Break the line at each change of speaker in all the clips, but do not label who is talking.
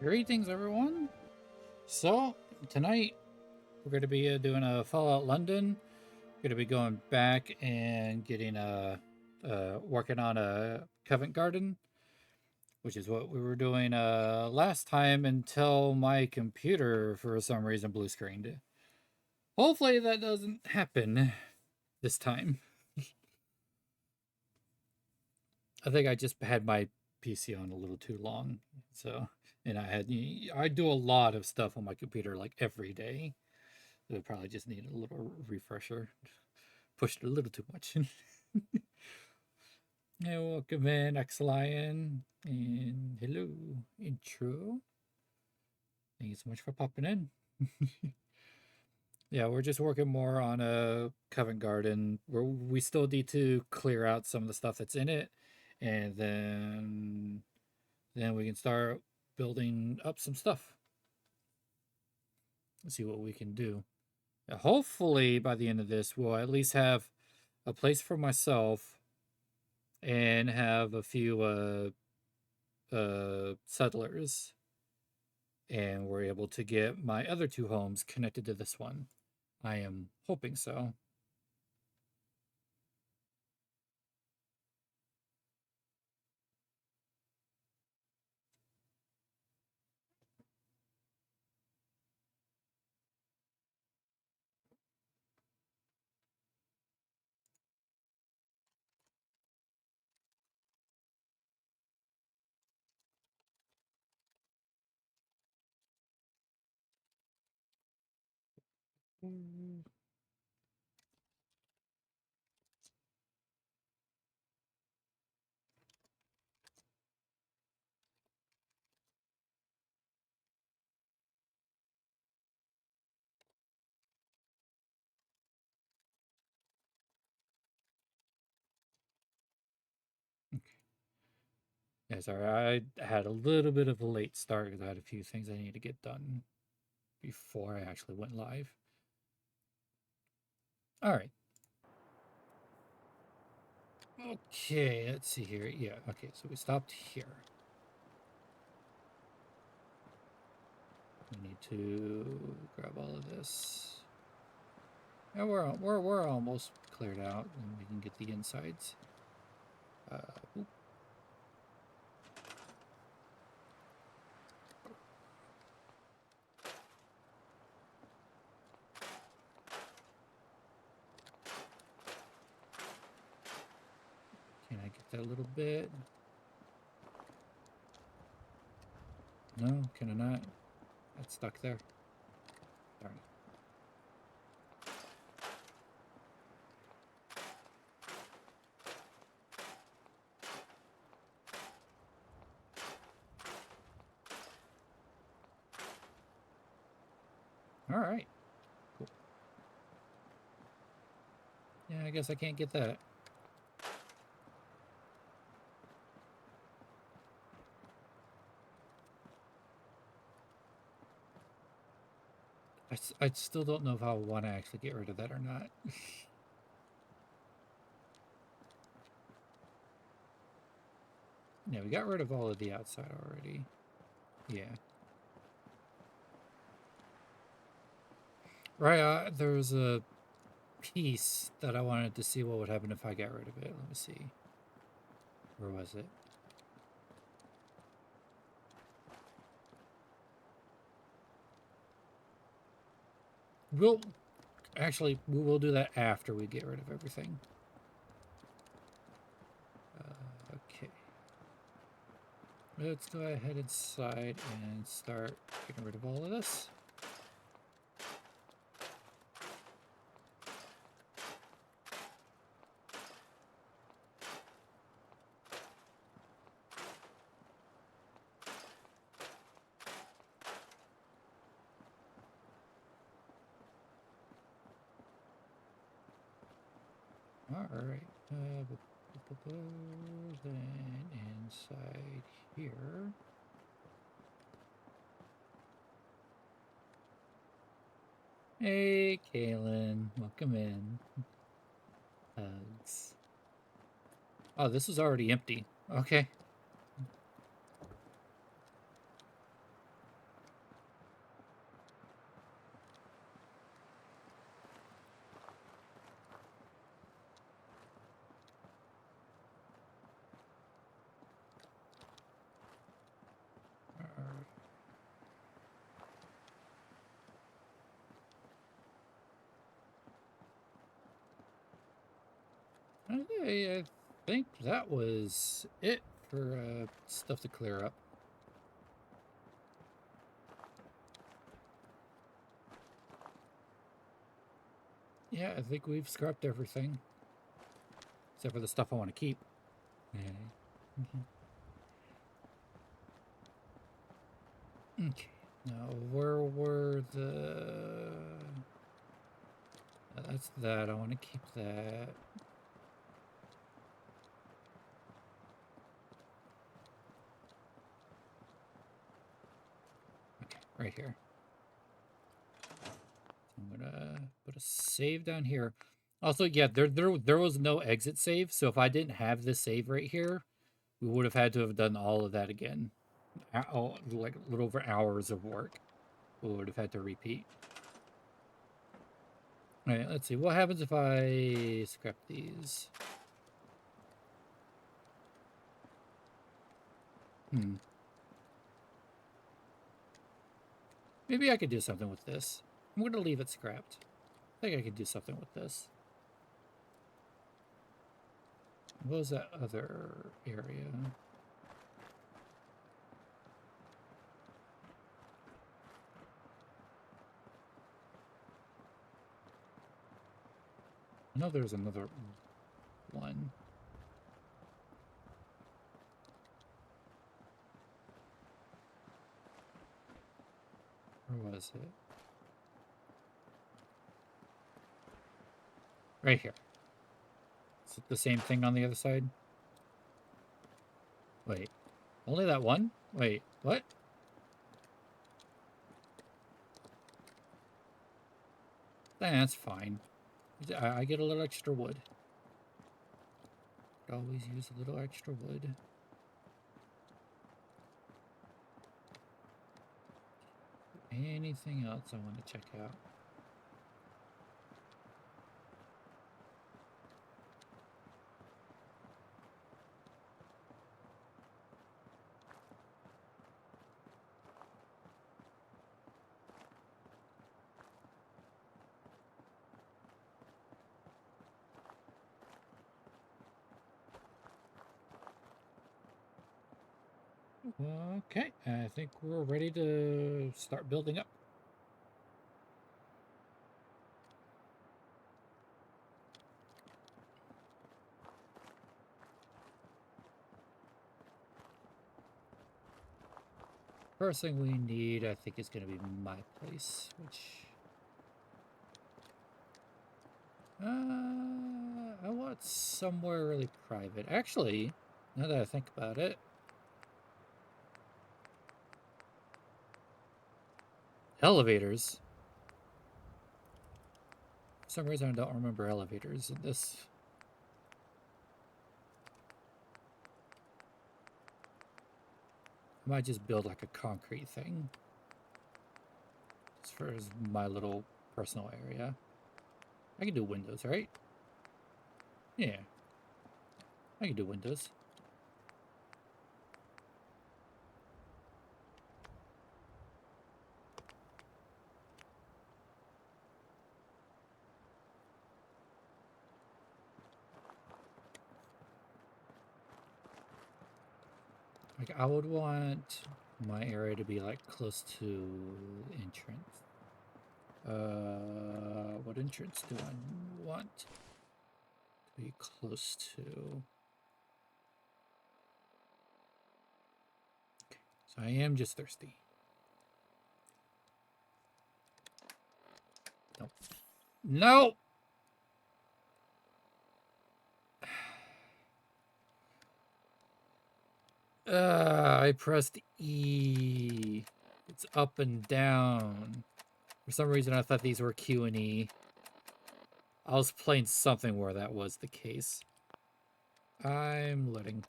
Greetings, everyone. So, tonight we're going to be doing a Fallout London. Going to be going back and getting working on a Covent Garden, which is what we were doing last time until my computer, for some reason, blue screened. Hopefully, that doesn't happen this time. I think I just had my PC on a little too long, so and I do a lot of stuff on my computer like every day. It would probably just need a little refresher. Pushed a little too much. Hey, welcome in, X Lion, and hello, intro. Thank you so much for popping in. Yeah, we're just working more on a Covent Garden where we still need to clear out some of the stuff that's in it, and then we can start building up some stuff. Let's see what we can do. Hopefully, by the end of this, we'll at least have a place for myself and have a few settlers, and we're able to get my other two homes connected to this one. I am hoping so. Mm. Yeah, sorry, I had a little bit of a late start because I had a few things I needed to get done before I actually went live. All right. Okay, let's see here. Yeah, okay, so we stopped here. We need to grab all of this. Yeah, we're almost cleared out, and we can get the insides. Oop. Can I get that little bit? No, can I not? That's stuck there. Darn it. All right. Cool. Yeah, I guess I can't get that. I still don't know if I want to actually get rid of that or not. Yeah, we got rid of all of the outside already. Yeah. Right, there's a piece that I wanted to see what would happen if I got rid of it. Let me see. Where was it? We'll actually we will do that after we get rid of everything. Okay. Let's go ahead inside and start getting rid of all of this. All right. Then inside here. Hey, Kaylin. Welcome in. Hugs. Oh, this is already empty. Okay. I think that was it for stuff to clear up. Yeah, I think we've scrapped everything. Except for the stuff I want to keep. Okay. Now, where were the... That's that. I want to keep that. Okay, right here. I'm gonna put a save down here. Also, yeah, there was no exit save, so if I didn't have this save right here, we would have had to have done all of that again. Like a little over hours of work. We would have had to repeat. Alright, let's see. What happens if I scrap these? Maybe I could do something with this. I'm going to leave it scrapped. I think I could do something with this. What was that other area? I know there's another one. Where was it? Right here. Is it the same thing on the other side? Wait. Only that one? Wait, what? That's fine. I get a little extra wood. Could always use a little extra wood. Anything else I want to check out? Okay, I think we're ready to start building up. First thing we need, I think, is going to be my place, which... I want somewhere really private. Actually, now that I think about it... Elevators. For some reason, I don't remember elevators in this. I might just build like a concrete thing. As far as my little personal area. I can do windows, right? Yeah. I can do windows. Like, I would want my area to be, like, close to the entrance. What entrance do I want to be close to? Okay, so I am just thirsty. Nope. No! I pressed E. It's up and down. For some reason, I thought these were Q and E. I was playing something where that was the case. I'm letting.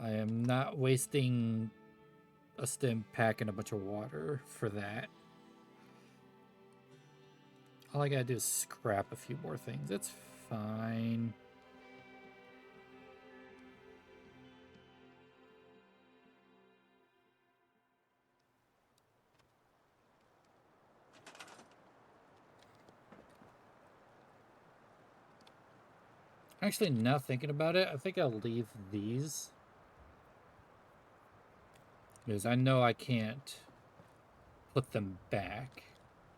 I am not wasting a stim pack and a bunch of water for that. All I gotta do is scrap a few more things. It's fine. Actually, now thinking about it, I think I'll leave these. Because I know I can't put them back.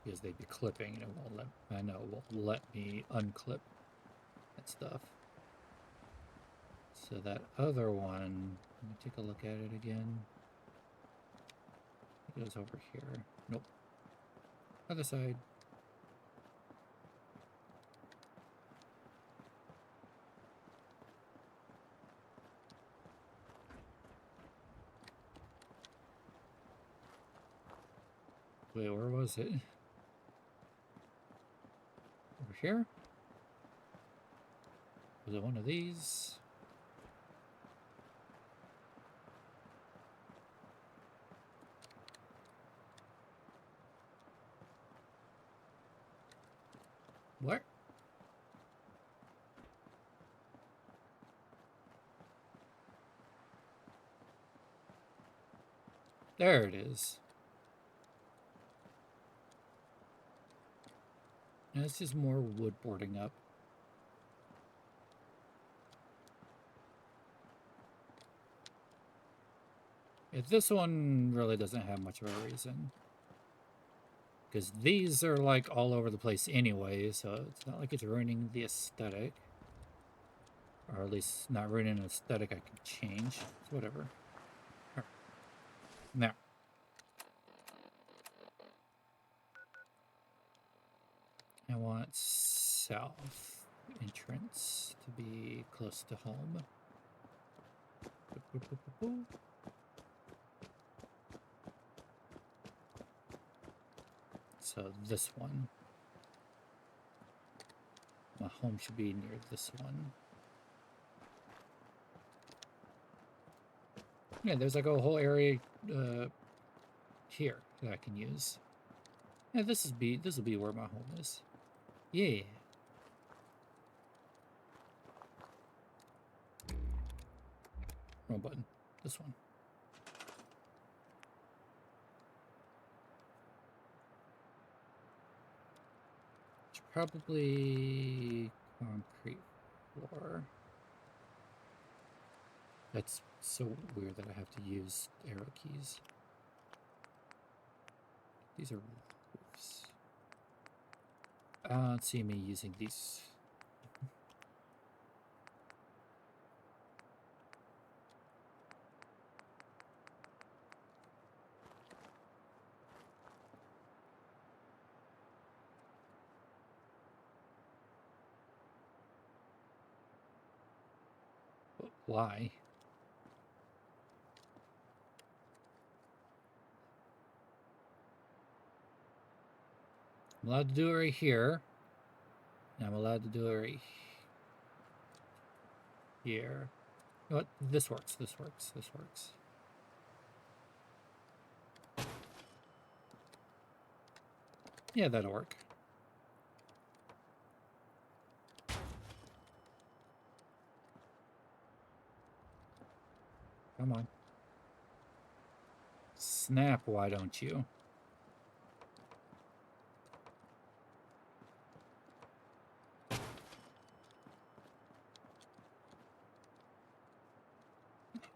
Because they'd be clipping and it won't let, I know it won't let me unclip that stuff. So that other one, let me take a look at it again. It goes over here. Nope. Other side. Wait, where was it? Over here? Was it one of these? What? There it is. Now this is more wood boarding up. This one really doesn't have much of a reason. Because these are like all over the place anyway, so it's not like it's ruining the aesthetic. Or at least not ruining an aesthetic I can change. So whatever. Right. Now. I want south entrance to be close to home. So this one. My home should be near this one. Yeah, there's like a whole area here that I can use. Yeah, this will be where my home is. Yeah. Wrong button. This one. Should probably concrete floor. That's so weird that I have to use arrow keys. These are roofs. I don't see me using these. But why? I'm allowed to do it right here. And I'm allowed to do it right here. You know what? This works. This works. This works. Yeah, that'll work. Come on. Snap, why don't you?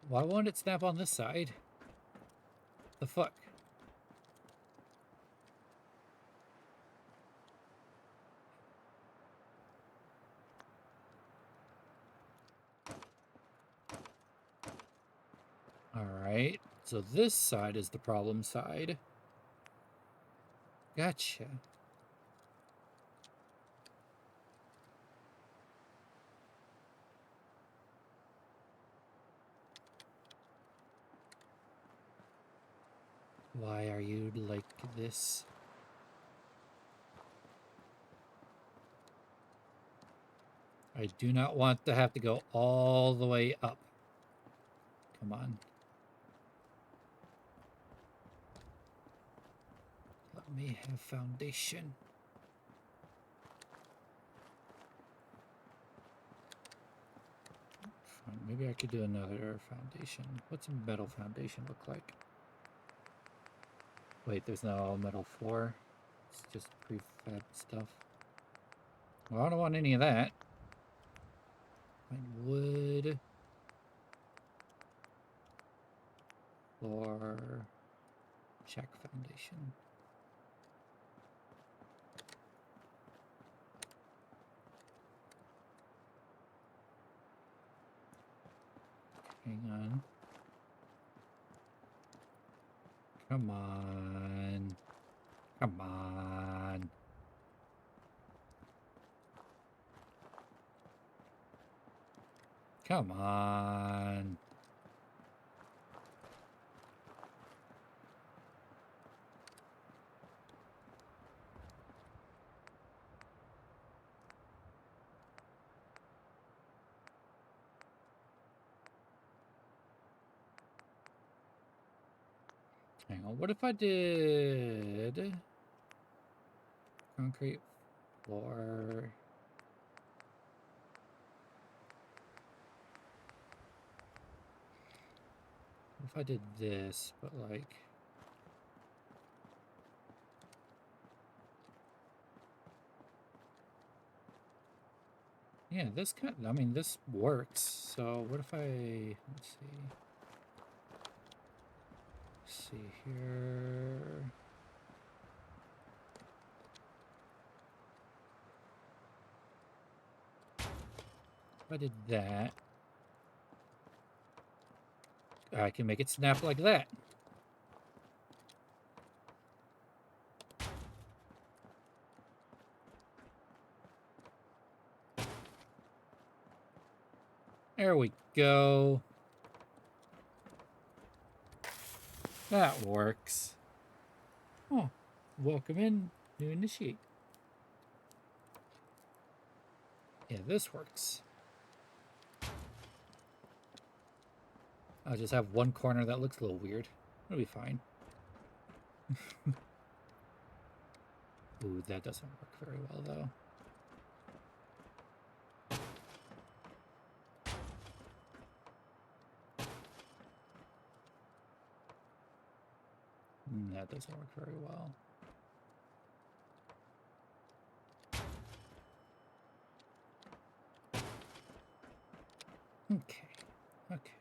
Why won't it snap on this side? The fuck? Alright, so this side is the problem side. Gotcha. Why are you like this? I do not want to have to go all the way up. Come on. Let me have foundation. Fine, maybe I could do another foundation. What's a metal foundation look like? Wait, there's no metal floor. It's just prefab stuff. Well, I don't want any of that. wood. Floor. Check foundation. Hang on. Come on. Come on. Come on. Hang on, what if I did concrete floor? What if I did this, but like... Yeah, this kind of, I mean, this works. So what if I, let's see. Let's see here. If I did that, I can make it snap like that. There we go. That works. Oh, welcome in. New initiate. Yeah, this works. I'll just have one corner that looks a little weird. It'll be fine. Ooh, that doesn't work very well, though. That doesn't work very well. Okay, okay.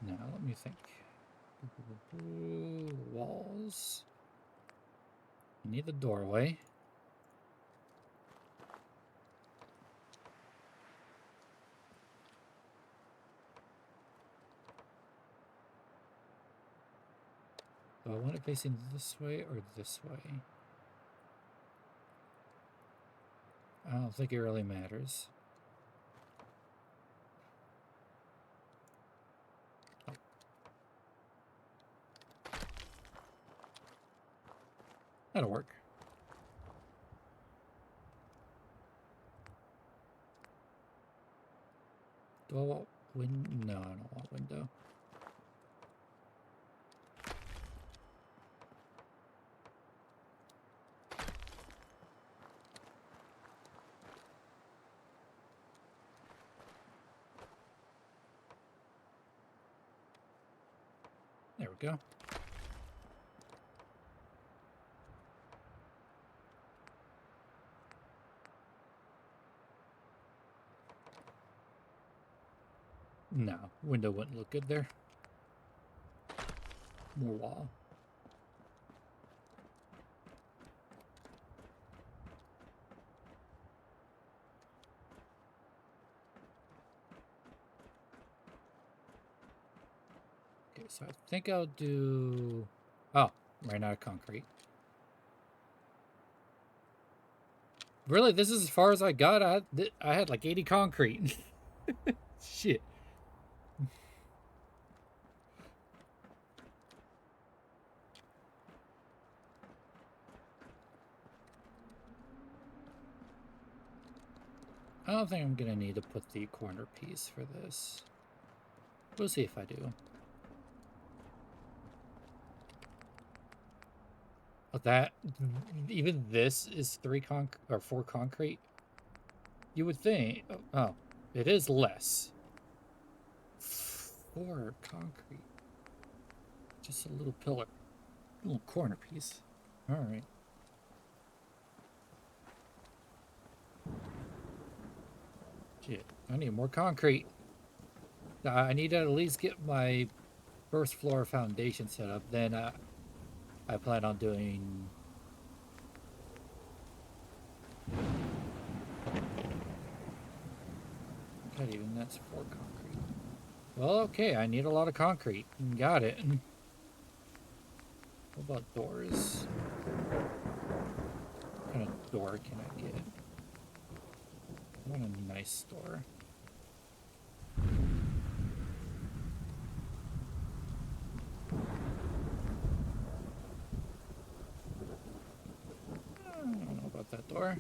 Now, let me think. Walls. You need the doorway. Do I want it facing this way or this way? I don't think it really matters. Oh. That'll work. Do I want no, I don't want window. There we go. No, window wouldn't look good there. More wall. Okay, so I think I'll do... Oh, ran out of concrete. Really, this is as far as I got. I had like 80 concrete. Shit. I don't think I'm gonna need to put the corner piece for this. We'll see if I do. But that, even this is 4 concrete. You would think, oh, it is less. 4 concrete. Just a little pillar, little corner piece. All right. Shit, I need more concrete. I need to at least get my first floor foundation set up. Then I plan on doing. God, even that's 4 concrete. Well, okay, I need a lot of concrete. Got it. What about doors? What kind of door can I get? I want a nice door. I don't know about that door.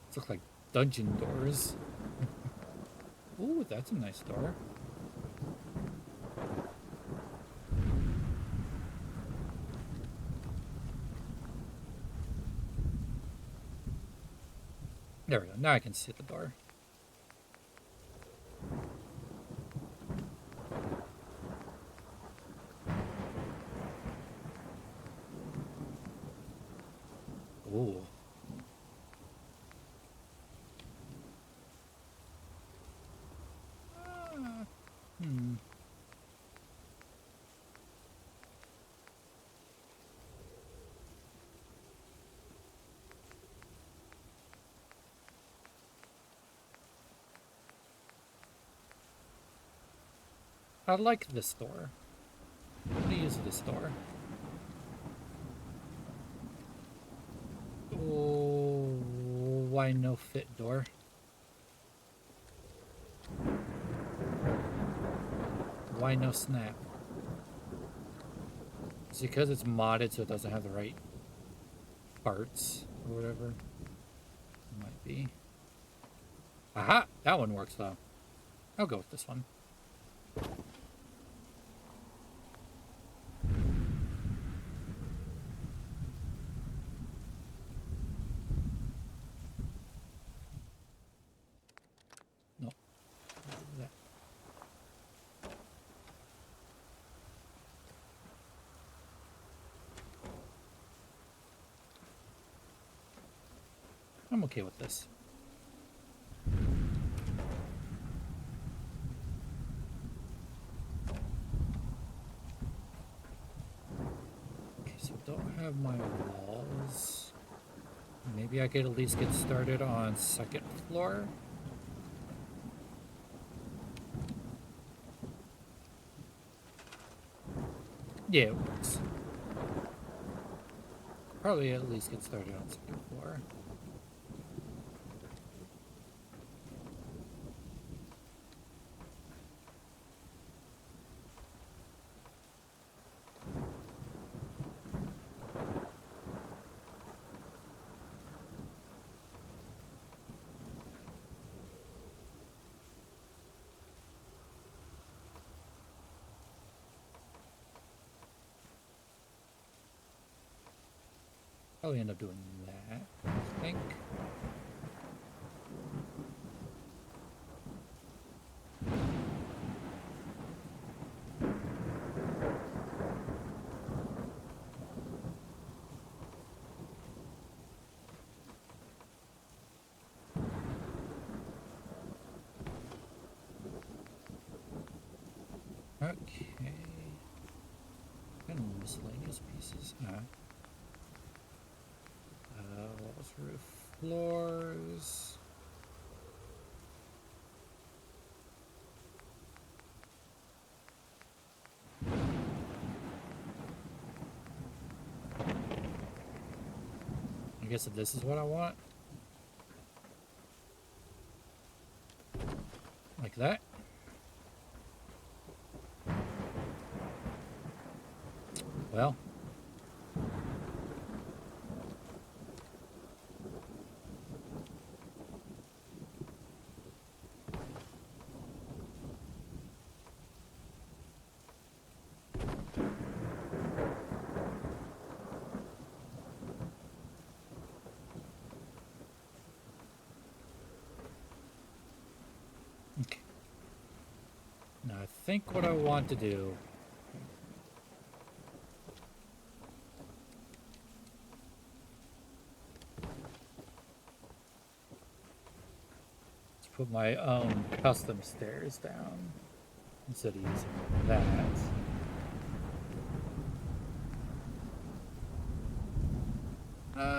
These look like dungeon doors. Ooh, that's a nice door. There we go. Now I can see the door. Ooh. Hmm. I like this door. I'm gonna use this door. Oh, why no fit door? Why no snap? It's because it's modded so it doesn't have the right parts or whatever. It might be. Aha! That one works though. I'll go with this one. No. That. I'm okay with this. Okay, so don't have my walls. Maybe I could at least get started on second floor. Yeah, it works. Probably at least get started on second floor. Probably end up doing that, I think. Okay. Kind of miscellaneous pieces. Walls, roof, floors. I guess if this is what I want. Like that. Well. I think what I want to do is put my own custom stairs down instead of using that.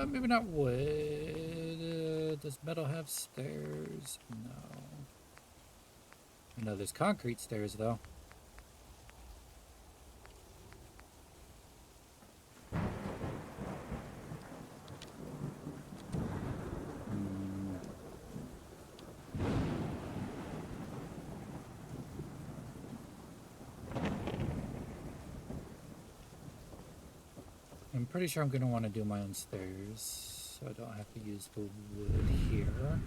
Maybe not wood. Does metal have stairs? No. No, there's concrete stairs though. I'm pretty sure I'm going to want to do my own stairs, so I don't have to use the wood here.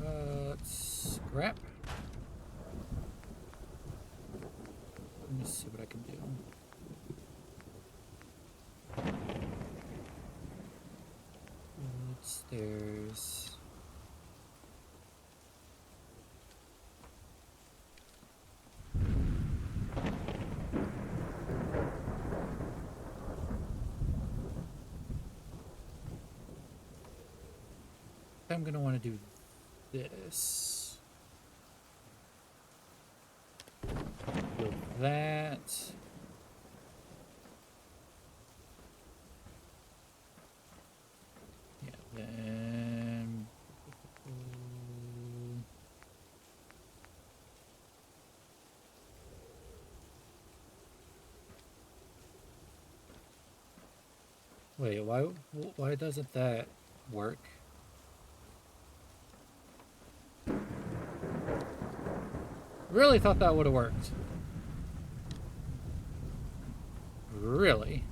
Let's scrap. Let me see what I can do. Wood stairs. I'm going to want to do this. With that. Yeah, then... Wait, why doesn't that work? Really thought that would have worked. Really?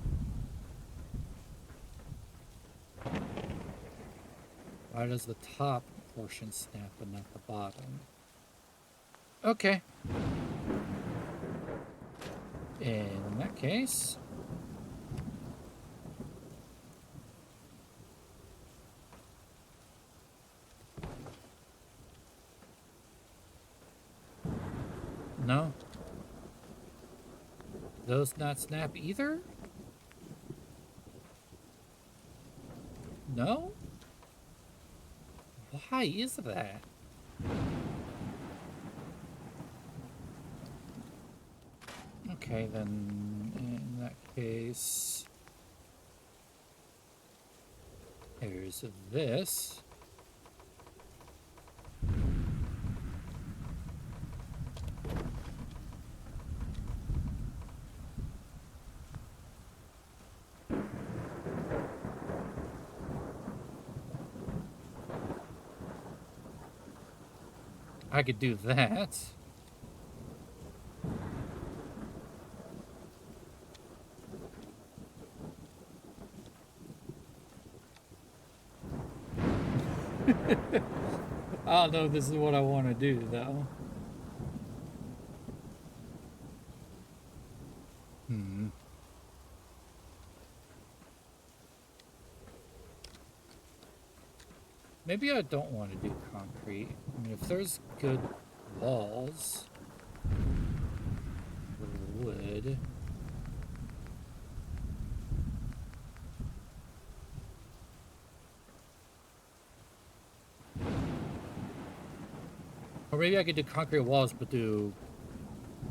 Why does the top portion snap but not the bottom? Okay. In that case... No? Those not snap either? No? Why is that? Okay, then in that case... There's this. I could do that. I don't know if this is what I want to do, though. Maybe I don't want to do concrete. I mean, if there's good walls for wood... Or maybe I could do concrete walls, but do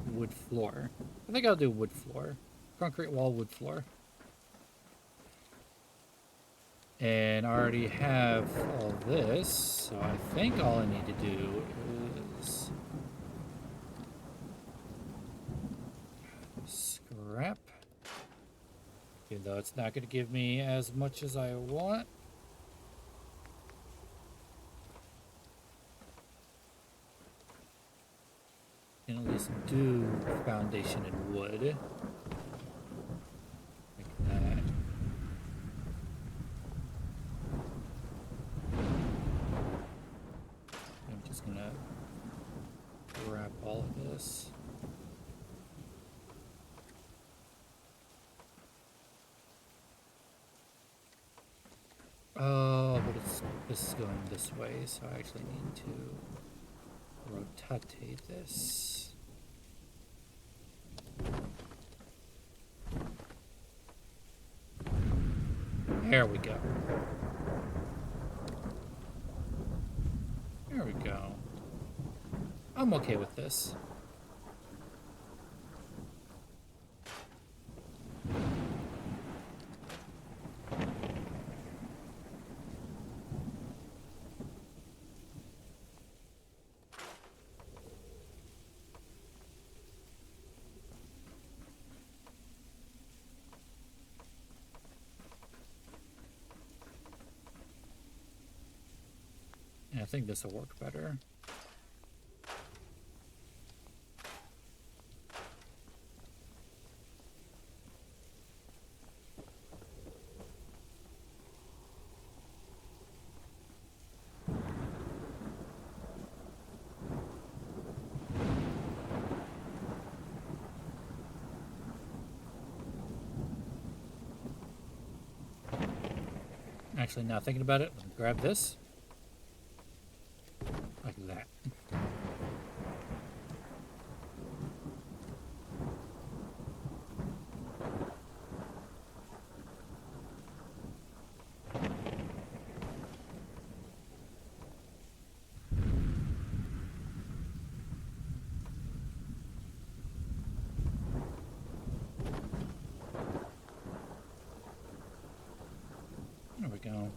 wood floor. I think I'll do wood floor. Concrete wall, wood floor. And I already have all this, so I think all I need to do is... scrap. Even though it's not going to give me as much as I want. And at least do foundation in wood. Like that. I'm just gonna wrap all of this. Oh, but this is going this way, so I actually need to... rotate this. There we go. There we go. I'm okay with this. Yeah, I think this will work better. Actually, now thinking about it, let me grab this. Like that. There we go.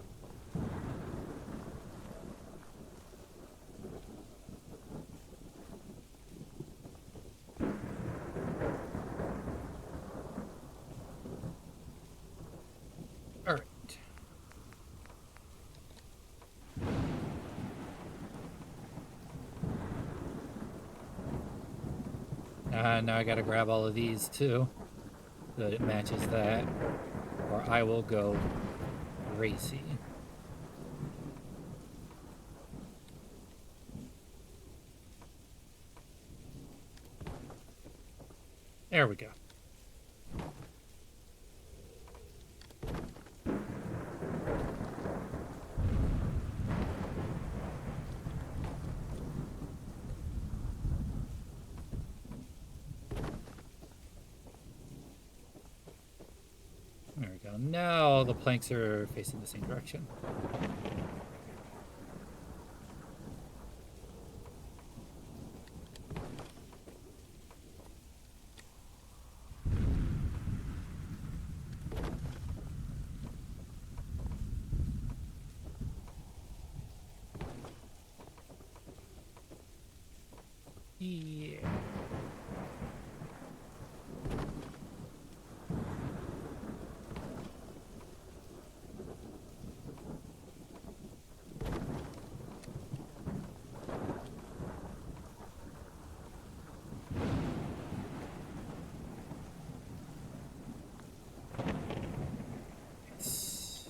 All right. Now I gotta grab all of these too, so that it matches that, or I will go crazy. There we go. There we go. Now the planks are facing the same direction. Yeah. Yes.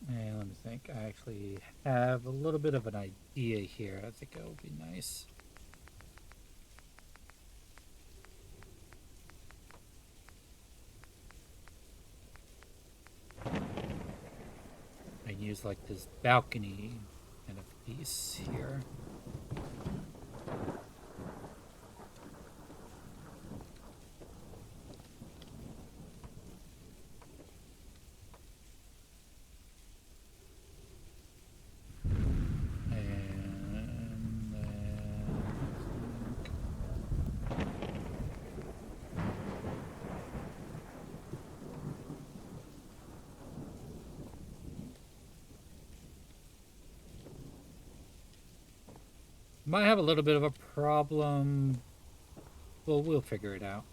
And let me think. I actually have a little bit of an idea here. I think it will be nice. I use like this balcony kind of piece here. And then might have a little bit of a problem. Well, we'll figure it out.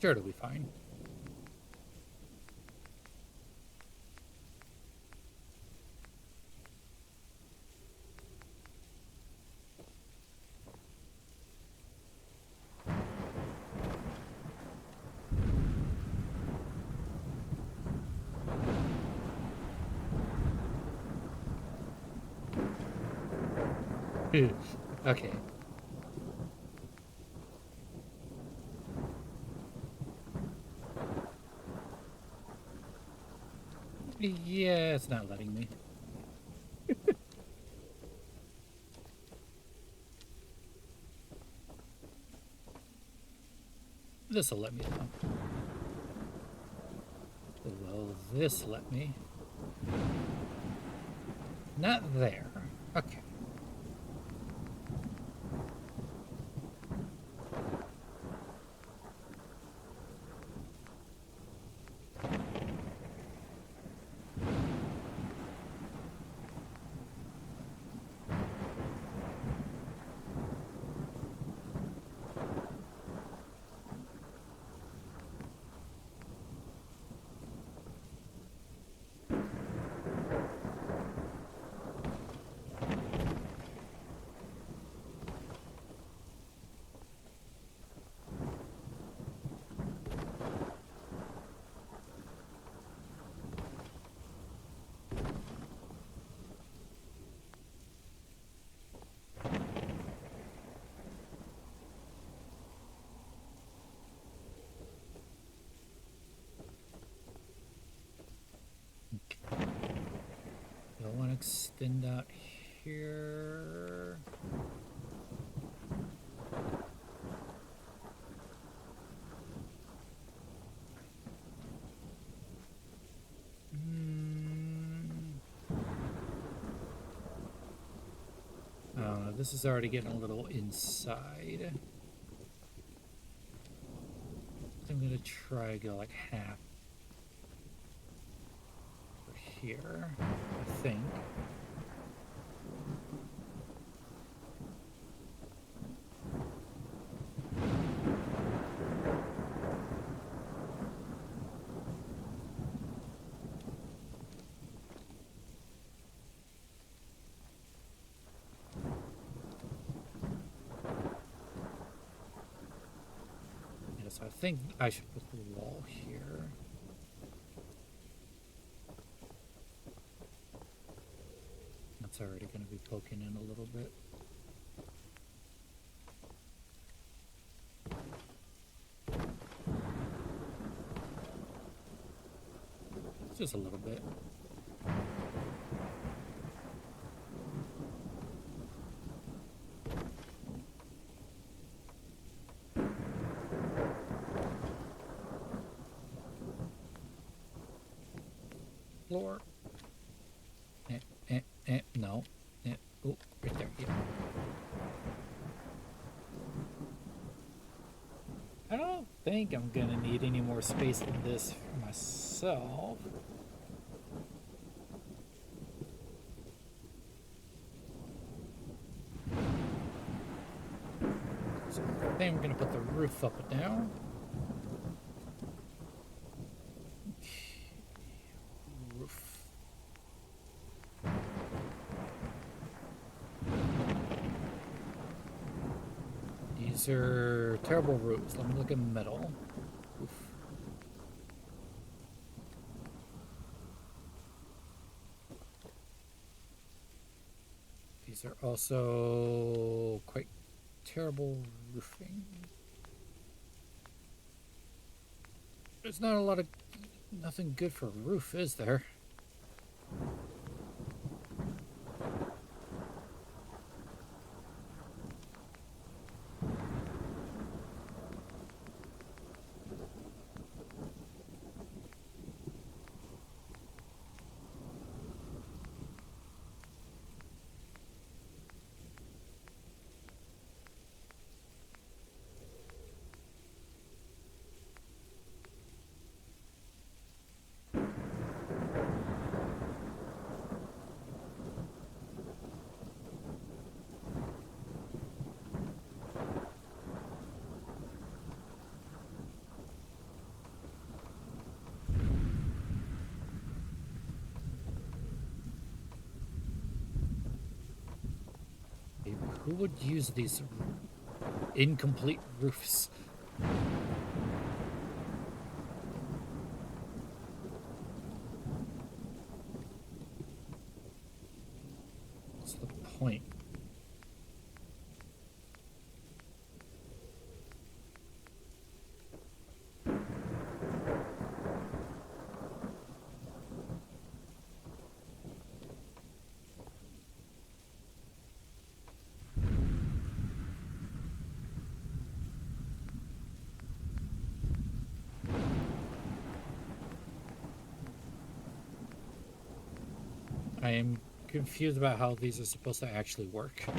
Sure, it'll be fine. Okay. Yeah, it's not letting me. This'll let me though. Will this let me? Not there. Okay. Do I want to extend out here? This is already getting a little inside. I'm gonna try to go like half over here, I think. Yes, I think I should put the wall here. That's already going to be poking in a little bit. Just a little bit. Floor. No. Oh, right there. Yeah. I don't think I'm gonna need any more space than this for myself. So I think I'm gonna put the roof up and down. Roof. These are terrible roofs. Let me look at metal. Oof. These are also quite terrible roofing. There's not a lot of nothing good for a roof, is there? Who would use these incomplete roofs? What's the point? I am confused about how these are supposed to actually work. Huh.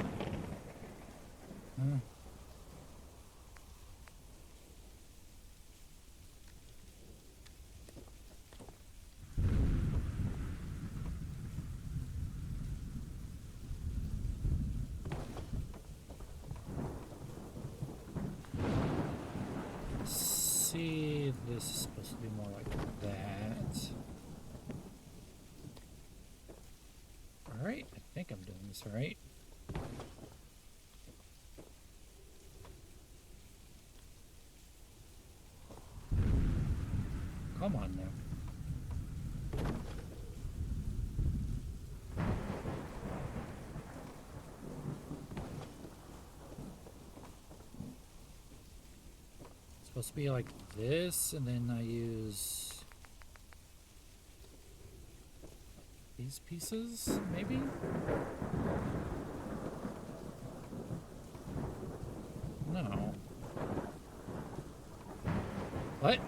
See, this is supposed to be more like that. Alright, I think I'm doing this right. Come on now. It's supposed to be like this, and then I use these pieces, maybe? No. What?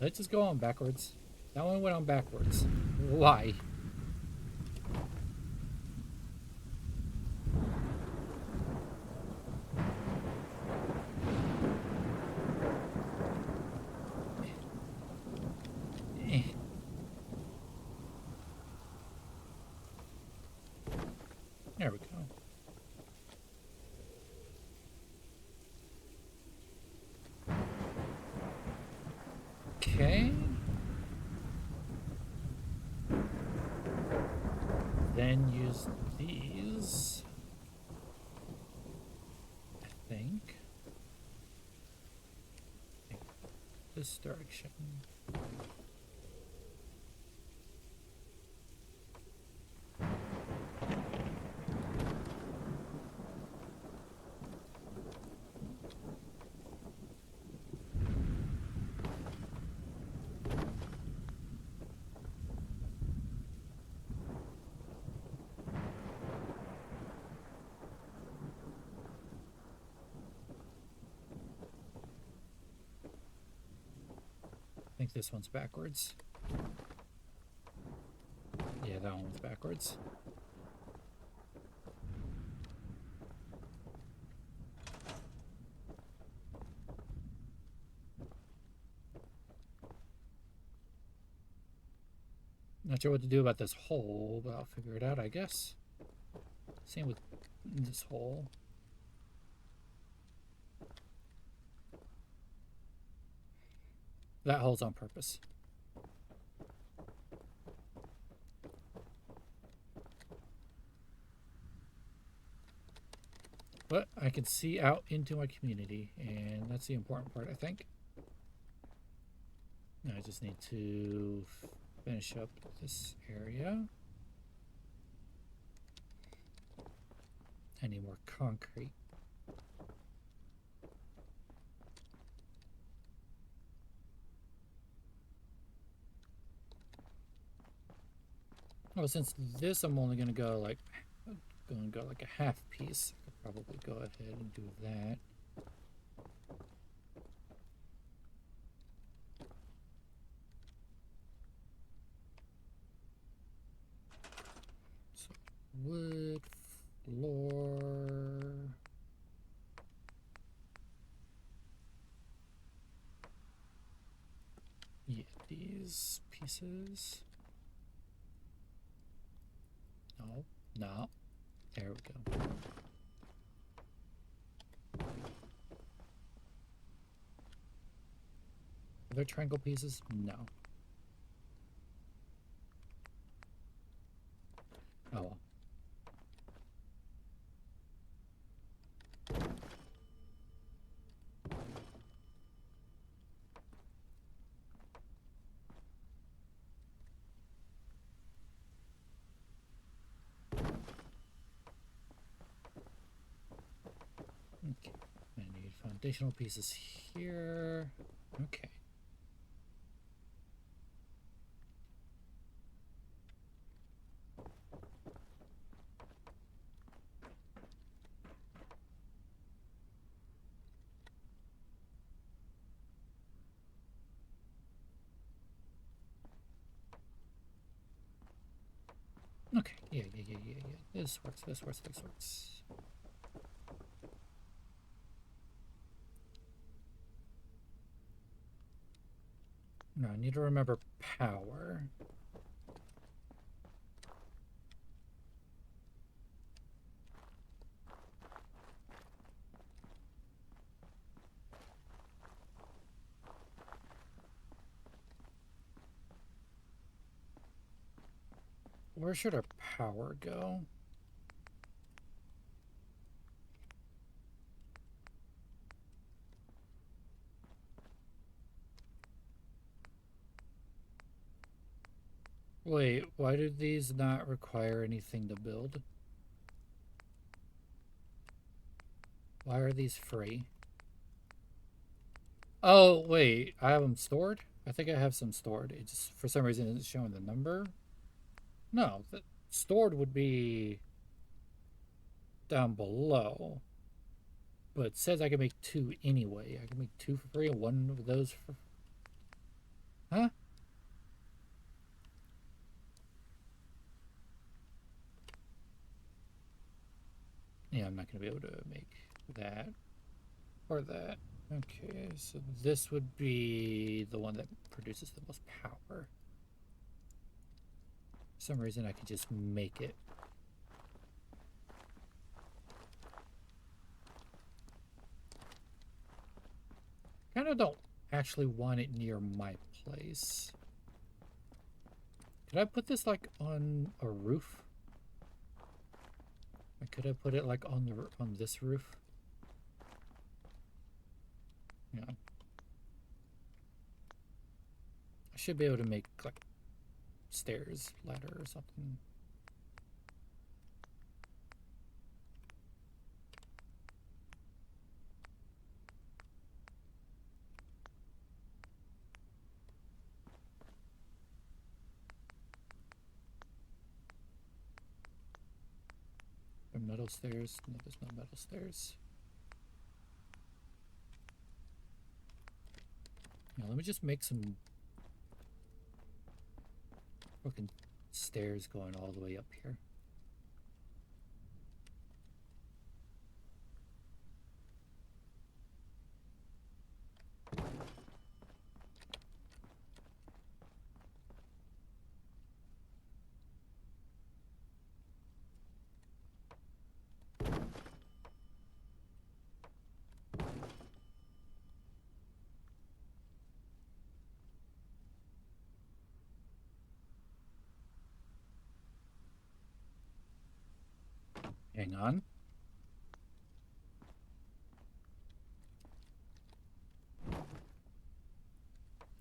Let's just go on backwards. That one went on backwards. Why? Eh. There we go. Okay. Then use these. I think. This direction. I think this one's backwards. Yeah, that one's backwards. Not sure what to do about this hole, but I'll figure it out, I guess. Same with this hole. That hole's on purpose. But I can see out into my community, and that's the important part, I think. Now I just need to finish up this area. I need more concrete. Oh, since this I'm only gonna go like a half piece, I could probably go ahead and do that. So wood, floor. Yeah, these pieces. No, no. There we go. Are there triangle pieces? No. Oh well. Additional pieces here. Okay. Okay, yeah. This works. No, I need to remember power. Where should our power go? Wait, why do these not require anything to build? Why are these free? Oh, wait, I have them stored? I think I have some stored. It just, for some reason, isn't showing the number. No, the stored would be down below. But it says I can make 2 anyway. I can make 2 for free and 1 of those for... Huh? Yeah, I'm not going to be able to make that or that. Okay, so this would be the one that produces the most power. For some reason, I could just make it. Kind of don't actually want it near my place. Could I put this like on a roof? Could I put it like on this roof? Yeah. I should be able to make like stairs, ladder or something. Are metal stairs? No, there's no metal stairs. Yeah, let me just make some fucking stairs going all the way up here. Hang on.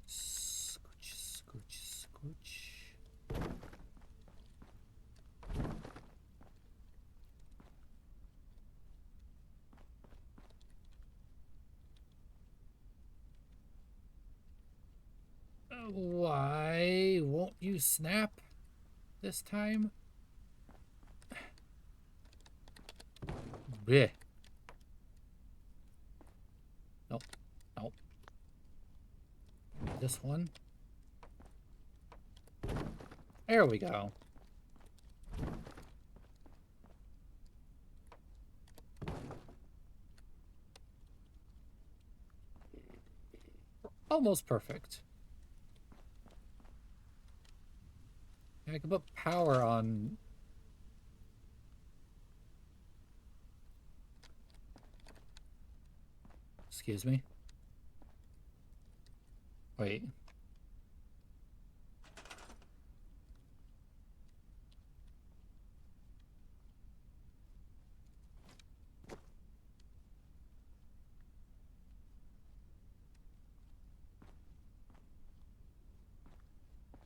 Scooch, scooch, scooch. Why won't you snap this time? Blech. Nope. Nope. This one. There we go. Almost perfect. I can put power on... Excuse me. Wait.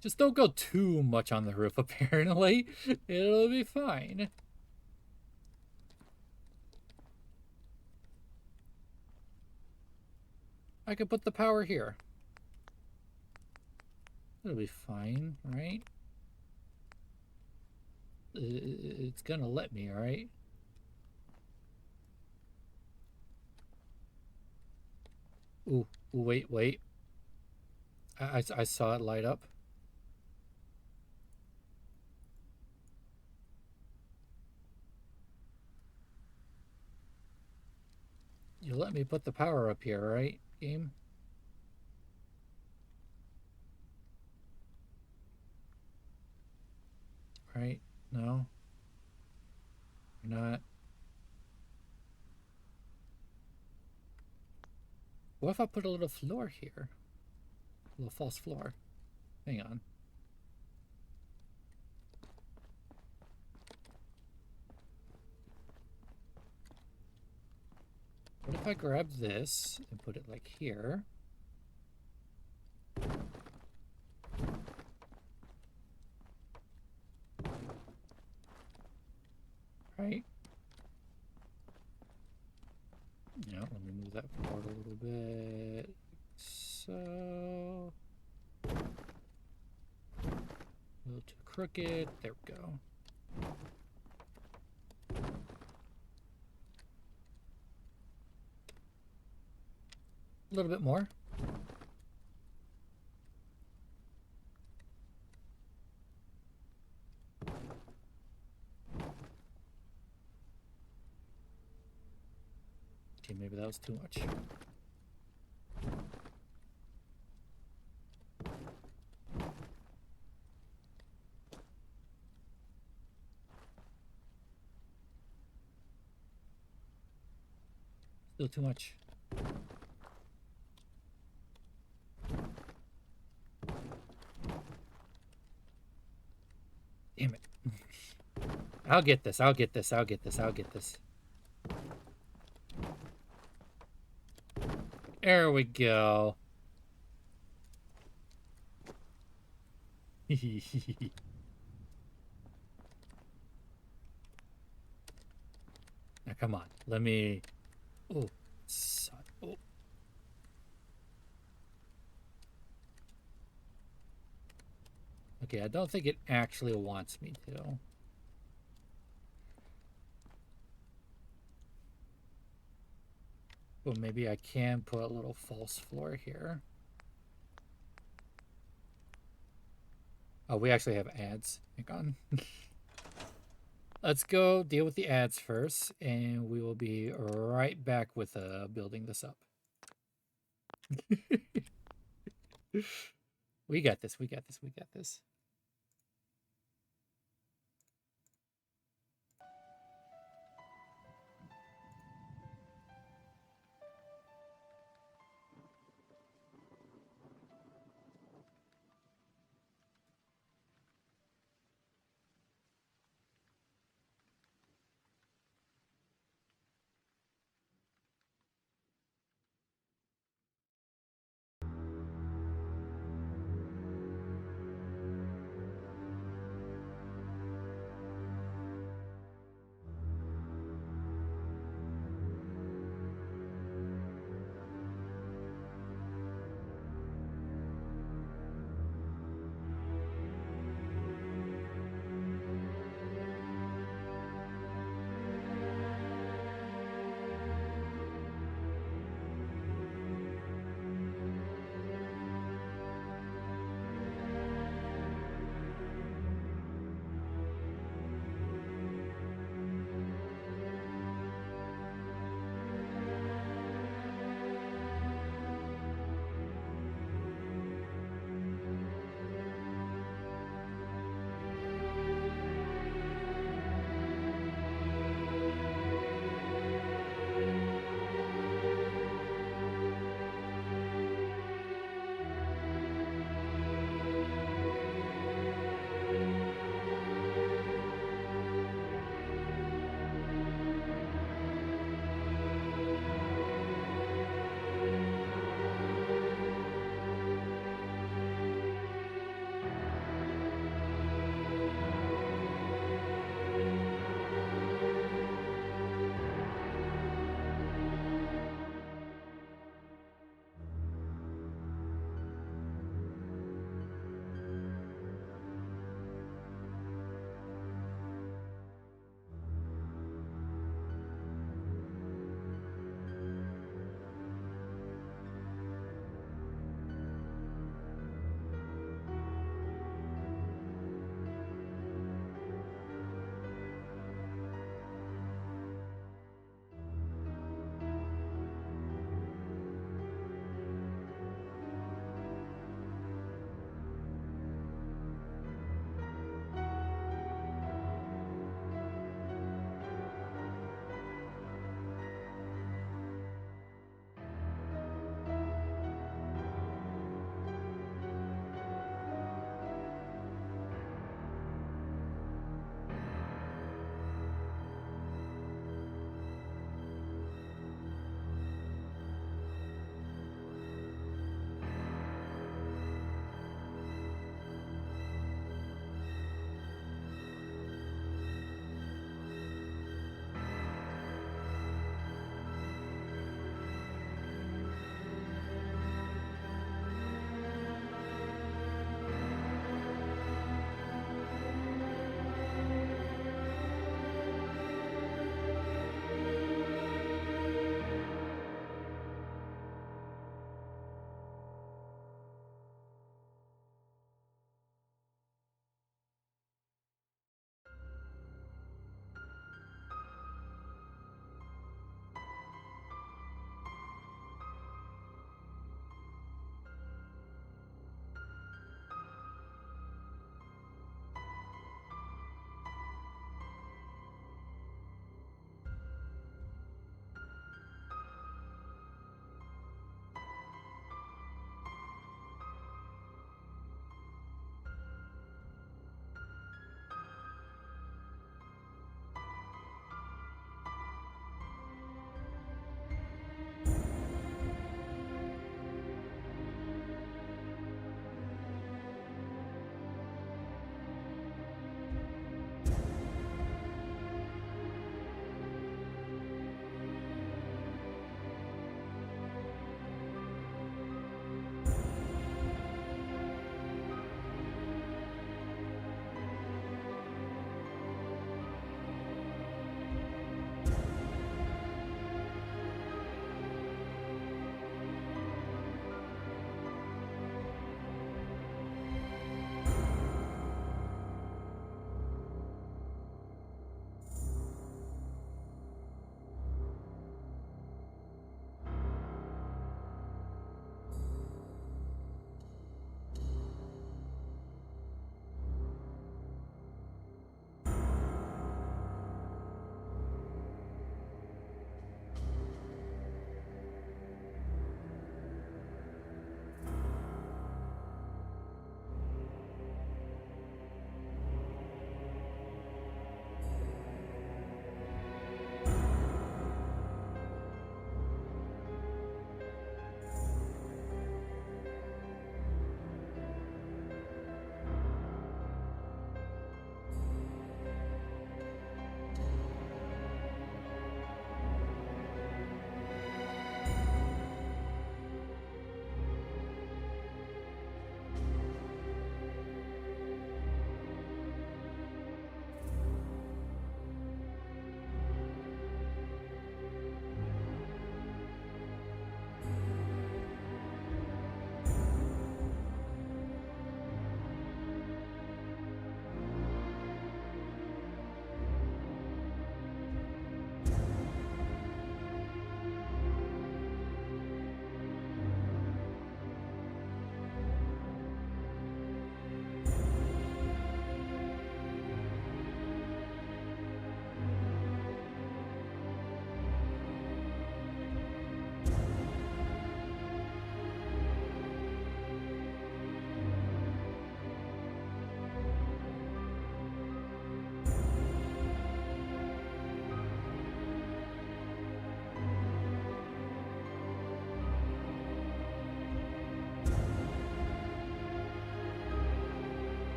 Just don't go too much on the roof, apparently. It'll be fine. I could put the power here. It'll be fine, right? It's gonna let me, alright? Ooh, wait, wait. I saw it light up. You let me put the power up here, right, game? Right? No? You're not? What if I put a little floor here? A little false floor. Hang on. What if I grab this and put it like here? Right? Yeah, let me move that forward a little bit. So... a little too crooked. There we go. A little bit more. Okay, maybe that was too much. Still too much. Damn it. I'll get this. I'll get this. I'll get this. I'll get this. There we go. Now, come on. Let me... Oh, son. Oh. Okay, I don't think it actually wants me to. But maybe I can put a little false floor here. Oh, we actually have ads. Hang on. Let's go deal with the ads first, and we will be right back with building this up. We got this. We got this. We got this.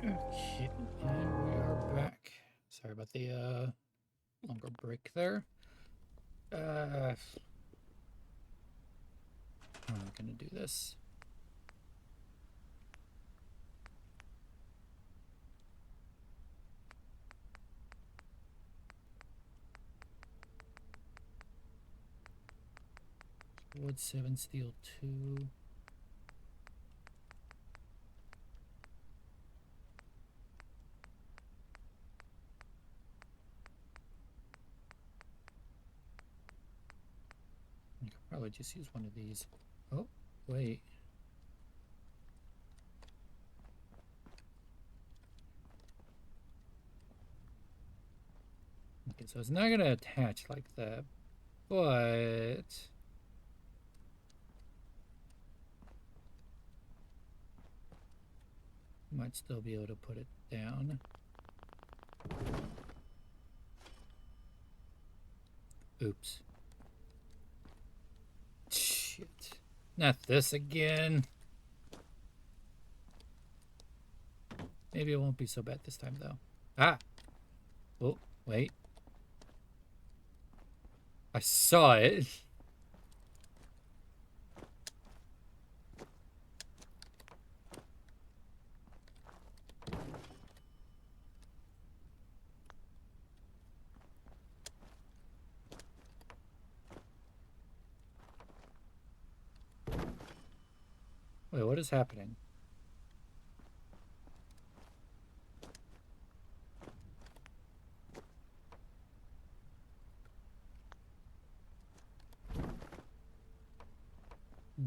Okay, and we are back. Sorry about the longer break there. How am I gonna do this? Wood 7, steel 2. I could probably just use one of these. Oh, wait. Okay, so it's not gonna attach like that, but might still be able to put it down. Oops. Shit. Not this again. Maybe it won't be so bad this time, though. Ah! Oh, wait. I saw it. Wait, what is happening?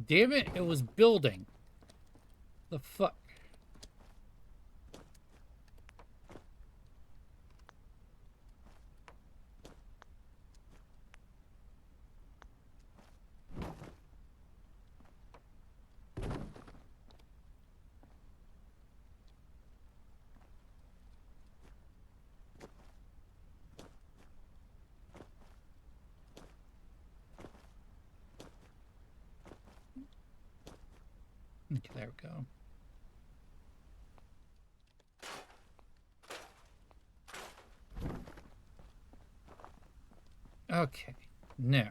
Damn it, it was building. The fuck? Okay, there we go. Okay, now.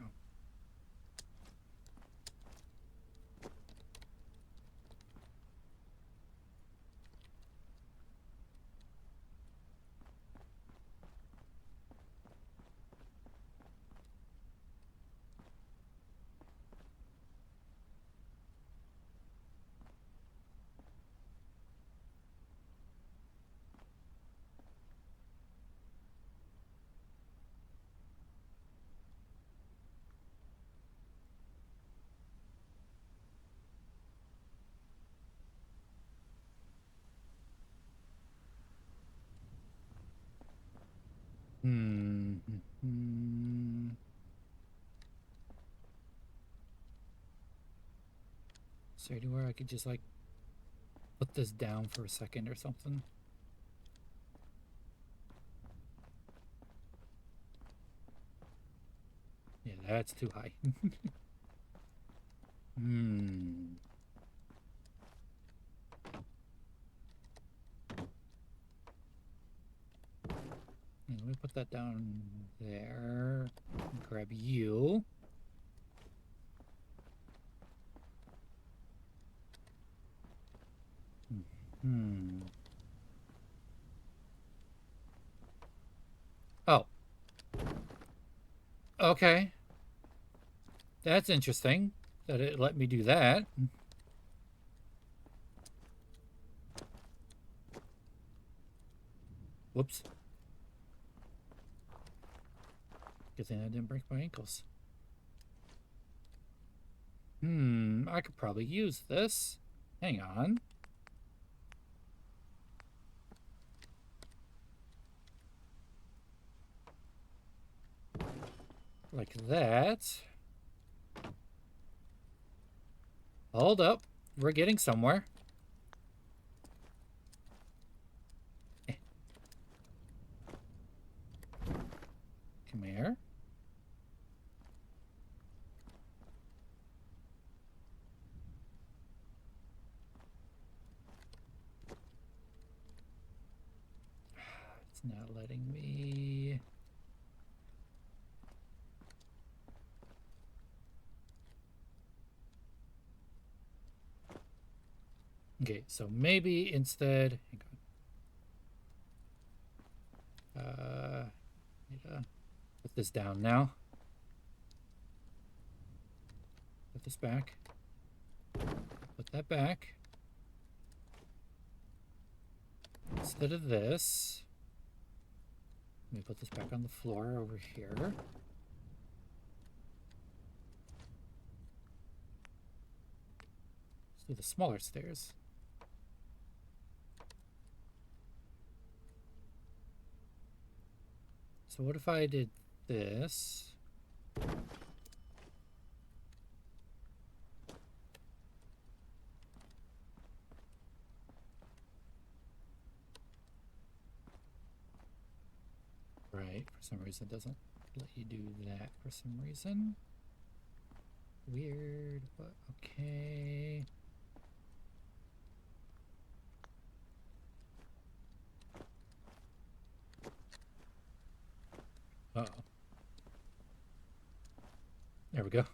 Is there anywhere I could just like put this down for a second or something? Yeah, that's too high. Let me put that down there. Grab you. Oh. Okay. That's interesting that it let me do that. Whoops. Good thing I didn't break my ankles. I could probably use this. Hang on. Like that. Hold up. We're getting somewhere. Come here. It's not letting me. Okay, so maybe instead, hang on. Need to put this down now. Put this back. Put that back. Instead of this, let me put this back on the floor over here. Let's do the smaller stairs. So what if I did this? Right, for some reason it doesn't let you do that for some reason. Weird, but okay. Uh-oh. There we go.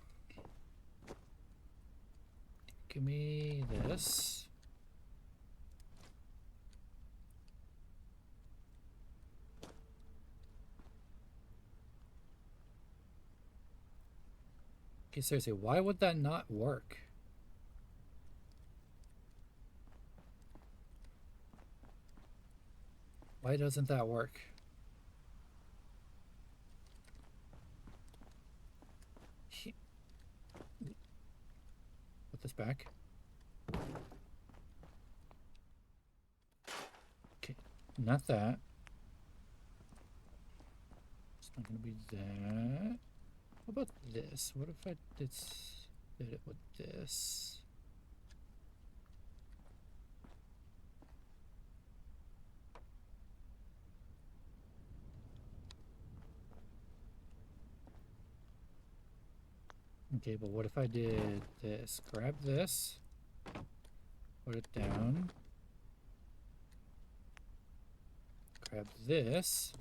Give me this. Okay, seriously, why would that not work? Why doesn't that work? Put this back. Okay, not that. It's not gonna be that. What about this? What if I did it with this? Okay, but what if I did this? Grab this, put it down, grab this,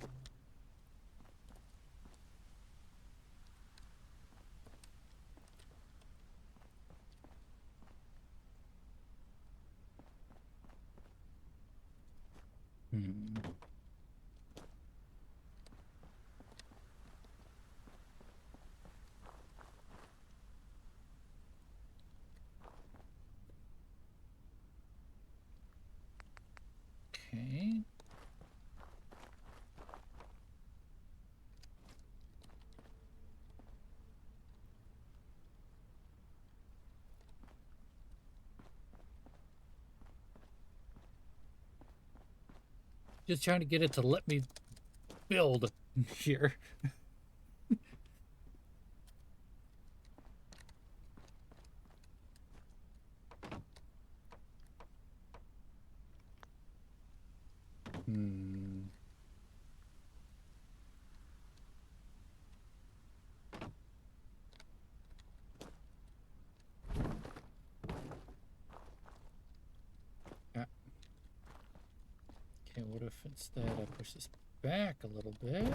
Okay. Just trying to get it to let me build here. Okay, what if instead I push this back a little bit?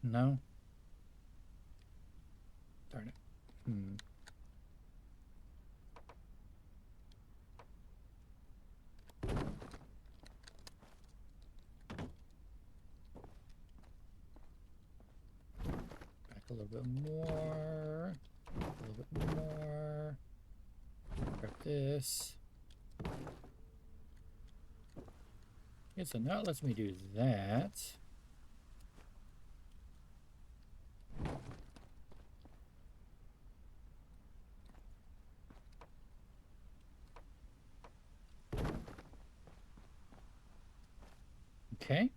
No? Darn it. Back a little bit more. A little bit more. Grab this. Okay, so now it lets me do that. Okay.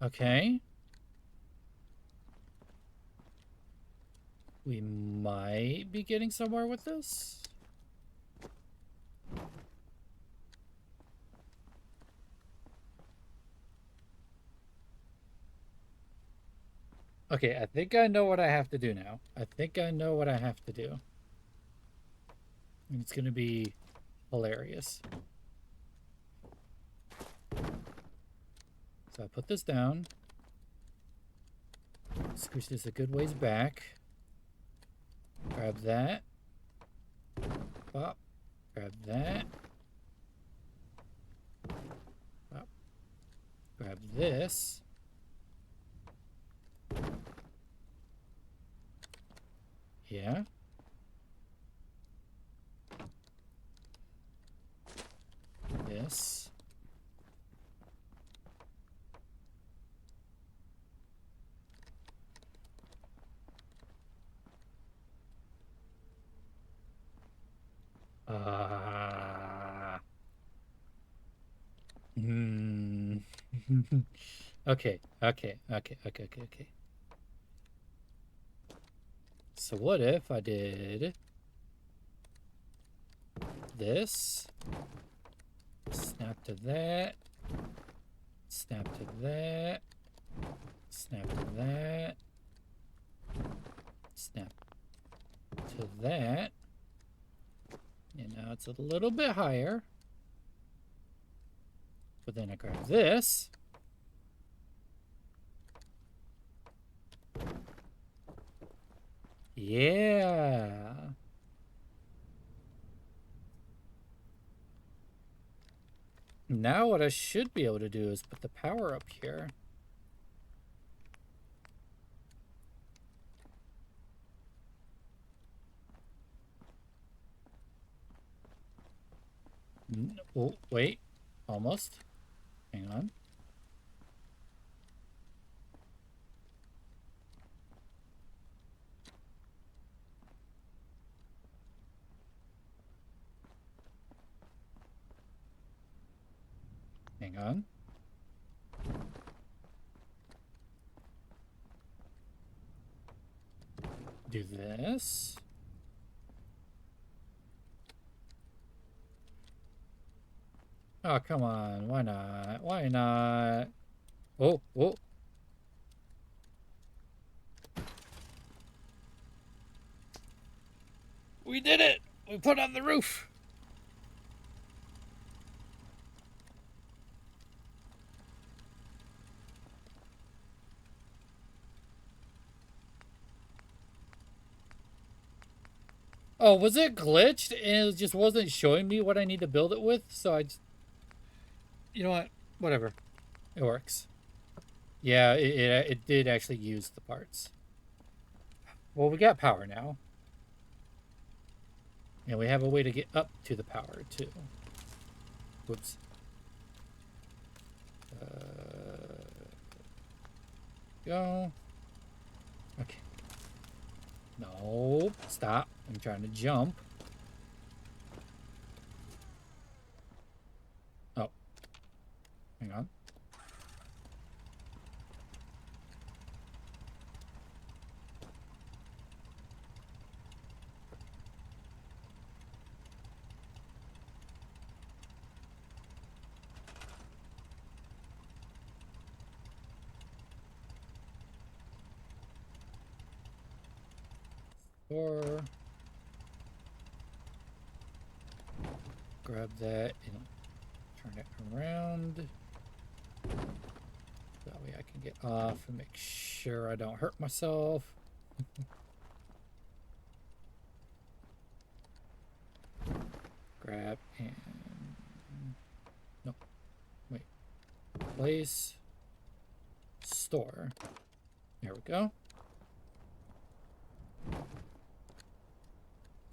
Okay. We might be getting somewhere with this. Okay, I think I know what I have to do now. I think I know what I have to do. And it's going to be hilarious. So I put this down. Squish this a good ways back. Grab that. Pop. Grab that. Pop. Grab this. Yeah. This. Hmm. Okay. So what if I did this? Snap to that. Snap to that. Snap to that. Snap to that. And now it's a little bit higher. But then I grab this. Yeah. Now what I should be able to do is put the power up here. Oh, wait. Almost. Hang on. Hang on. Do this. Oh, come on. Why not? Why not? Oh, oh. We did it! We put on the roof! Oh, was it glitched and it just wasn't showing me what I need to build it with? So I just... You know what? Whatever. It works. Yeah, it did actually use the parts. Well, we got power now. And we have a way to get up to the power, too. Whoops. Go. Okay. No. Stop. I'm trying to jump. Oh. Hang on. Or grab that and turn it around. That way I can get off and make sure I don't hurt myself. Grab and... No. Wait. Place. Store. There we go.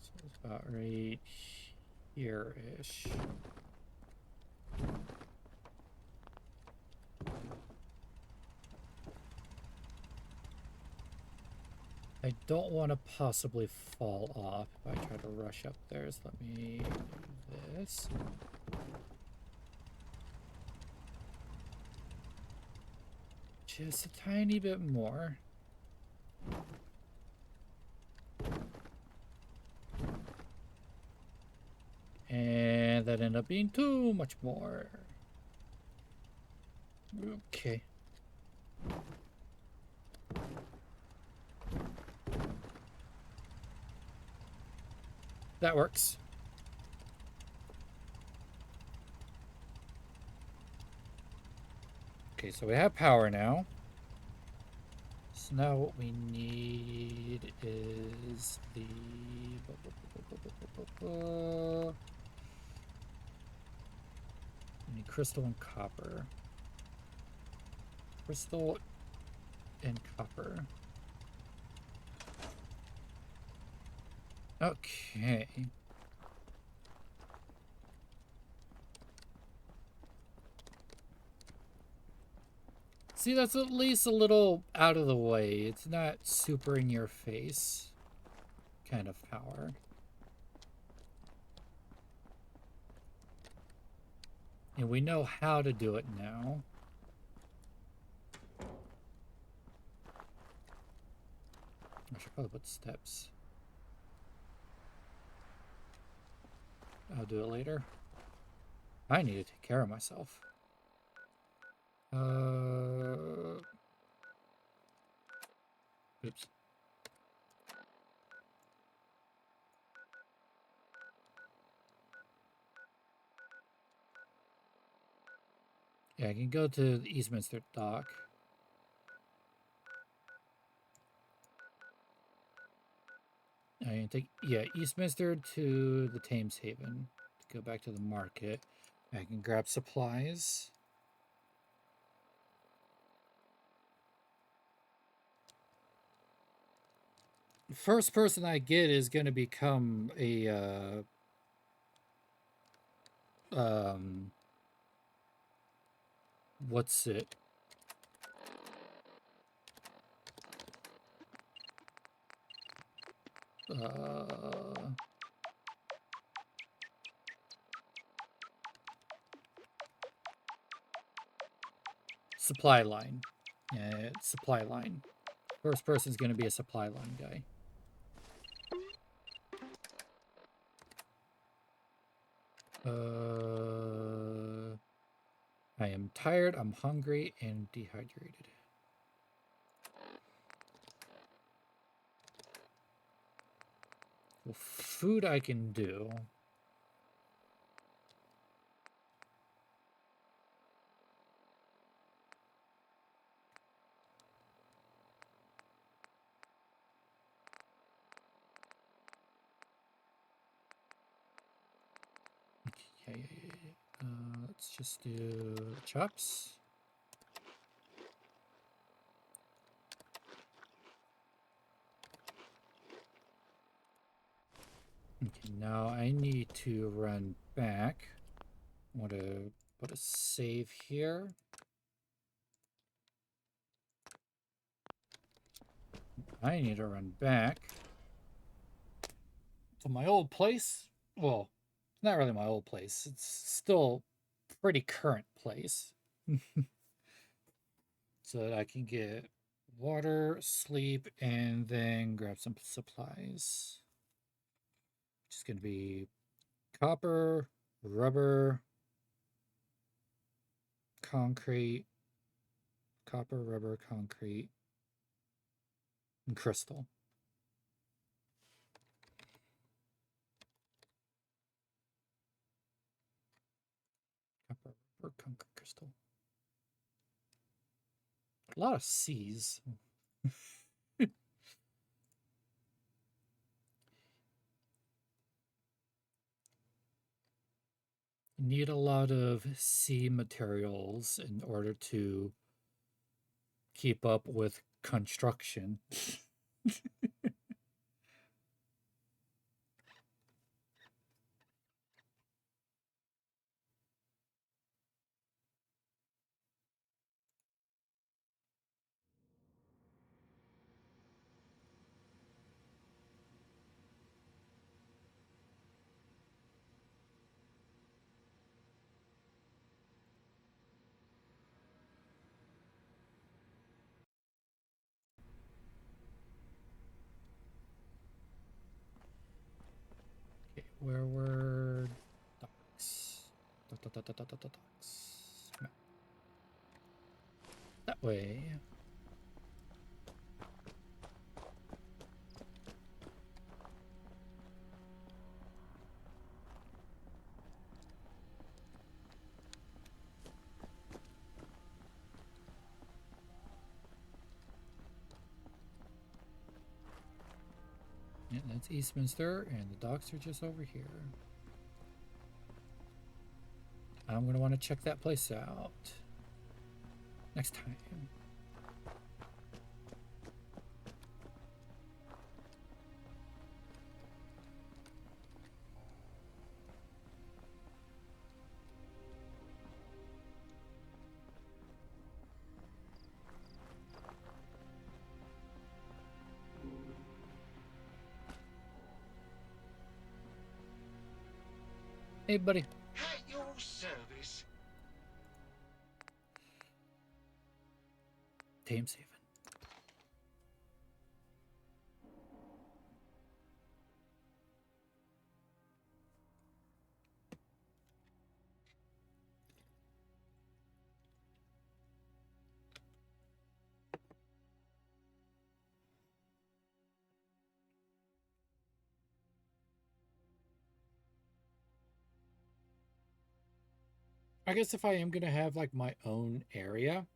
So it's about right here-ish. I don't want to possibly fall off if I try to rush up there, so let me do this. just a tiny bit more. And that ended up being too much more. Okay. That works. Okay, so we have power now. So now what we need is the... We need crystal and copper. Crystal and copper. Okay. See, that's at least a little out of the way. It's not super in your face kind of power. And we know how to do it now. I should probably put steps. I'll do it later. I need to take care of myself. Oops. Yeah, I can go to the Eastminster dock. I can take, yeah, Eastminster to the Thames Haven. To go back to the market. I can grab supplies. The first person I get is going to become a, what's it? Supply line. Yeah, supply line. First person's going to be a supply line guy. I am tired, I'm hungry, and dehydrated. Well, food I can do. Yeah. Let's just do chops. Okay, now I need to run back. I want to put a save here. I need to run back to my old place. Well, it's not really my old place. It's still a pretty current place. So that I can get water, sleep, and then grab some supplies. Which is going to be copper, rubber, concrete, copper, rubber, concrete, and crystal. Copper, rubber, concrete, crystal. A lot of C's. Need a lot of C materials in order to keep up with construction. Where were docks? Docks. Come on. That way. Yeah, that's Eastminster, and the docks are just over here. I'm going to want to check that place out next time. Hey, buddy.
At your service.
Thameshaven. I guess if I am going to have like my own area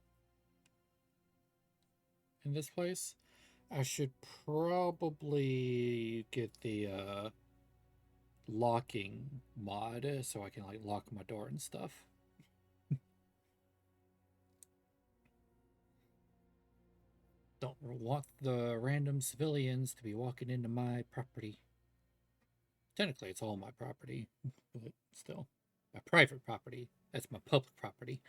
in this place, I should probably get the locking mod so I can like lock my door and stuff. Don't want the random civilians to be walking into my property. Technically, it's all my property, but still, my private property. That's my public property.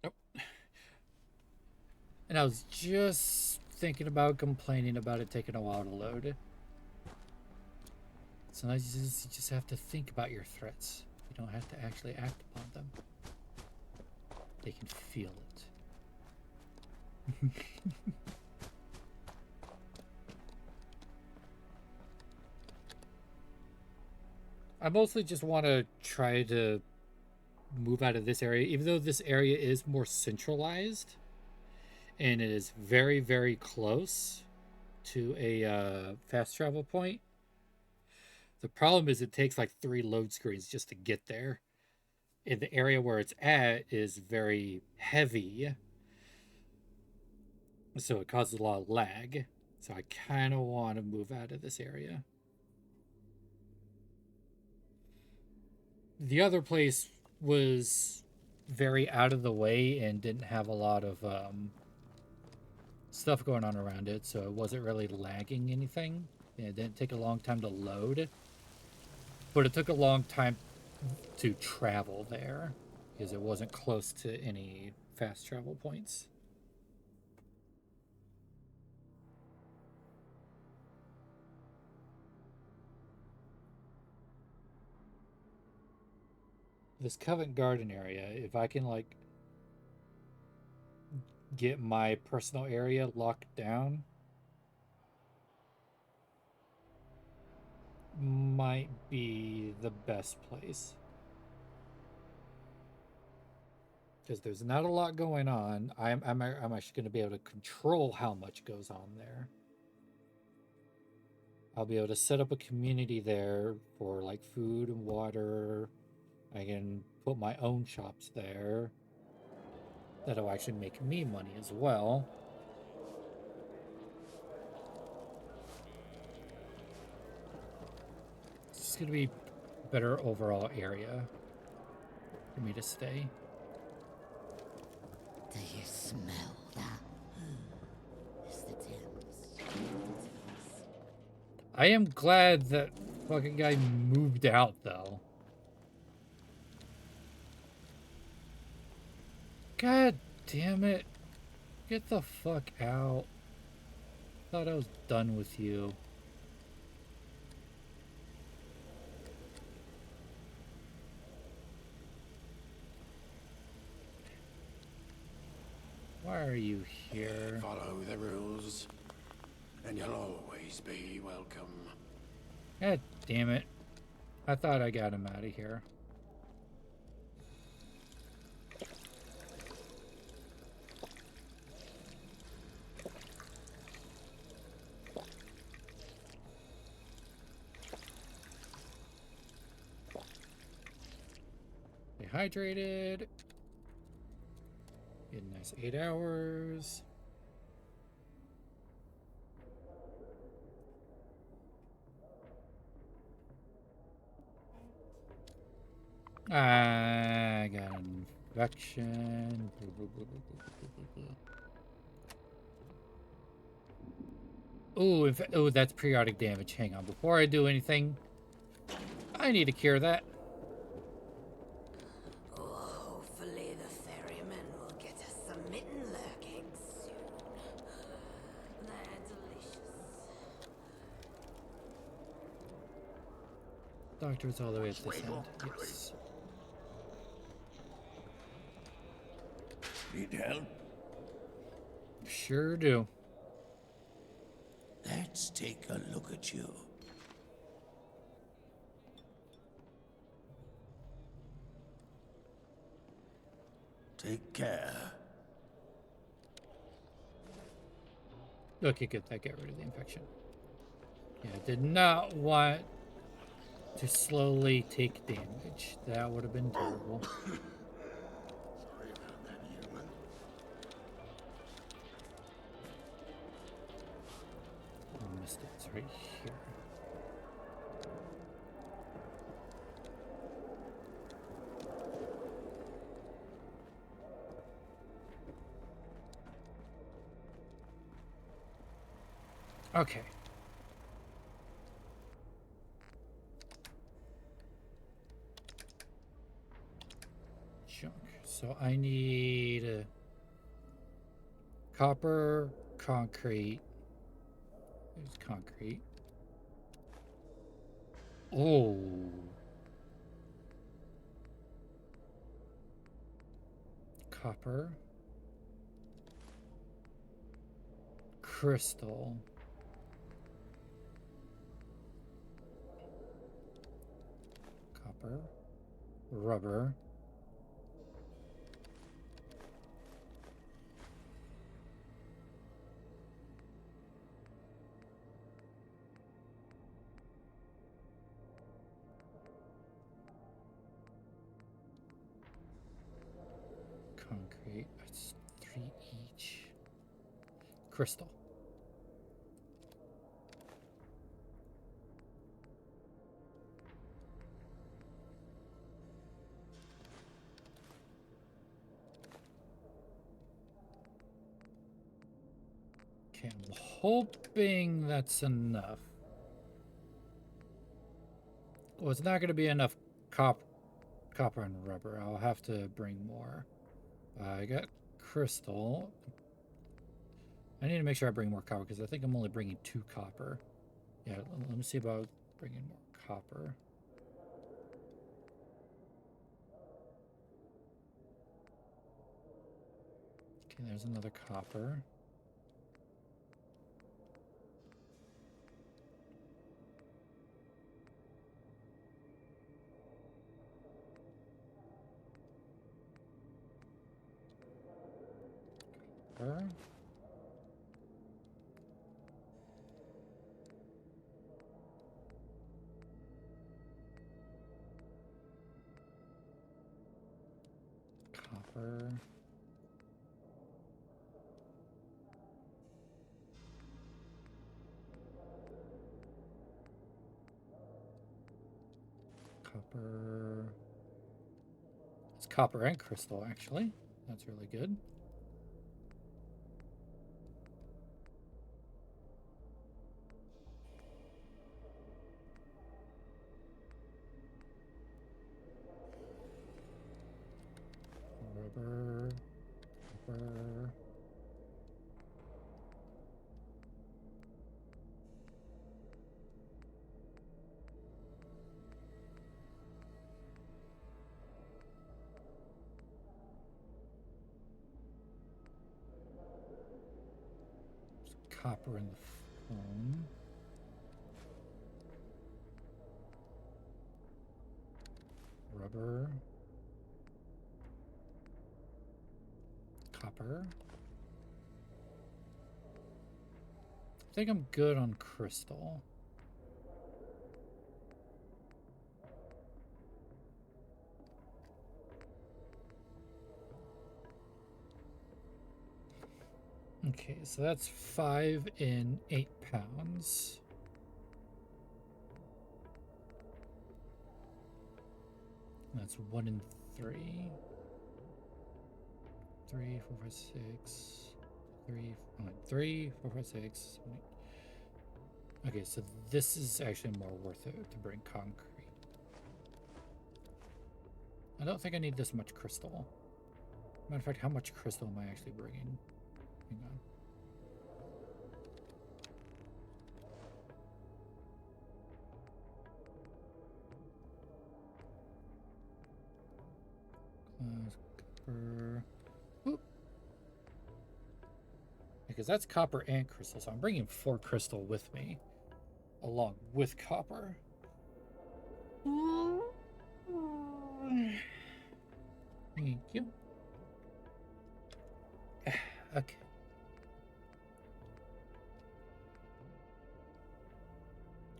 Nope. And I was just thinking about complaining about it taking a while to load. Sometimes you just have to think about your threats. You don't have to actually act upon them. They can feel it. I mostly just want to try to move out of this area, even though this area is more centralized and it is very, very close to a fast travel point. The problem is it takes like 3 load screens just to get there. And the area where it's at is very heavy, so it causes a lot of lag. So I kind of want to move out of this area. The other place was very out of the way and didn't have a lot of stuff going on around it, so it wasn't really lagging anything. It didn't take a long time to load, but it took a long time to travel there because it wasn't close to any fast travel points. This Covent Garden area, if I can like get my personal area locked down, might be the best place. Because there's not a lot going on. I'm actually going to be able to control how much goes on there. I'll be able to set up a community there for like food and water. I can put my own shops there. That'll actually make me money as well. It's just going to be a better overall area for me to stay.
Do you smell that? It's the Thames.
I am glad that fucking guy moved out though. God damn it. Get the fuck out. Thought I was done with you. Why are you here?
Follow the rules, and you'll always be welcome.
God damn it. I thought I got him out of here. Stay hydrated. Get a nice 8 hours. I got an infection. Ooh, oh, that's periodic damage. Hang on. Before I do anything, I need to cure that.
Hopefully the ferryman will get us some mitten lurking soon. They're delicious.
Doctor's all the way at this end. Yes.
Need help?
Sure do.
Let's take a look at you. Take care.
Okay, good. That got rid of the infection. Yeah, I did not want to slowly take damage. That would have been terrible.
Sorry about that, human.
I missed it. It's right here. Okay. Junk. So I need copper, concrete. There's concrete. Oh. Copper. Crystal. Copper. Rubber. Concrete. That's 3 each. Crystal. Okay, I'm hoping that's enough. Well, it's not going to be enough copper and rubber. I'll have to bring more. I got crystal. I need to make sure I bring more copper because I think I'm only bringing 2 copper. Yeah, let me see about bringing more copper. Okay, there's another copper. Copper. Copper. Copper. It's copper and crystal, actually. That's really good. Rubber. copper. There's copper in the phone. Rubber. Copper. I think I'm good on crystal. Okay, so that's 5 and 8 pounds. That's 1 and 3. 3, 4, 5, 6. 3, 3, 4, 5, 6. 7, 8. Okay, so this is actually more worth it to bring concrete. I don't think I need this much crystal. Matter of fact, how much crystal am I actually bringing? Hang on. Copper. Oop. Because that's copper and crystal, so I'm bringing 4 crystal with me, along with copper. Thank you. Okay.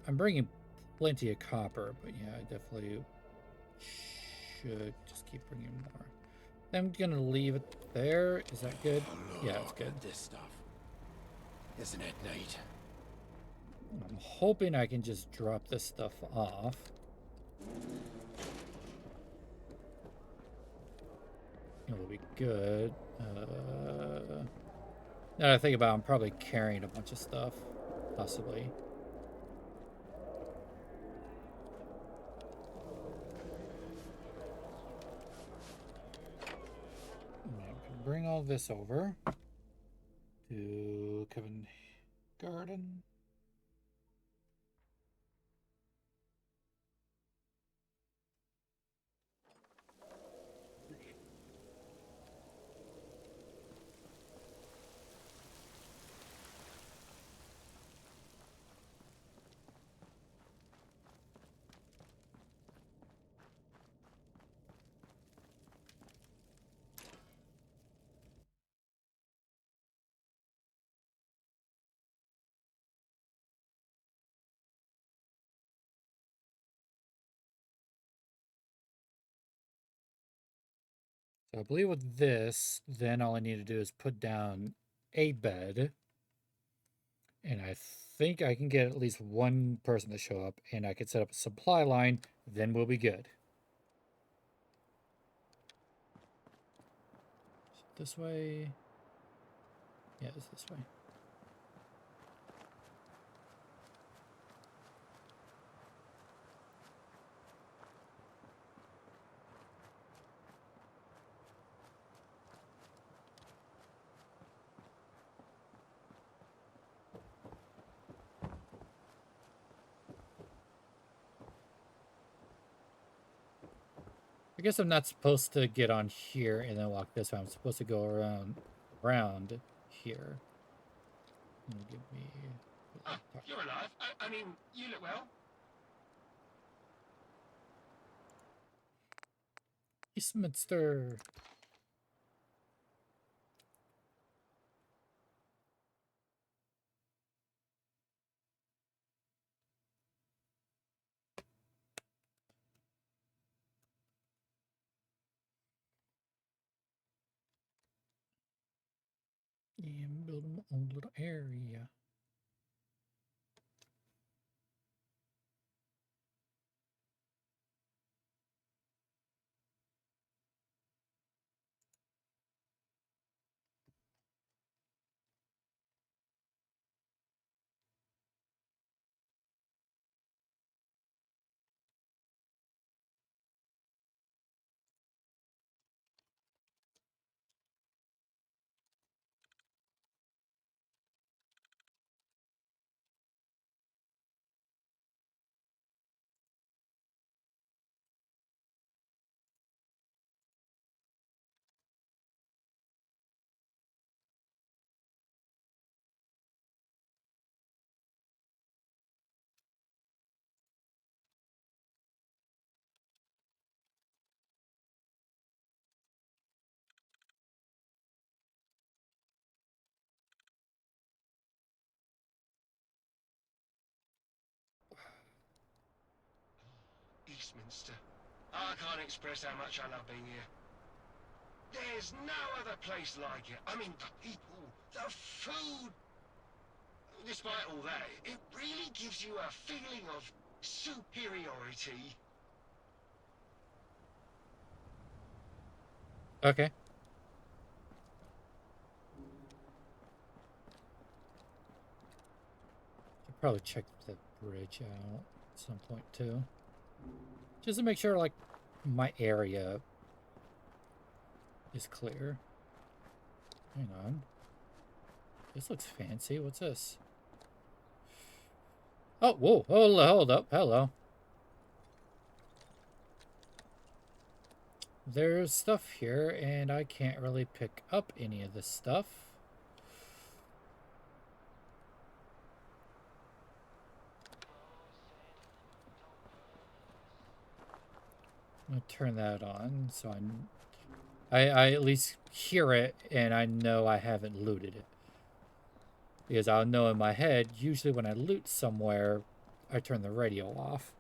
I'm bringing plenty of copper, but yeah, I definitely should just keep bringing more. I'm gonna leave it there. Is that good? Yeah, it's good.
This stuff. Isn't it neat?
I'm hoping I can just drop this stuff off. It'll be good. Now that I think about it, I'm probably carrying a bunch of stuff, possibly. Now we can bring all this over to Covent Garden. So I believe with this, then all I need to do is put down a bed. And I think I can get at least one person to show up, and I can set up a supply line, then we'll be good. This way. Yeah, it's this way. I guess I'm not supposed to get on here and then walk this way. I'm supposed to go around here. Give me.
You're alive. I mean, you look well.
Eastminster. And build my own little area.
Eastminster. I can't express how much I love being here. There's no other place like it. I mean, the people, the food. Despite all that, it really gives you a feeling of superiority.
Okay. Should probably check the bridge out at some point too. Just to make sure, like, my area is clear. Hang on. This looks fancy. What's this? Oh, whoa. Hold up. Hello. There's stuff here, and I can't really pick up any of this stuff. I'm gonna turn that on so I at least hear it and I know I haven't looted it. Because I'll know in my head, usually when I loot somewhere, I turn the radio off.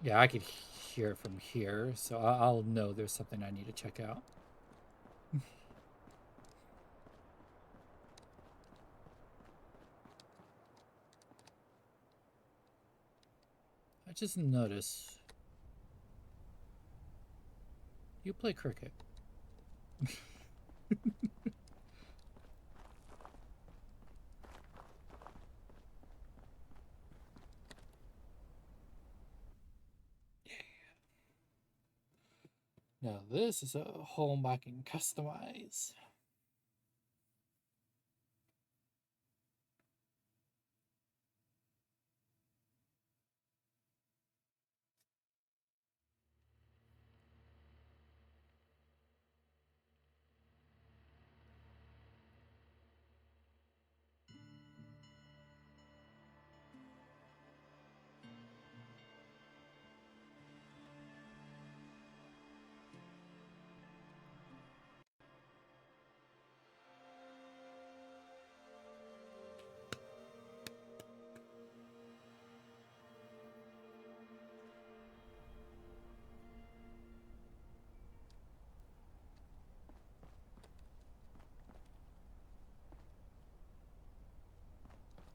Yeah, I could hear it from here, so I'll know there's something I need to check out. I just noticed you play cricket. Now this is a home I can customize.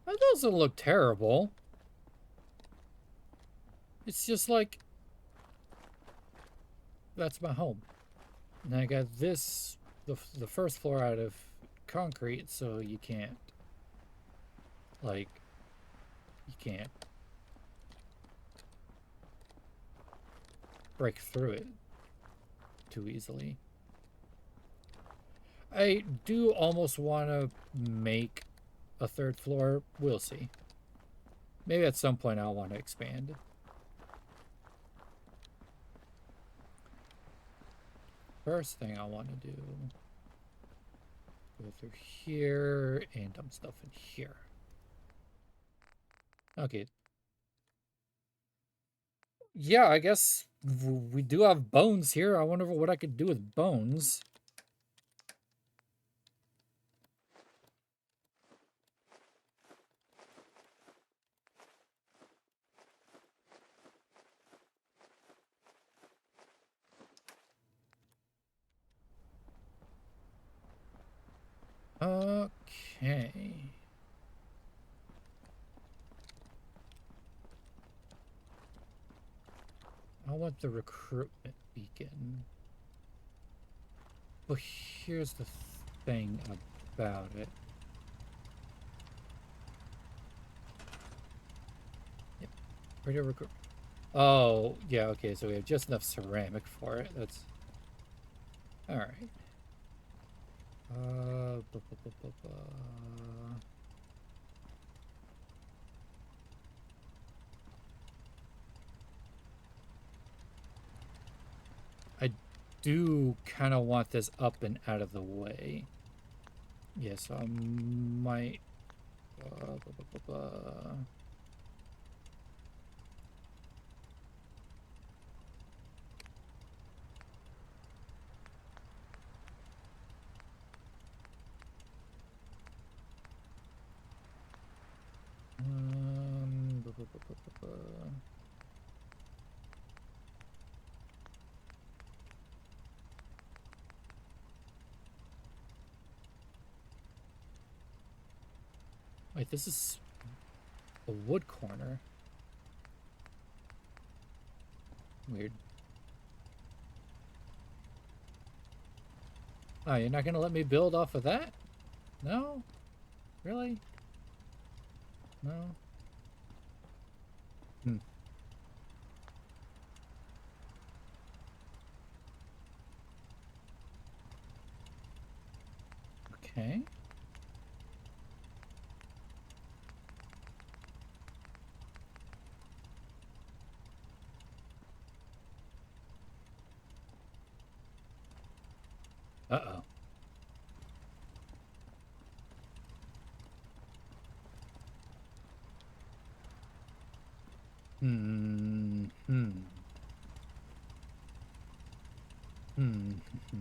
That doesn't look terrible. It's just like, that's my home. And I got this, the first floor out of concrete, so you can't, like, you can't break through it too easily. I do almost want to make a third floor. We'll see. Maybe at some point I'll want to expand. First thing I want to do, go through here and dump stuff in here. Okay. Yeah, I guess we do have bones here. I wonder what I could do with bones. Okay. I want the recruitment beacon. But here's the thing about it. Yep. Ready to recruit. Oh, yeah, okay, so we have just enough ceramic for it. That's alright. I do kind of want this up and out of the way. Yes, I might. Bu- bu- bu- bu- bu- bu. Wait, this is a wood corner. Weird. Oh, you're not gonna let me build off of that? No? Really? No? Hmm. Okay. Uh-oh. Hmm. Hmm. Hmm. Hmm.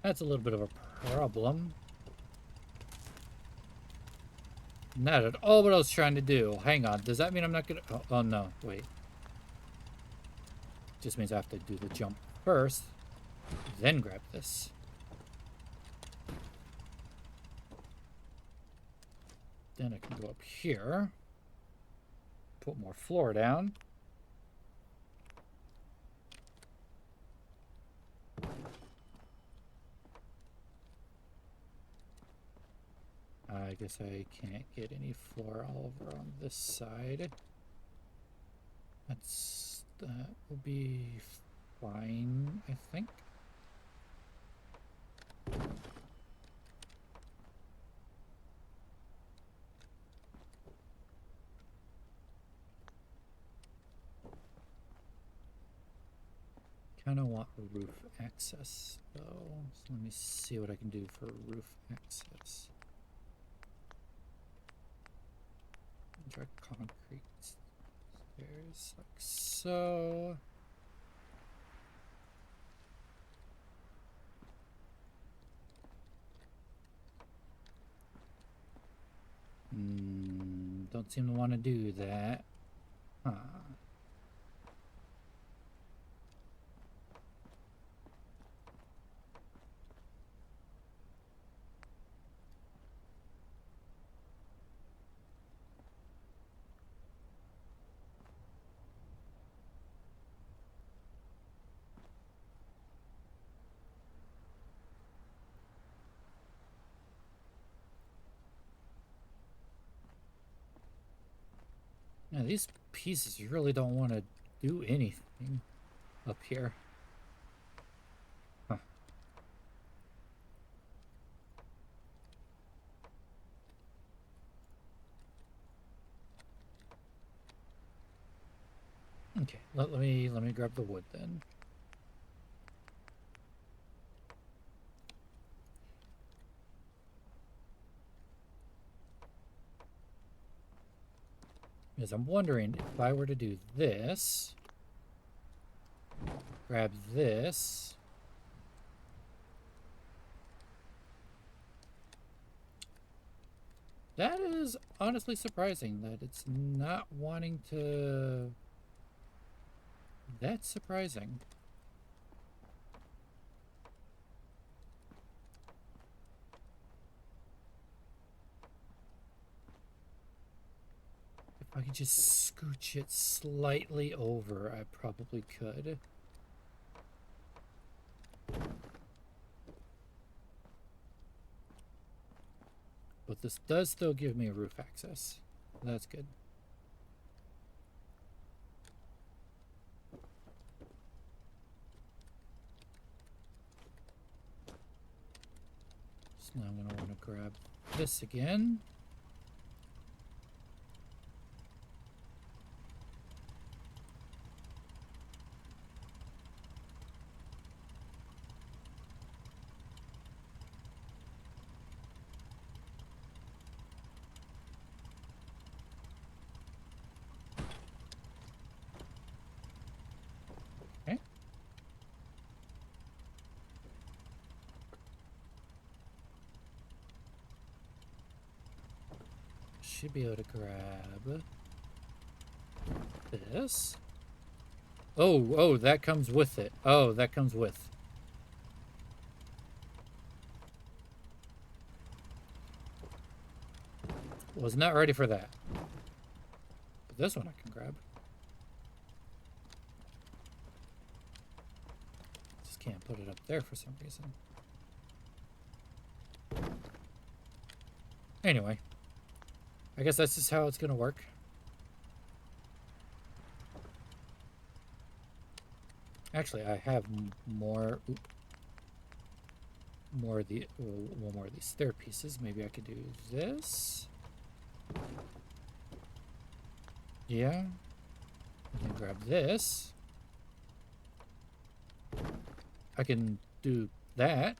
That's a little bit of a problem. Not at all what I was trying to do. Hang on. Does that mean I'm not gonna... Oh, no. Wait. Just means I have to do the jump first. Then grab this. Then I can go up here. Put more floor down. I guess I can't get any floor all over on this side. That will be fine, I think. Kind of want roof access, though. So let me see what I can do for roof access. Try concrete stairs like so. Don't seem to want to do that. Huh. Now these pieces really don't want to do anything up here. Huh. Okay, let me grab the wood then. Because I'm wondering if I were to do this, grab this, that is honestly surprising that it's not wanting to. That's surprising. If I could just scooch it slightly over, I probably could. But this does still give me roof access. That's good. So now I'm going to want to grab this again. Okay. should be able to grab this. Oh, that comes with it. Oh, that comes with. Was not ready for that. But this one I can grab. Just can't put it up there for some reason. Anyway. I guess that's just how it's gonna work. Actually, I have more. More of the one more of these stair pieces. Maybe I could do this. Yeah. I can grab this. I can do that.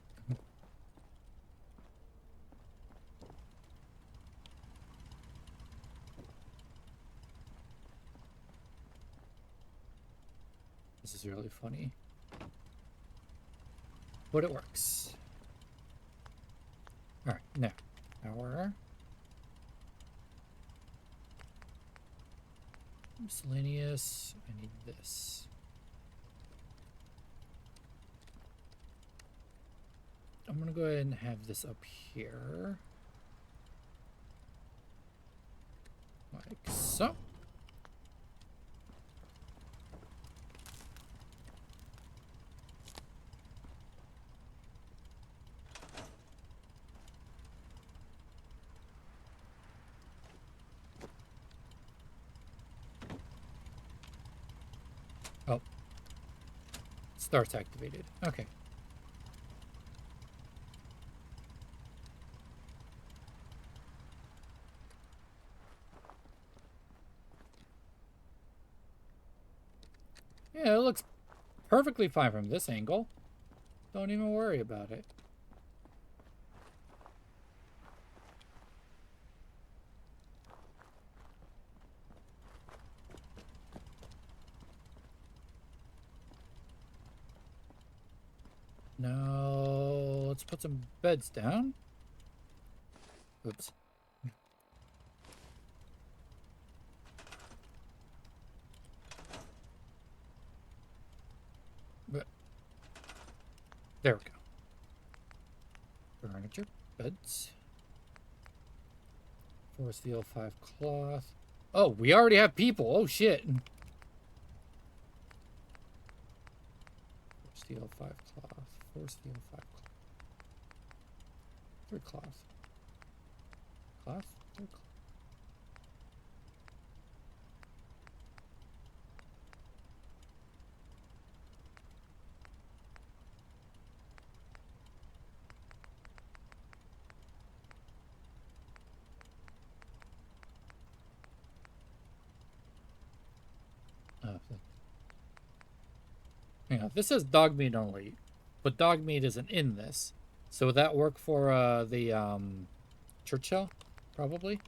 This is really funny. But it works. Alright, now. Our miscellaneous. I need this. I'm gonna go ahead and have this up here. Like so. Oh. Starts activated. Okay. Yeah, it looks perfectly fine from this angle. Don't even worry about it. Now, let's put some beds down. Oops. But there we go. Furniture, beds. 4 steel, 5 cloth. Oh, we already have people. Oh shit. 4 steel, 5 cloth. 4 steel, 5 cloth. 3 cloth. Cloth? 3 cloth. Hang on, this says dog meat only, but dog meat isn't in this. So would that work for the Churchill? Probably.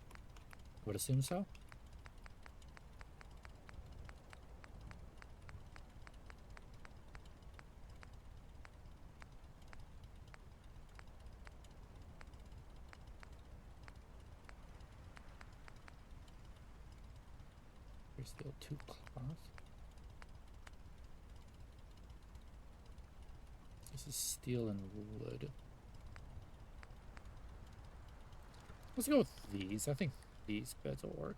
Would assume so. There's still 2 cloth. This is steel and wood. Let's go with these. I think these beds will work.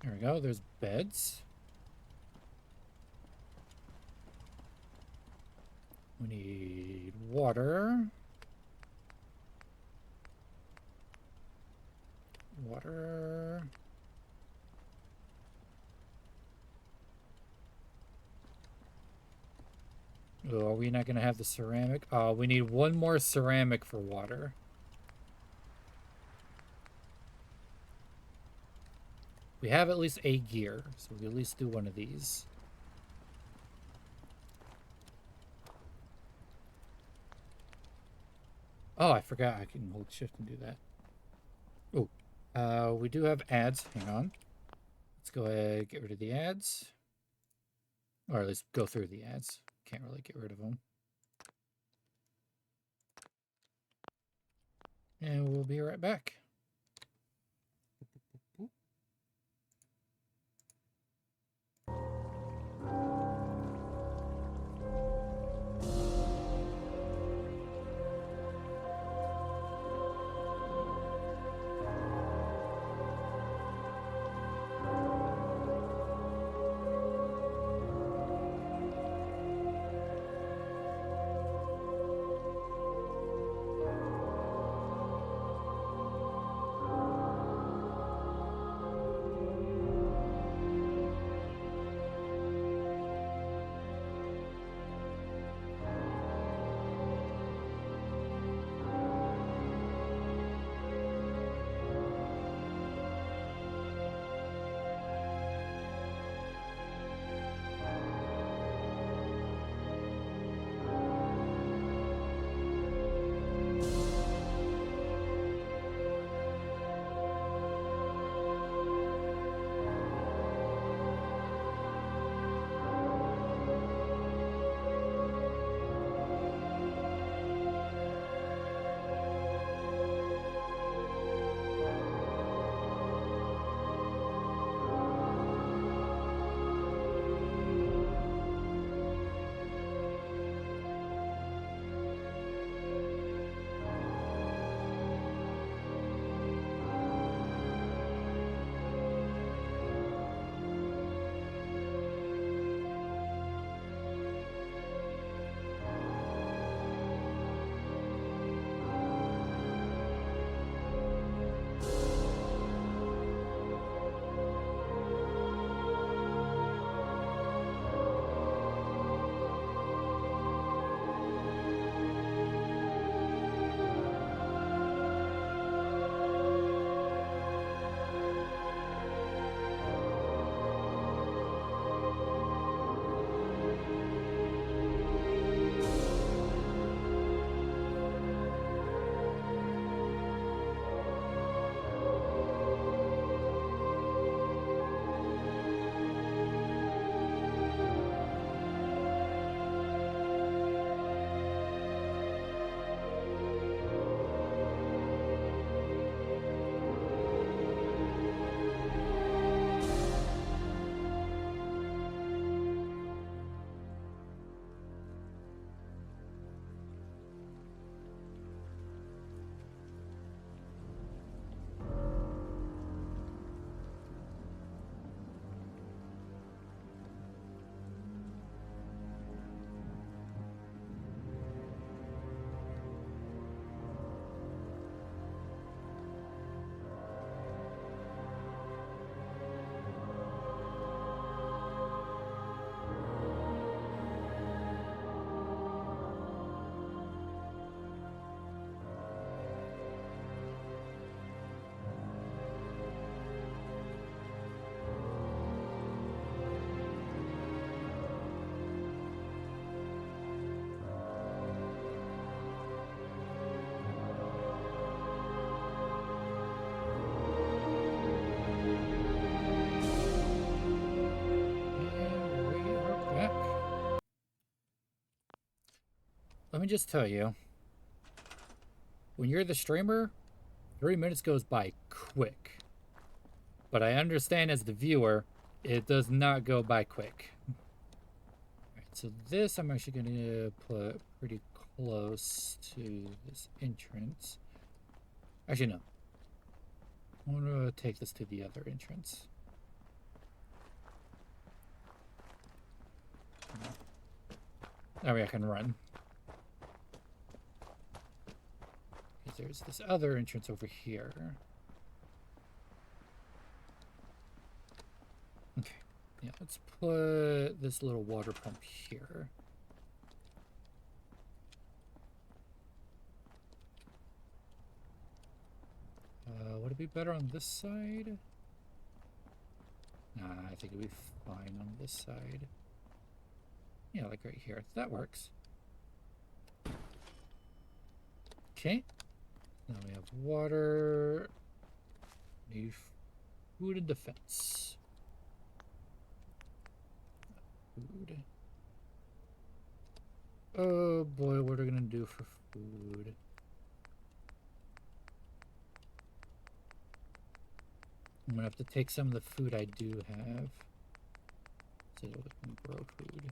There we go. There's beds. We need water. Water. Oh, are we not going to have the ceramic? Oh, we need 1 more ceramic for water. We have at least a gear, so we at least do 1 of these. Oh, I forgot I can hold shift and do that. Oh, we do have ads. Hang on. Let's go ahead and get rid of the ads. Or at least go through the ads. Can't really get rid of them. And we'll be right back. Let me just tell you, when you're the streamer, 3 minutes goes by quick. But I understand as the viewer, it does not go by quick. Alright, so this I'm actually going to put pretty close to this entrance. Actually, no. I want to take this to the other entrance. That way I can run. There's this other entrance over here. Okay, yeah, let's put this little water pump here. Would it be better on this side? Nah, I think it'd be fine on this side. Yeah, like right here. That works. Okay. Now we have water. Need food and defense. food. Oh boy, what are we gonna do for food? I'm gonna have to take some of the food I do have so that we can grow food.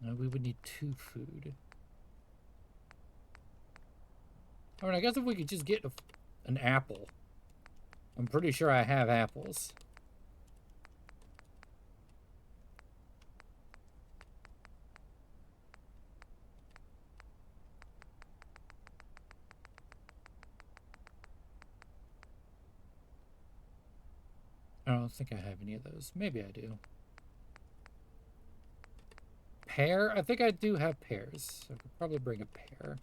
Now we would need 2 food. I mean, I guess if we could just get an apple. I'm pretty sure I have apples. I don't think I have any of those. Maybe I do. Pear? I think I do have pears. So I could probably bring a pear.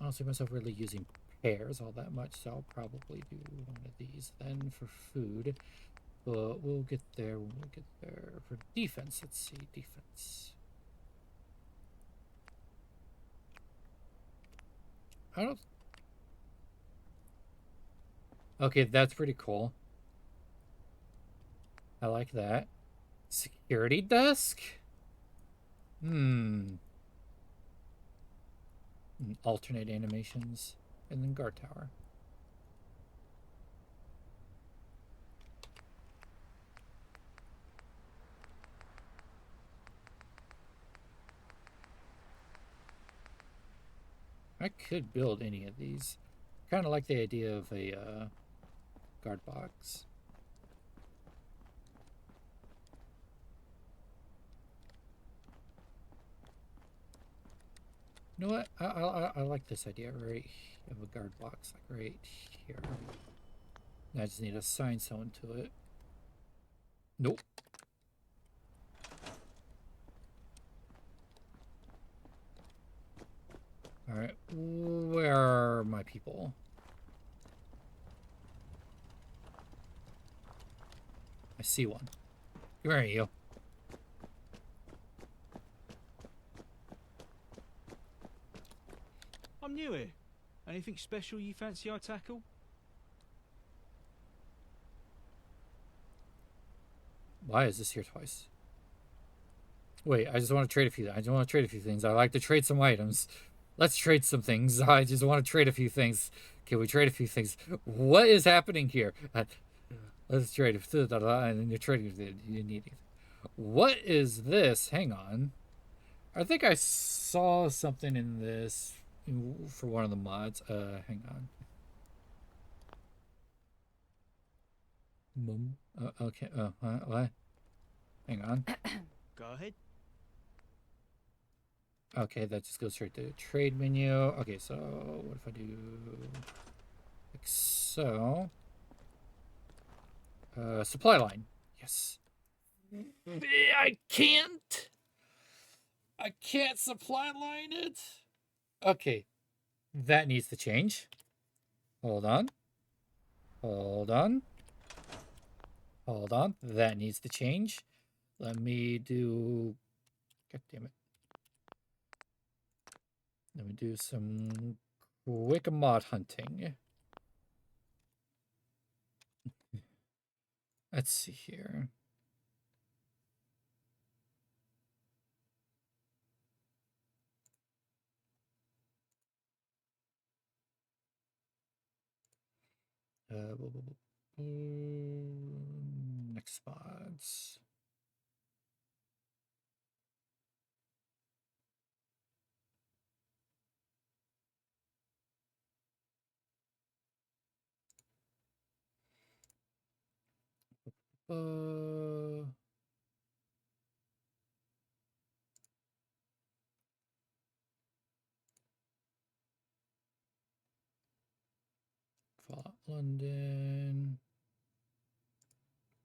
I don't see myself really using pears all that much, so I'll probably do one of these then for food. But we'll get there when we get there. For defense, let's see. Defense. I don't... Okay, that's pretty cool. I like that. Security desk? Alternate animations. And then guard tower. I could build any of these. Kind of like the idea of a guard box. You know what? I like this idea right of a guard box, like right here. I just need to assign someone to it. Nope. Alright, where are my people? I see one. Where are you?
I'm new here. Anything special you fancy I tackle?
Why is this here twice? Wait, I just want to trade a few. I just want to trade a few things. I like to trade some items. Let's trade some things. I just want to trade a few things. Can we trade a few things? What is happening here? Let's trade. And you're trading. You need it. What is this? Hang on. I think I saw something in this for one of the mods. Hang on. Okay. What? Hang on.
Go ahead.
Okay, that just goes straight to the trade menu. Okay, so what if I do like so? Supply line. Yes. I can't. I can't supply line it. Okay, that needs to change. Hold on. Hold on. Hold on. That needs to change. Let me do... God damn it. Let me do some quick mod hunting. Let's see here. Next mods. Uh, Fallout London.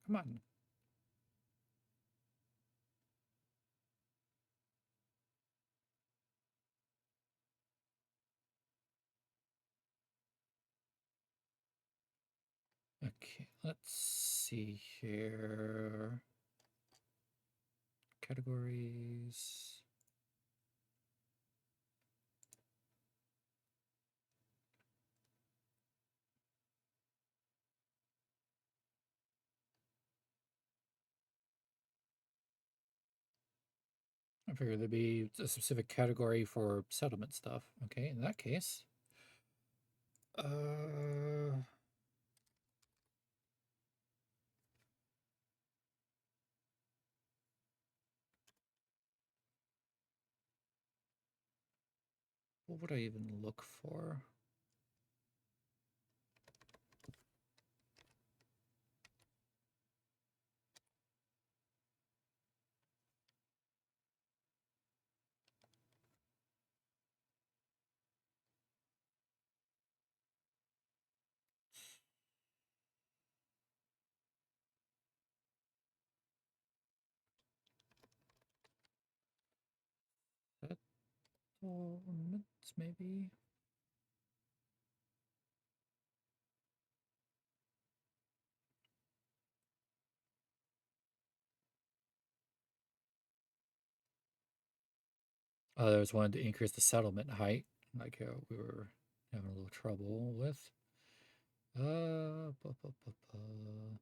Come on. Okay, let's see here. Categories. I figured there'd be a specific category for settlement stuff. Okay, in that case. What would I even look for? Settlements, maybe? There's one to increase the settlement height, like we were having a little trouble with. Uh, bu- bu- bu- bu-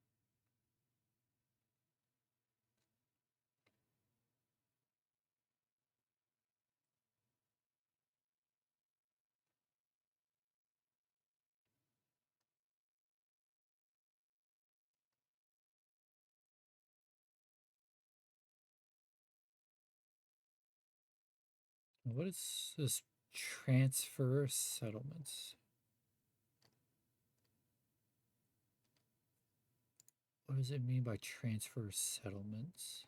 What is this transfer settlements? What does it mean by transfer settlements?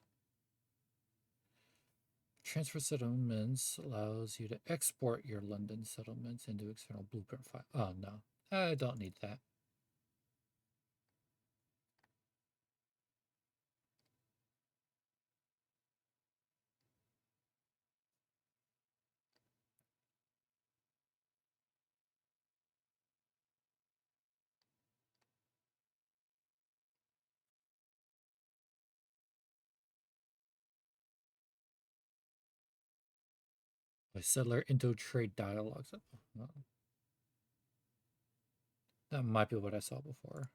Transfer settlements allows you to export your London settlements into external blueprint file. Oh no, I don't need that. A settler into trade dialogues. Oh, no. That might be what I saw before.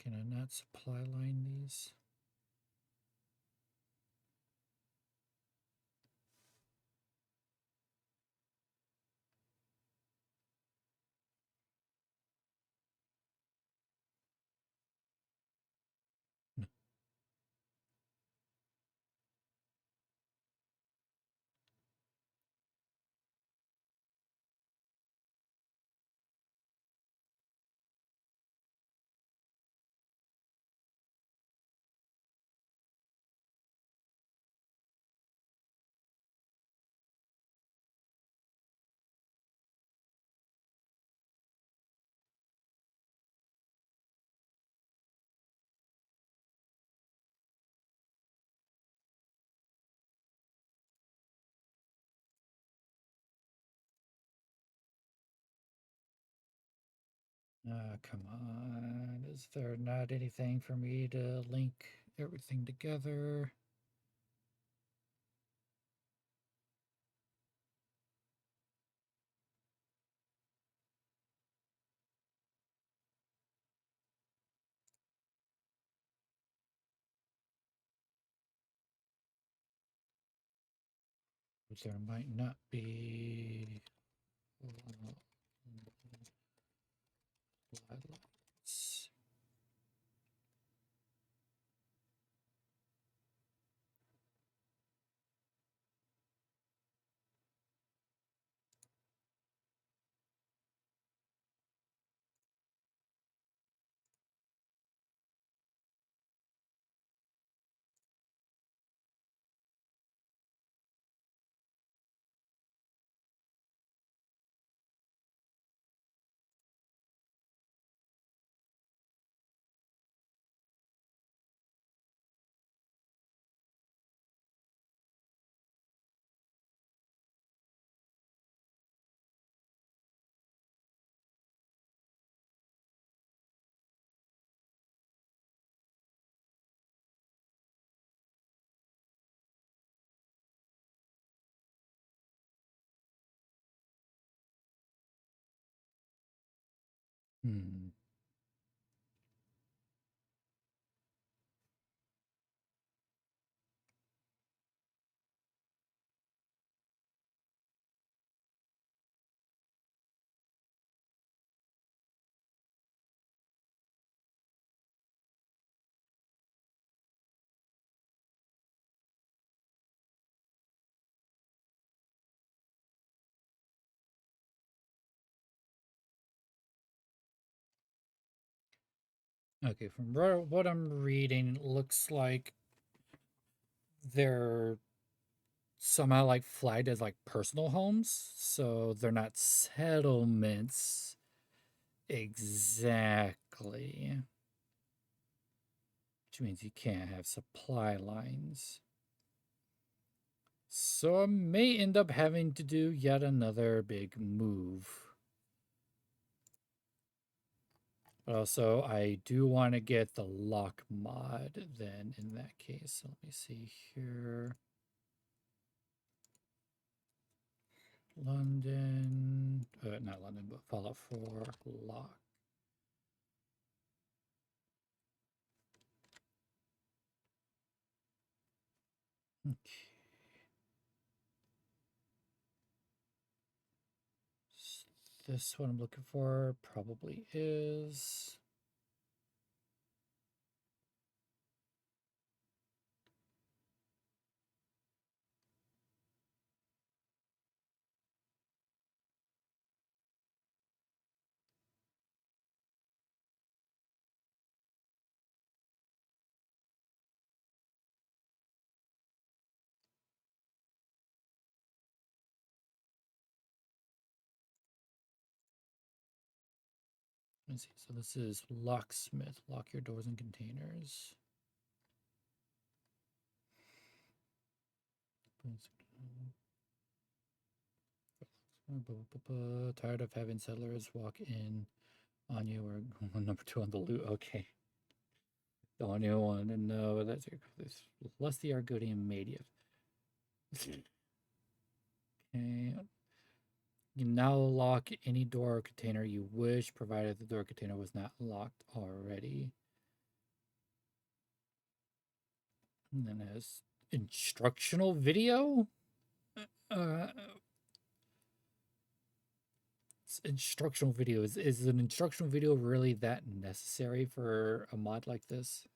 Can I not supply line these? No. Come on. Is there not anything for me to link everything together? There might not be highlights. Hmm. Okay, from what I'm reading, it looks like they're somehow like flagged as like personal homes, so they're not settlements exactly, which means you can't have supply lines. So I may end up having to do yet another big move. But also, I do want to get the lock mod then in that case. So let me see here. London, not London, but Fallout 4 lock. Okay. This what I'm looking for probably is. Let's see. So this is locksmith. Lock your doors and containers. Tired of having settlers walk in on you or number 2 on the loot. Okay. Don't even want to know that's this lusty Argonian media. Okay. You now lock any door or container you wish, provided the door container was not locked already. And then it has instructional video. Uh, instructional video is an instructional video really that necessary for a mod like this?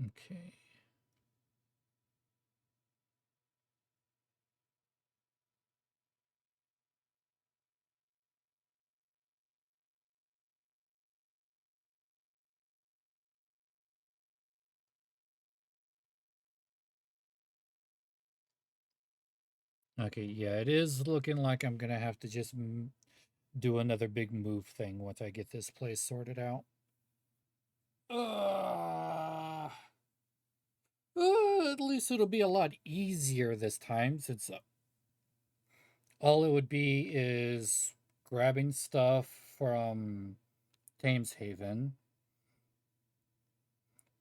Okay. Okay, yeah, it is looking like I'm gonna have to just do another big move thing once I get this place sorted out. At least it'll be a lot easier this time since all it would be is grabbing stuff from Thames Haven,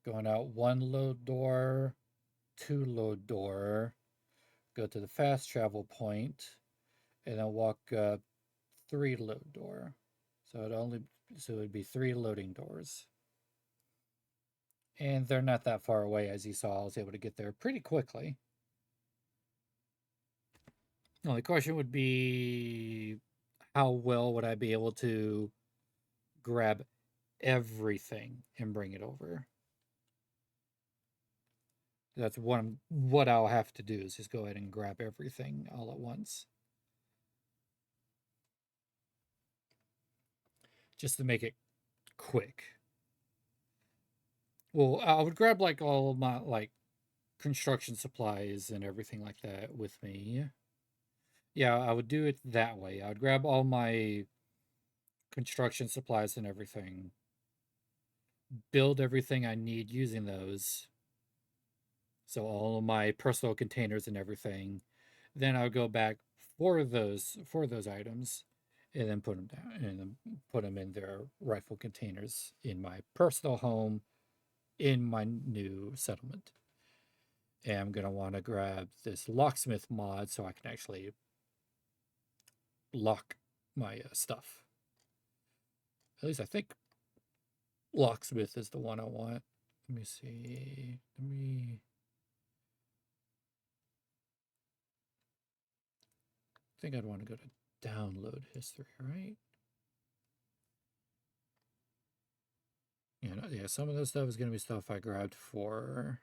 going out 1 load door, 2 load door, go to the fast travel point, and then walk 3 load door. So it'd be 3 loading doors. And they're not that far away, as you saw. I was able to get there pretty quickly. The only question would be how well would I be able to grab everything and bring it over? That's what I'll have to do is just go ahead and grab everything all at once. Just to make it quick. Well, I would grab like all of my like construction supplies and everything like that with me. Yeah, I would do it that way. I would grab all my construction supplies and everything, build everything I need using those. So all of my personal containers and everything. Then I'll go back for those items and then put them down and then put them in their rightful containers in my personal home in my new settlement. And I'm going to want to grab this locksmith mod so I can actually lock my stuff. At least I think locksmith is the one I want. Let me see. I think I'd want to go to download history, right? Yeah, some of this stuff is going to be stuff I grabbed for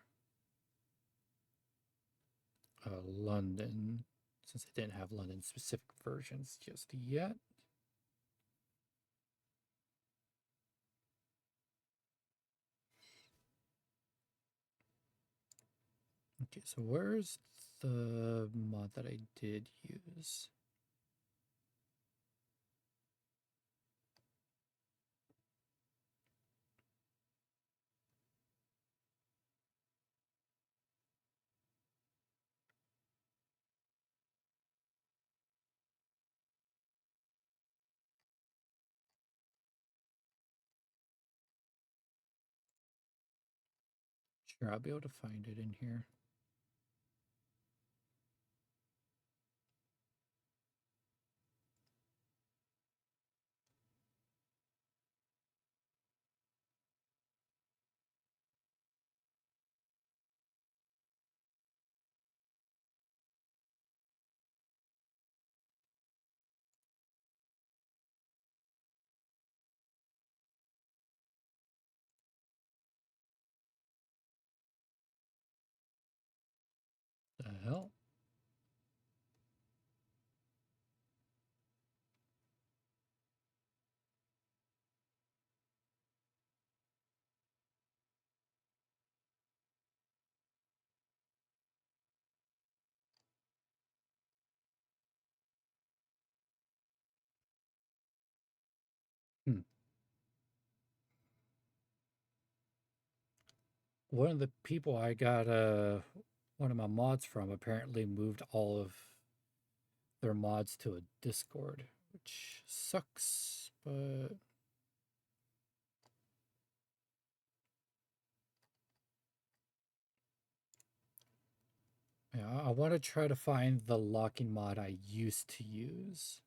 London, since I didn't have London specific versions just yet. Okay, so where's the mod that I did use? Sure, I'll be able to find it in here. The hell? Hmm. One of the people I got one of my mods from apparently moved all of their mods to a Discord, which sucks, but yeah, I want to try to find the locking mod I used to use.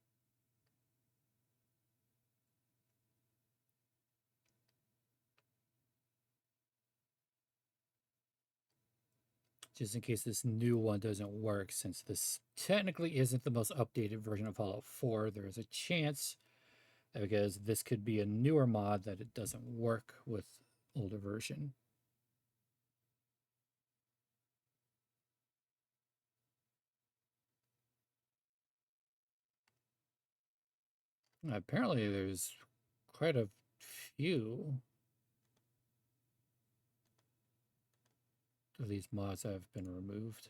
Just in case this new one doesn't work, since this technically isn't the most updated version of Fallout 4, there is a chance that because this could be a newer mod that it doesn't work with older version. Apparently there's quite a few of these mods that have been removed.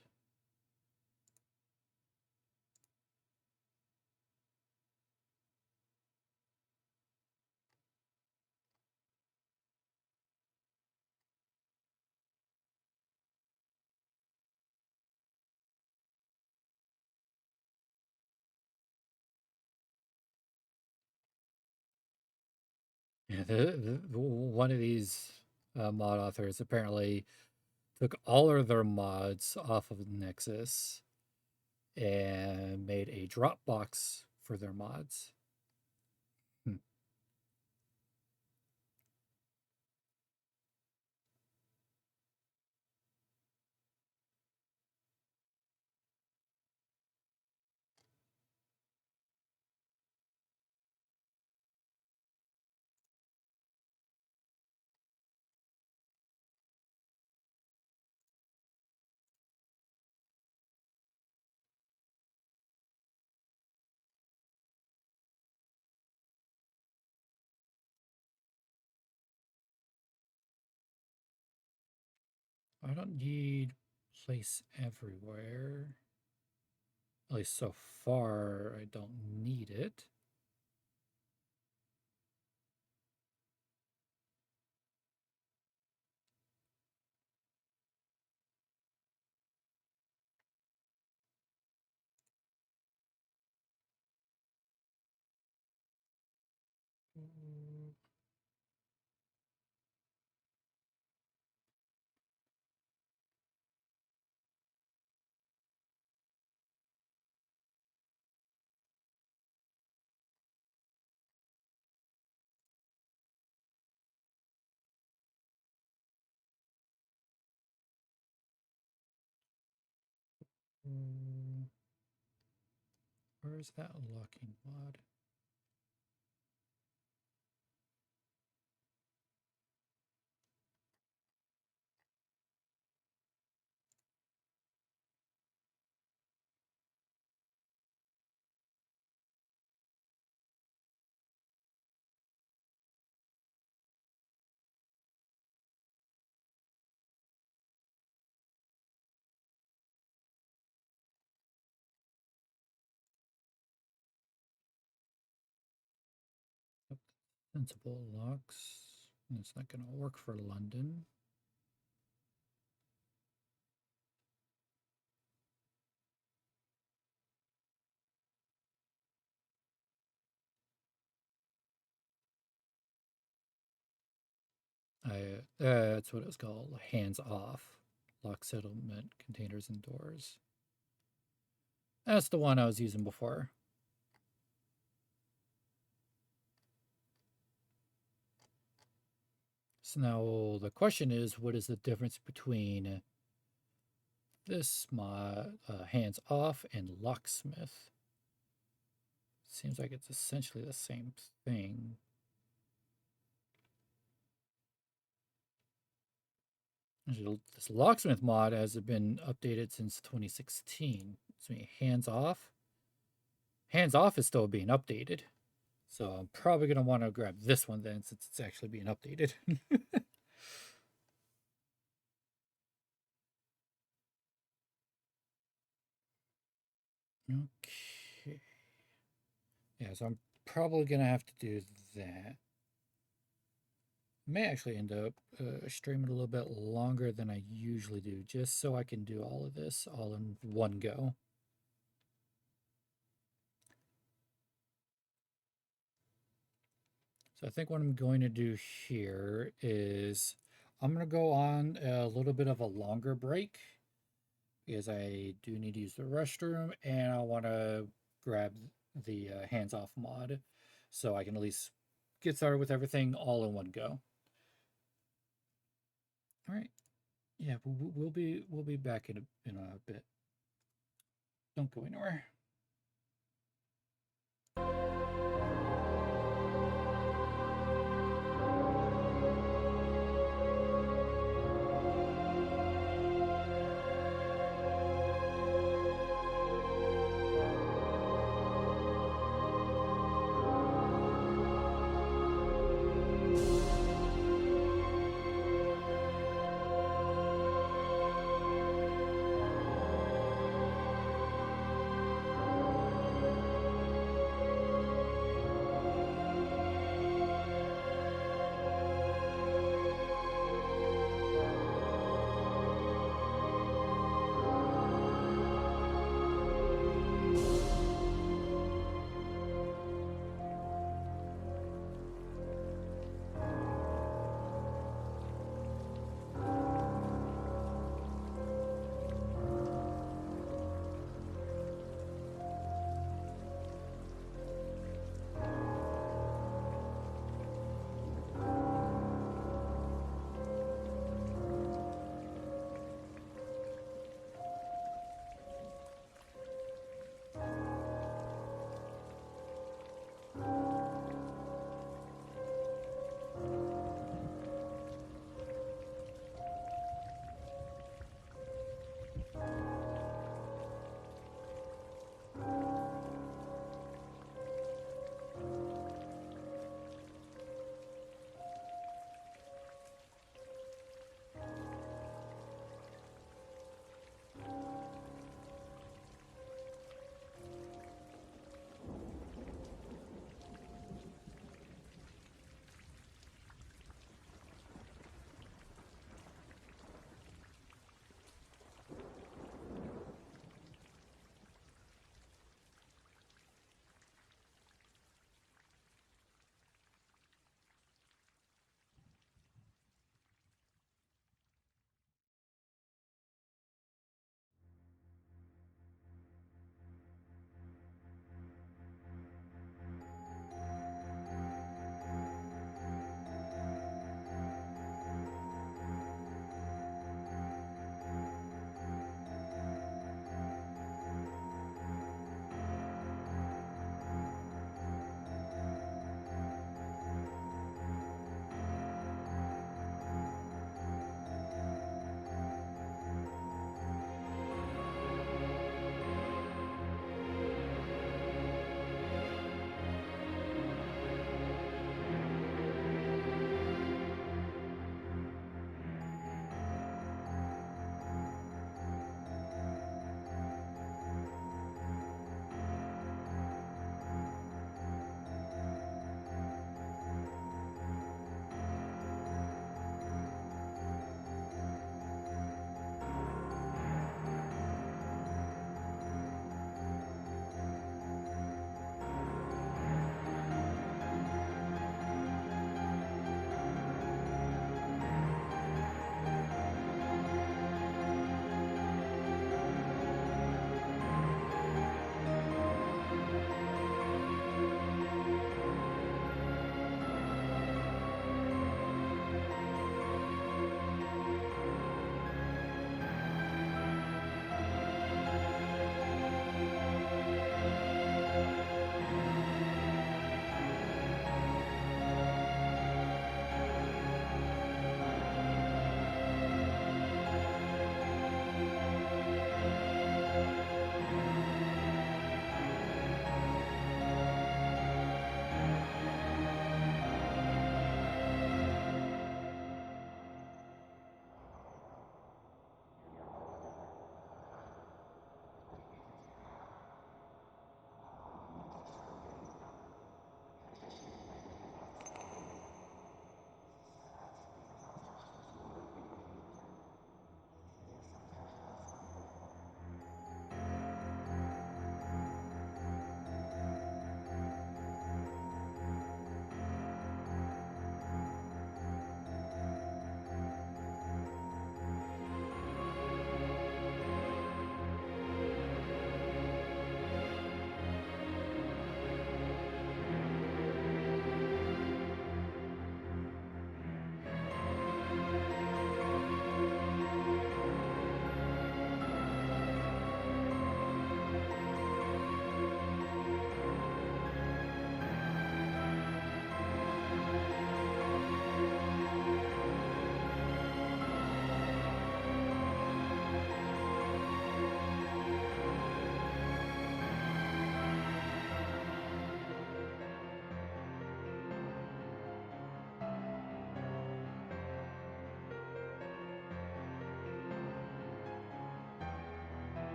Yeah, one of these mod authors apparently took all of their mods off of Nexus and made a Dropbox for their mods. Hmm. I don't need place everywhere. At least so far, I don't need it. Where's that locking mod? Sensible locks. It's not going to work for London. That's what it was called. Hands off. Lock settlement containers and doors. That's the one I was using before. So now the question is, what is the difference between this mod, hands off, and locksmith? Seems like it's essentially the same thing. This locksmith mod has been updated since 2016. So hands off. Hands off is still being updated. So I'm probably going to want to grab this one then, since it's actually being updated. Okay. Yeah, so I'm probably going to have to do that. May actually end up streaming a little bit longer than I usually do, just so I can do all of this all in one go. So I think what I'm going to do here is I'm going to go on a little bit of a longer break because I do need to use the restroom and I want to grab the hands-off mod so I can at least get started with everything all in one go. All right. Yeah, we'll be back in a bit. Don't go anywhere.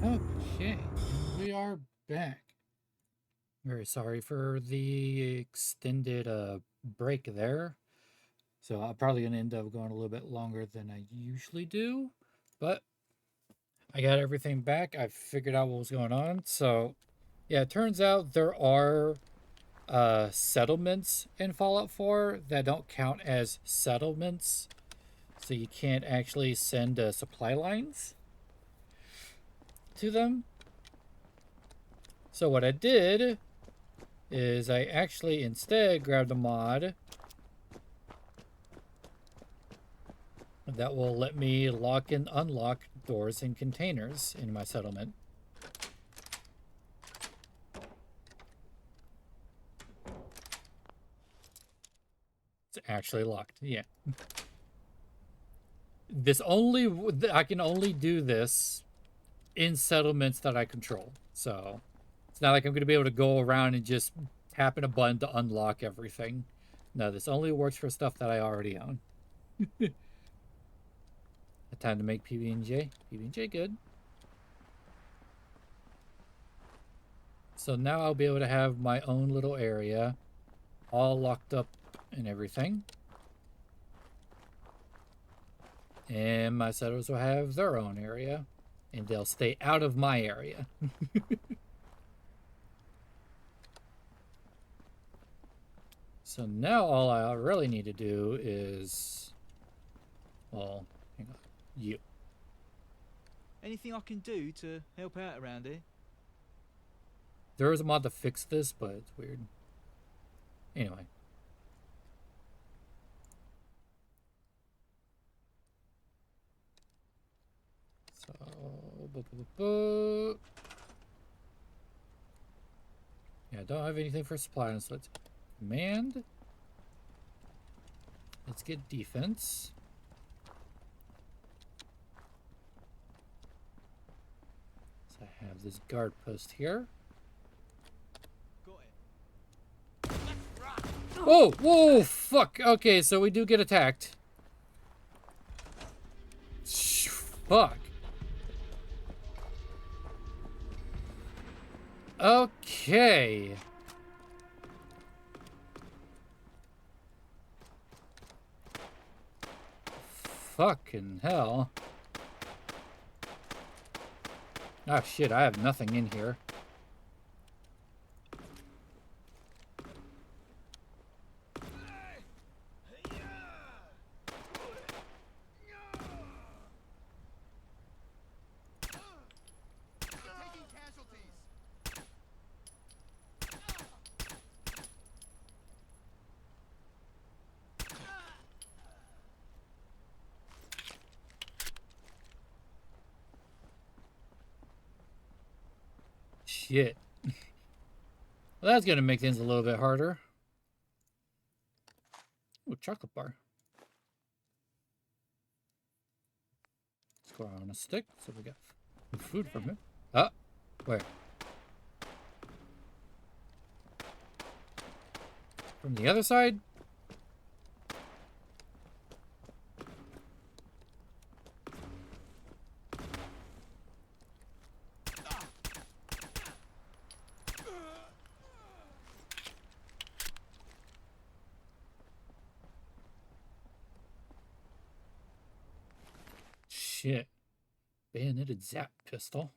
Okay, we are back. Very sorry for the extended break there. So I'm probably going to end up going a little bit longer than I usually do. But I got everything back. I figured out what was going on. So yeah, it turns out there are settlements in Fallout 4 that don't count as settlements. So you can't actually send supply lines to them. So what I did is I actually instead grabbed a mod that will let me lock and unlock doors and containers in my settlement. It's actually locked, yeah. I can only do this in settlements that I control. So it's not like I'm going to be able to go around and just tapping a button to unlock everything. No, this only works for stuff that I already own. Time to make PB&J. PB&J good. So now I'll be able to have my own little area all locked up and everything. And my settlers will have their own area. And they'll stay out of my area. So now all I really need to do is... Well, hang on. You.
Anything I can do to help out around here?
There is a mod to fix this, but it's weird. Anyway. So... Yeah, I don't have anything for supply, so let's command. Let's get defense. So I have this guard post here.
Got it.
Whoa, whoa, fuck. Okay, so we do get attacked. Fuck. Okay. Fucking hell. Oh shit, I have nothing in here. Shit. Well, that's gonna make things a little bit harder. Ooh, chocolate bar. Let's go on a stick, so we got food from it. Ah, where? From the other side? Shit. Bayoneted zap pistol.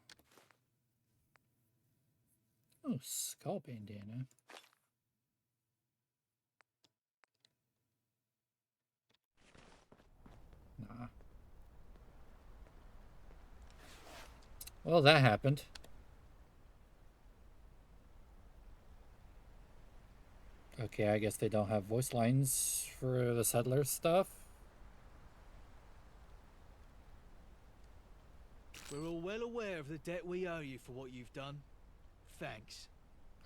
Oh, skull bandana. Nah. Well, that happened. Okay, I guess they don't have voice lines for the settler stuff.
We're all well aware of the debt we owe you for what you've done. Thanks.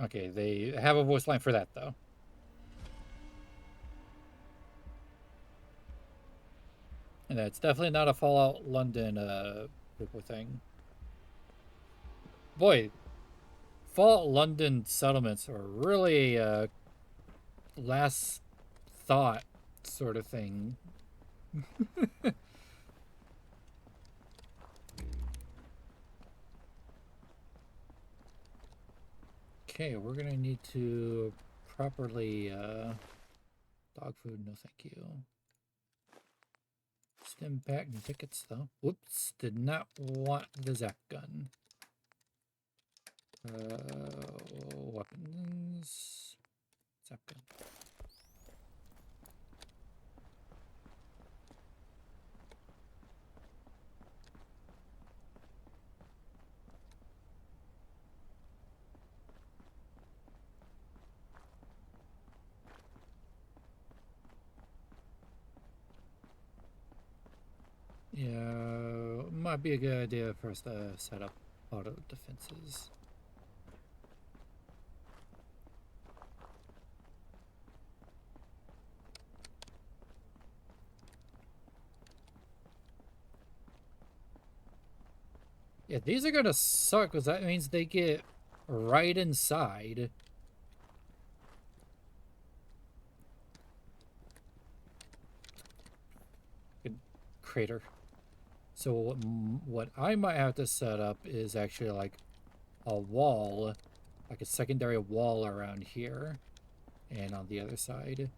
Okay, they have a voice line for that, though. And it's definitely not a Fallout London people thing. Boy, Fallout London settlements are really last thought sort of thing. Okay, we're gonna need to properly dog food, no thank you. Stim pack and tickets though. Whoops, did not want the Zap gun. Weapons. Zap gun. Yeah, might be a good idea for us to set up auto defenses. Yeah, these are gonna suck because that means they get right inside. Good crater. So what I might have to set up is actually like a wall, like a secondary wall around here and on the other side.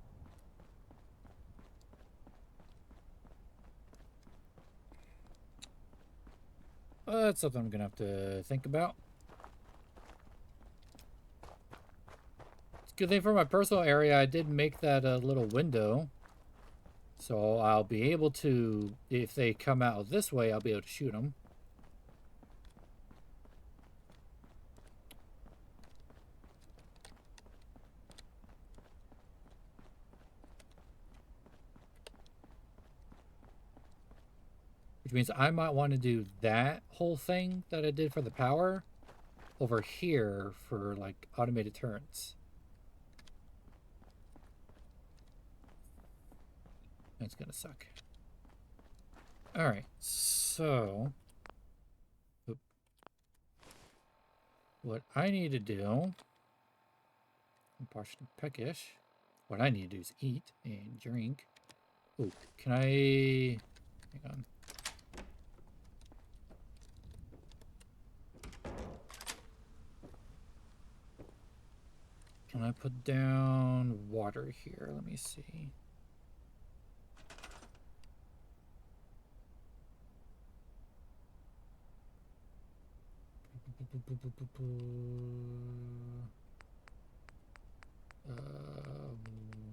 That's something I'm gonna have to think about. It's a good thing for my personal area, I did make that little window. So I'll be able to, if they come out this way, I'll be able to shoot them. Which means I might want to do that whole thing that I did for the power over here for like automated turrets. That's gonna suck. Alright, so what I need to do, I'm partially peckish. What I need to do is eat and drink. Ooh, can I hang on. Can I put down water here? Let me see.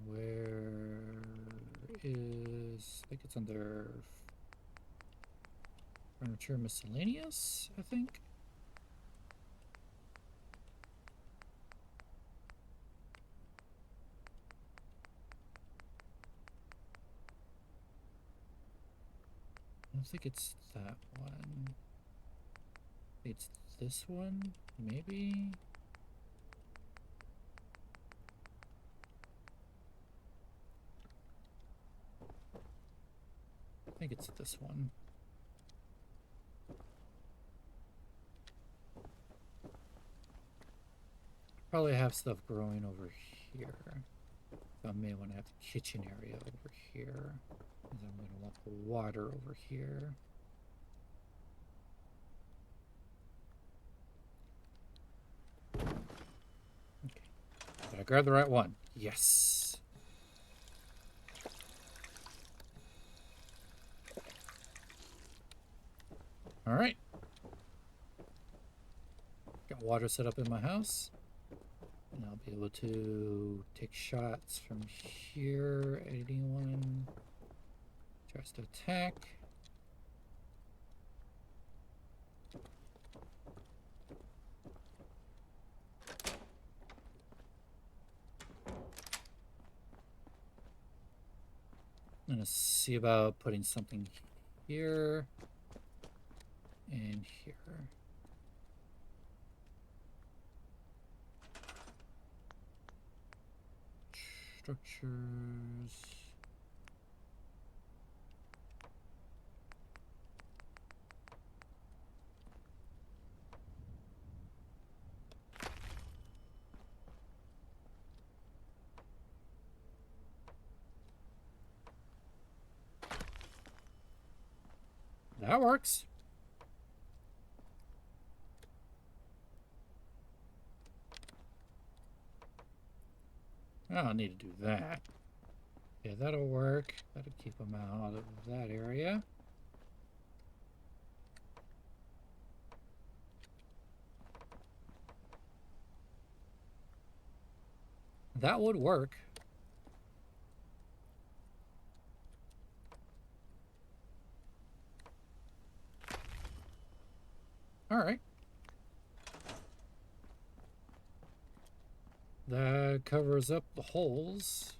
Where is... I think it's under furniture miscellaneous, I think. I don't think it's that one. It's this one, maybe? I think it's this one. Probably have stuff growing over here. So I may want to have the kitchen area over here. Because I'm going to want the water over here. Okay. Did I grab the right one? Yes. All right. Got water set up in my house. And I'll be able to take shots from here at anyone. Tries to attack. I'm gonna see about putting something here and here. Structures. That works. I don't need to do that. Yeah, that'll work. That'll keep them out of that area. That would work. All right. That covers up the holes.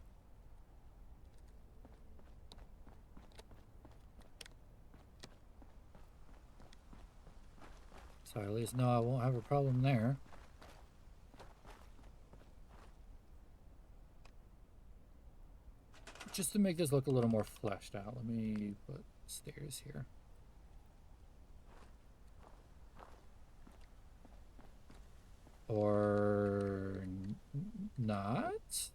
So at least know I won't have a problem there. Just to make this look a little more fleshed out, let me put stairs here. Or not?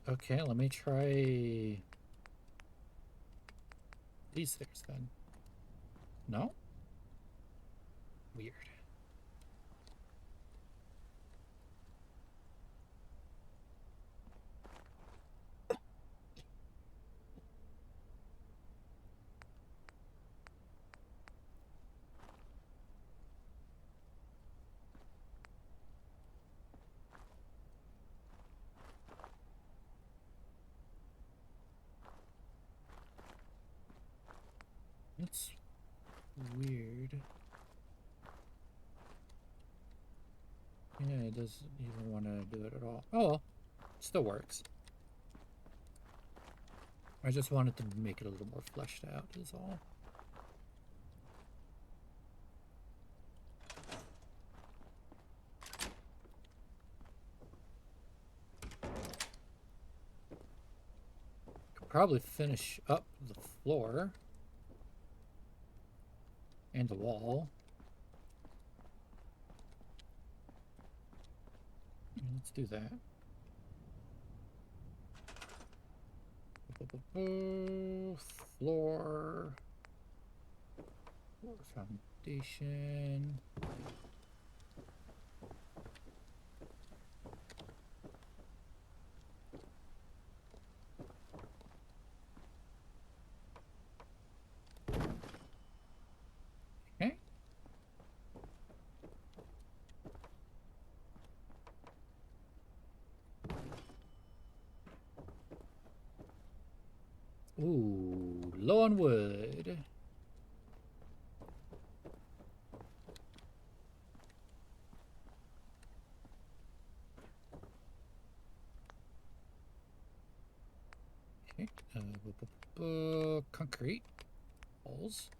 Okay, let me try these stairs then. No? Weird. That's weird. Yeah, it doesn't even want to do it at all. Oh well, still works. I just wanted to make it a little more fleshed out is all. Could probably finish up the floor and the wall. Let's do that. Floor foundation. Okay. Ooh, low on wood. Okay, concrete walls.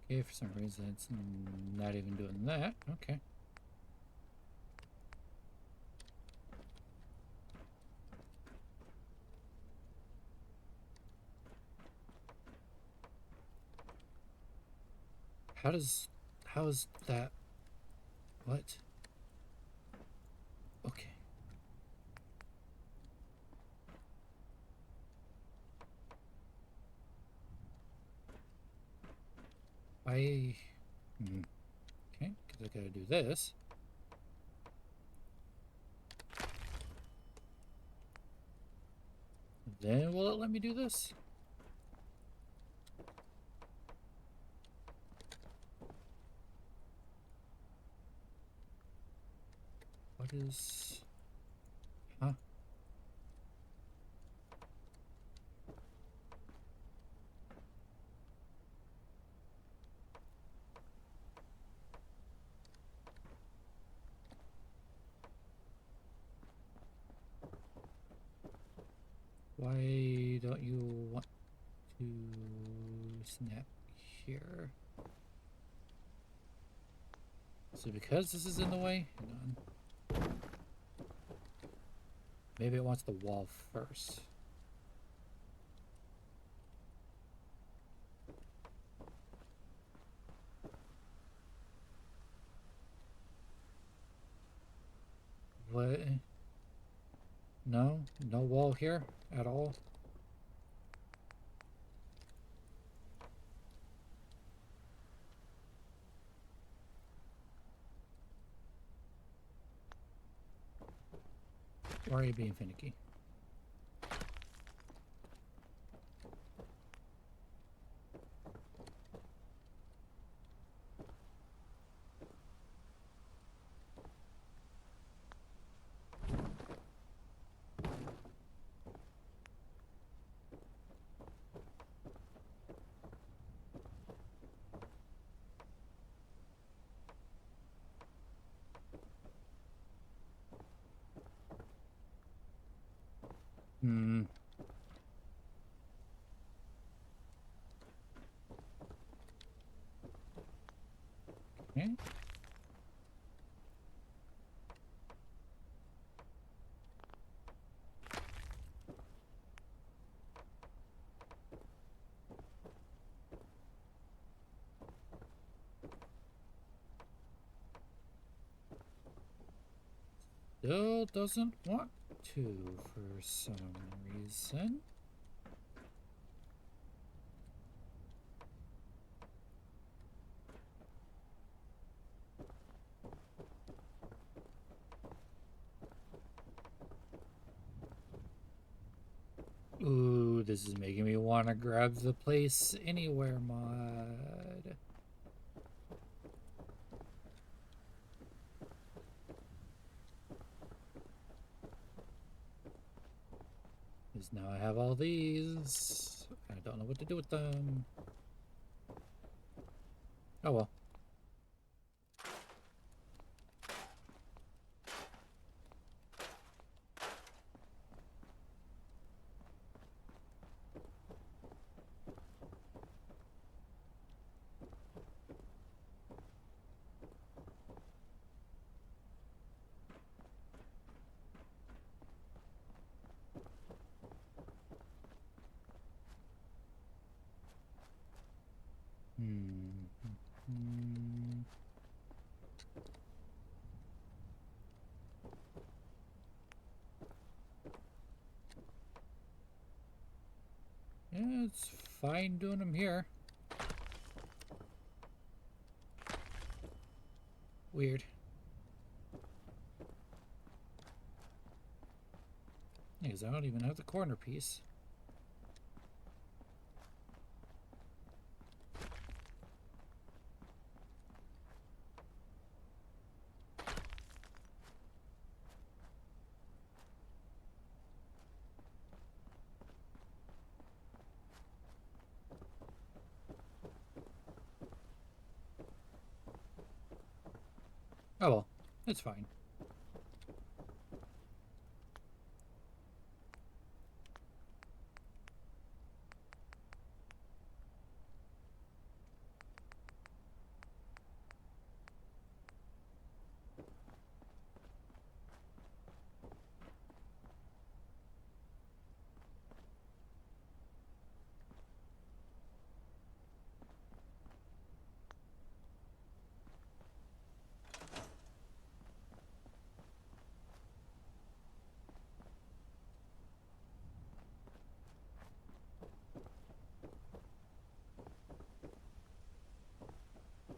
Okay, for some reason it's not even doing that. Okay. How is that? What? Okay. Okay, because I gotta do this. Then will it let me do this? What is... Huh? Why don't you want to snap here? So because this is in the way? Hang on. Maybe it wants the wall first. but no wall here at all. Why are you being finicky? Hmm. Okay. Still doesn't want to for some reason. Ooh, this is making me want to grab the place anywhere mod. Because now I have all these. I don't know what to do with them. Oh well. Hmm. Yeah, it's fine doing them here. Weird. Because I don't even have the corner piece. Oh well, it's fine.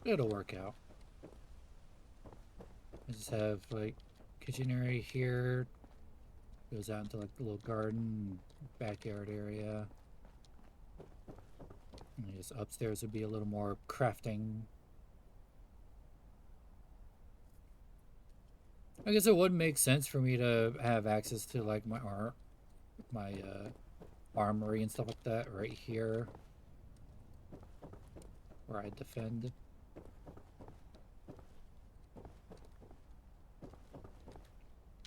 It'll work out. I just have like kitchen area here. Goes out into like the little garden, backyard area. And I guess upstairs would be a little more crafting. I guess it would make sense for me to have access to like my armory and stuff like that right here, where I defend.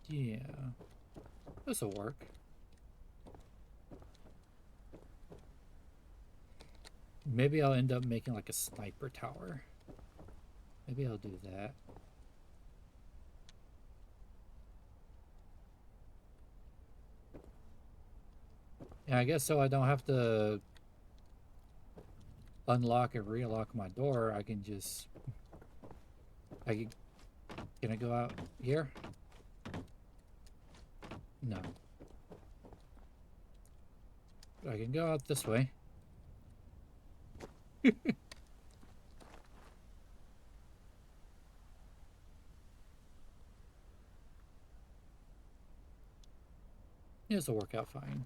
Yeah, this will work. Maybe I'll end up making like a sniper tower. Maybe I'll do that. Yeah, I guess so I don't have to unlock and relock my door. I can just... Can I go out here? No. But I can go out this way. This will work out fine.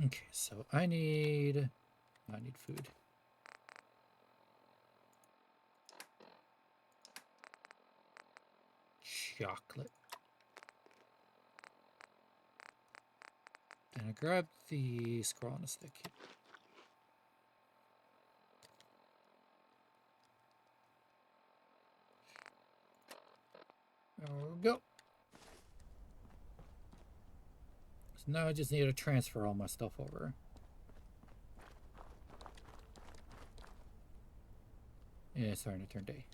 Okay, so I need food. Chocolate. And I grab the scroll on a stick here. There we go. So now I just need to transfer all my stuff over. Yeah, it's starting to turn day.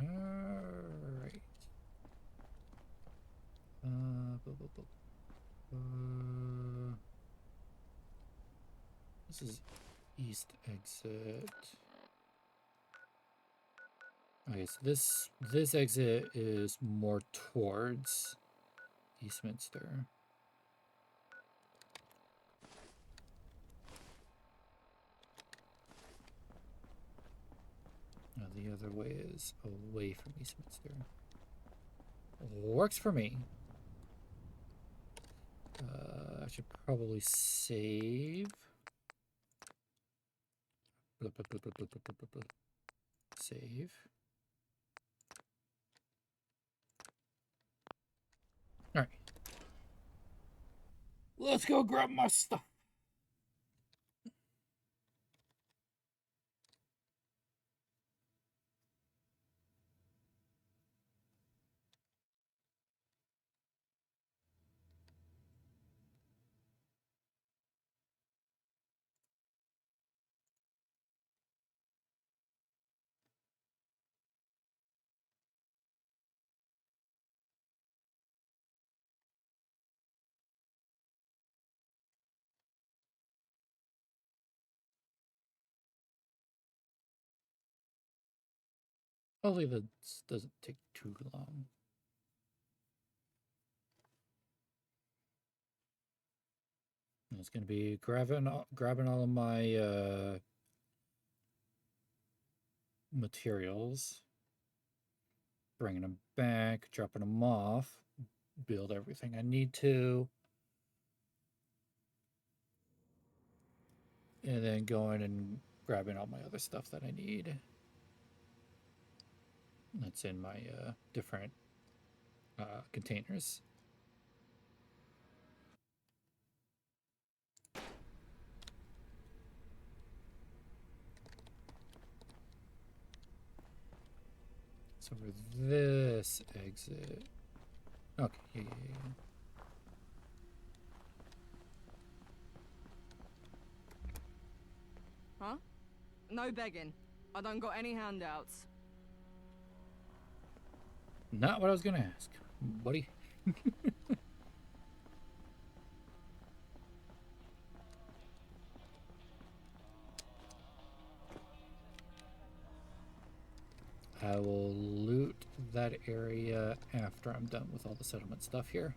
Alright. This is east exit. Okay, so this exit is more towards Eastminster. Now the other way is away from Eastminster. Works for me. I should probably save. Save. All right. Let's go grab my stuff. Hopefully this doesn't take too long. It's going to be grabbing all of my materials, bringing them back, dropping them off, build everything I need to, and then going and grabbing all my other stuff that I need. That's in my different containers. So for this exit, okay, yeah.
Huh? No begging. I don't got any handouts.
Not what I was gonna ask, buddy. I will loot that area after I'm done with all the settlement stuff here.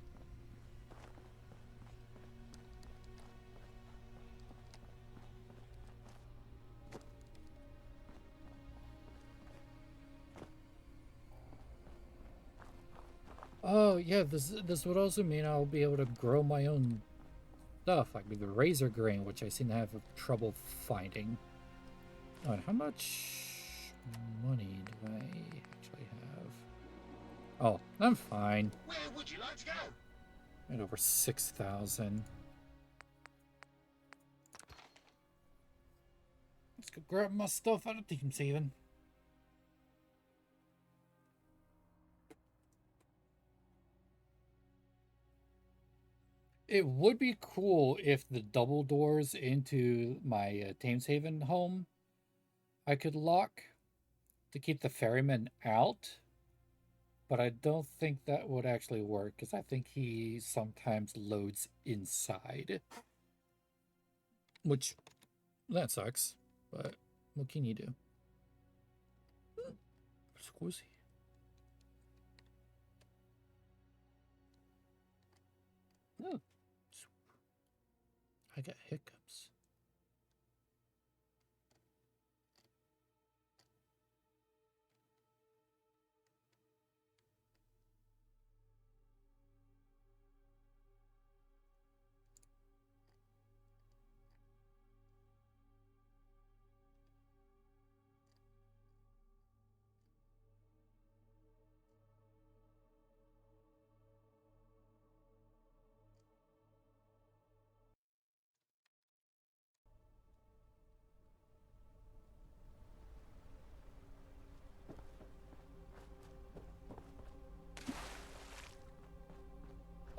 Oh yeah, this would also mean I'll be able to grow my own stuff, like the razor grain, which I seem to have trouble finding. Oh, and how much money do I actually have? Oh, I'm fine.
Where would you like to go?
At over 6,000. Let's go grab my stuff out of Team Saving. It would be cool if the double doors into my Thameshaven home I could lock to keep the ferryman out, but I don't think that would actually work because I think he sometimes loads inside, which that sucks, but what can you do? Squizzy. Oh, I got hiccups.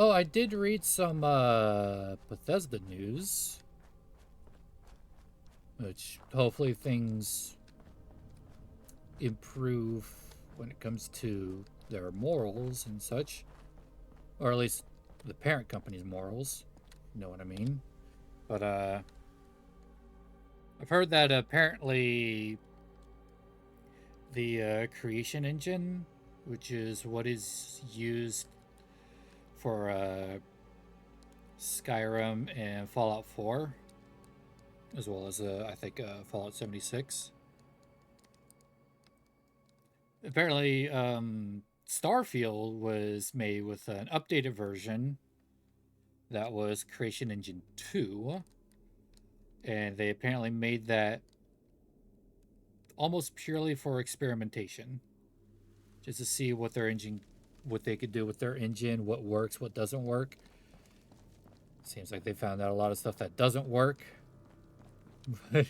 Oh, I did read some Bethesda news, which hopefully things improve when it comes to their morals and such, or at least the parent company's morals. You know what I mean? But I've heard that apparently the creation engine, which is what is used for Skyrim and Fallout 4, as well as I think Fallout 76. Apparently, Starfield was made with an updated version that was Creation Engine 2, and they apparently made that almost purely for experimentation, just to see what their engine, what they could do with their engine, what works, what doesn't work. Seems like they found out a lot of stuff that doesn't work. But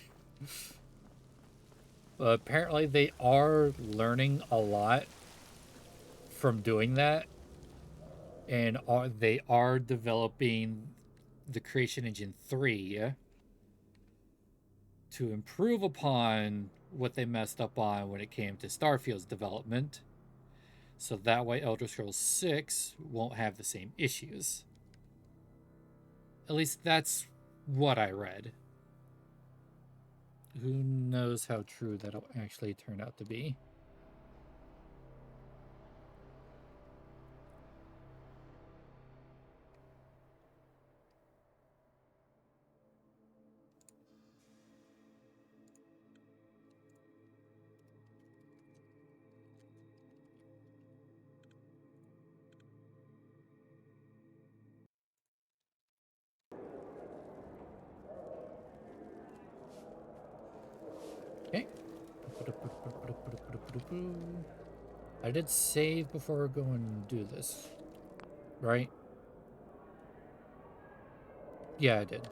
apparently they are learning a lot from doing that, and they are developing the Creation Engine 3 to improve upon what they messed up on when it came to Starfield's development, so that way Elder Scrolls 6 won't have the same issues. At least that's what I read. Who knows how true that'll actually turn out to be. Okay. I did save before I go and do this, right? Yeah, I did.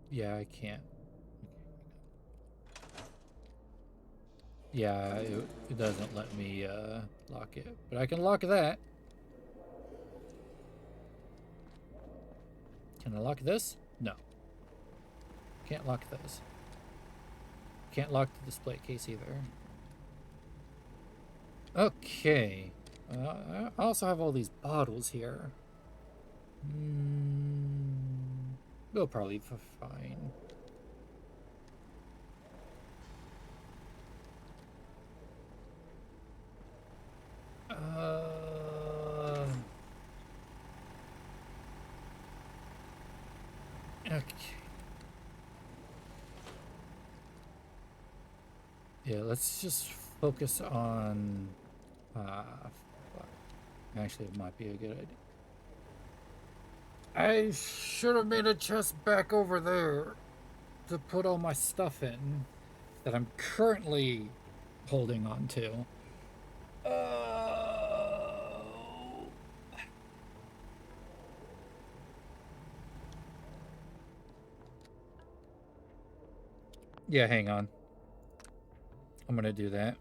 Yeah, I can't. Yeah, it doesn't let me lock it, but I can lock that. Can I lock this? No. Can't lock this. Can't lock the display case either. Okay. I also have all these bottles here. We'll probably be fine. Okay. Yeah, let's just focus on... actually, it might be a good idea. I should have made a chest back over there to put all my stuff in that I'm currently holding on to. Yeah, hang on. I'm gonna do that.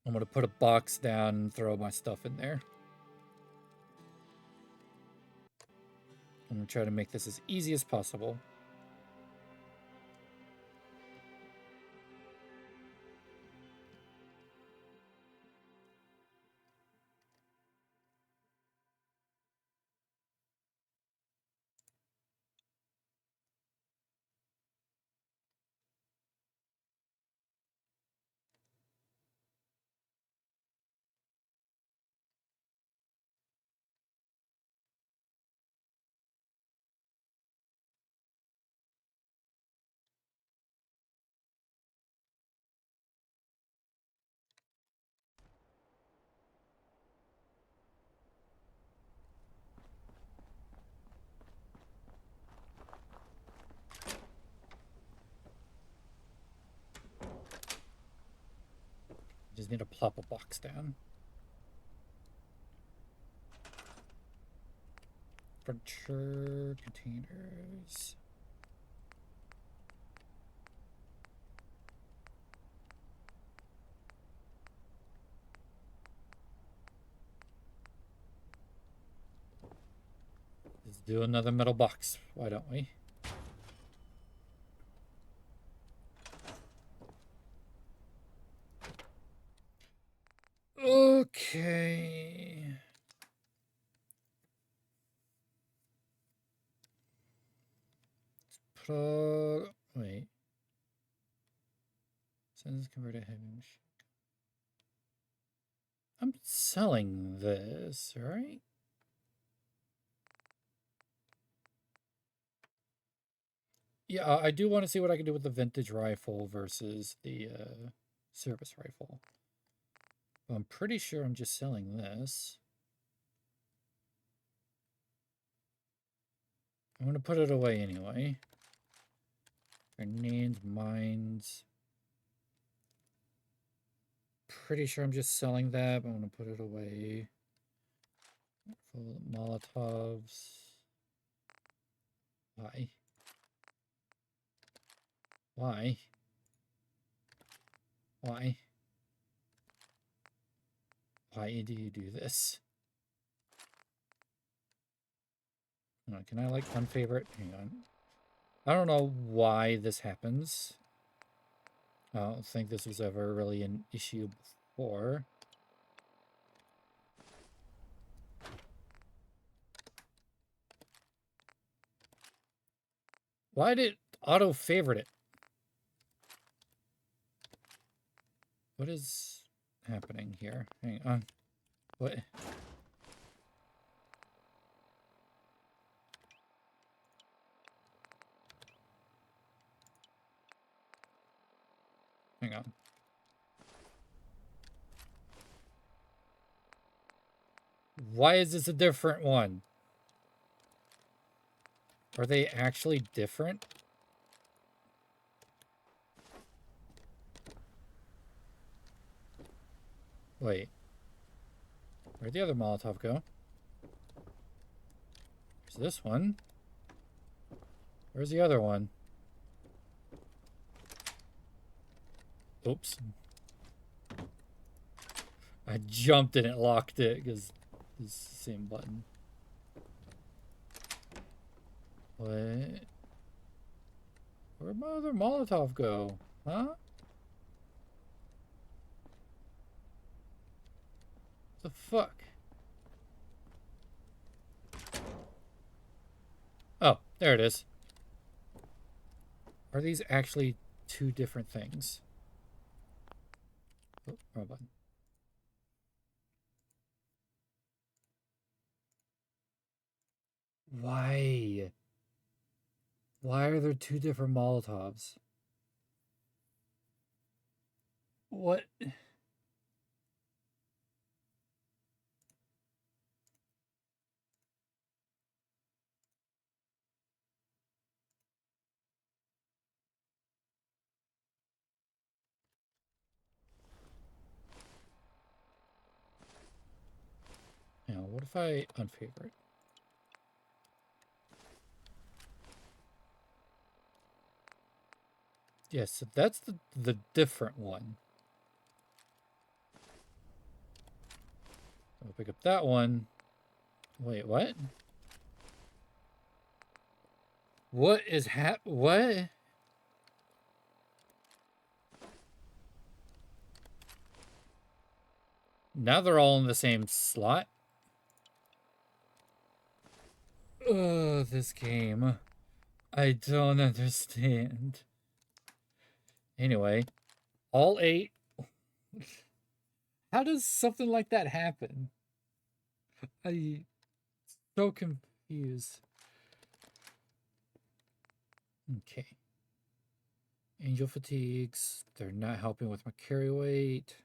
I'm gonna put a box down and throw my stuff in there. I'm gonna try to make this as easy as possible. need to plop a box down. Furniture containers. Let's do another metal box. Why don't we? Okay. Wait. Sends converted heavy machine. I'm selling this, right? Yeah, I do want to see what I can do with the vintage rifle versus the service rifle. But I'm pretty sure I'm just selling this. I'm going to put it away anyway. Grenades, mines. Pretty sure I'm just selling that, but I'm going to put it away. Full of Molotovs. Why? Why? Why? Why do you do this? Can I like unfavorite? Hang on. I don't know why this happens. I don't think this was ever really an issue before. Why did it auto favorite it? What is happening here? Hang on. What? Hang on. Why is this a different one? Are they actually different? Wait. Where'd the other Molotov go? There's this one. Where's the other one? Oops. I jumped and it locked it because it's the same button. What? Where'd my other Molotov go? Huh? The fuck? Oh, there it is. Are these actually two different things? Oh, wrong button. Why? Why are there two different Molotovs? What? Now, what if I unfavorite? Yes, so that's the different one. I'll pick up that one. Wait, what? What is what? Now they're all in the same slot. Ugh, this game. I don't understand. Anyway, all 8. How does something like that happen? I'm so confused. Okay. Angel fatigues. They're not helping with my carry weight.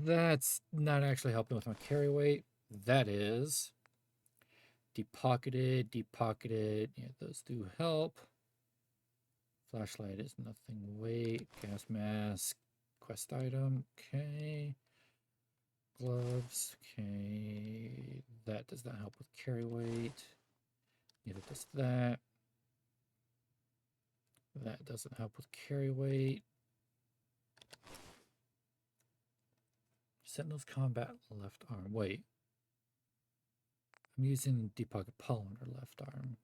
That's not actually helping with my carry weight. That is. Deep pocketed. Yeah, those do help. Flashlight is nothing. Weight. Gas mask. Quest item. Okay. Gloves. Okay. That does not help with carry weight. Neither does that. That doesn't help with carry weight. Sentinel's combat left arm. Wait. I'm using deep pocket polymer left arm.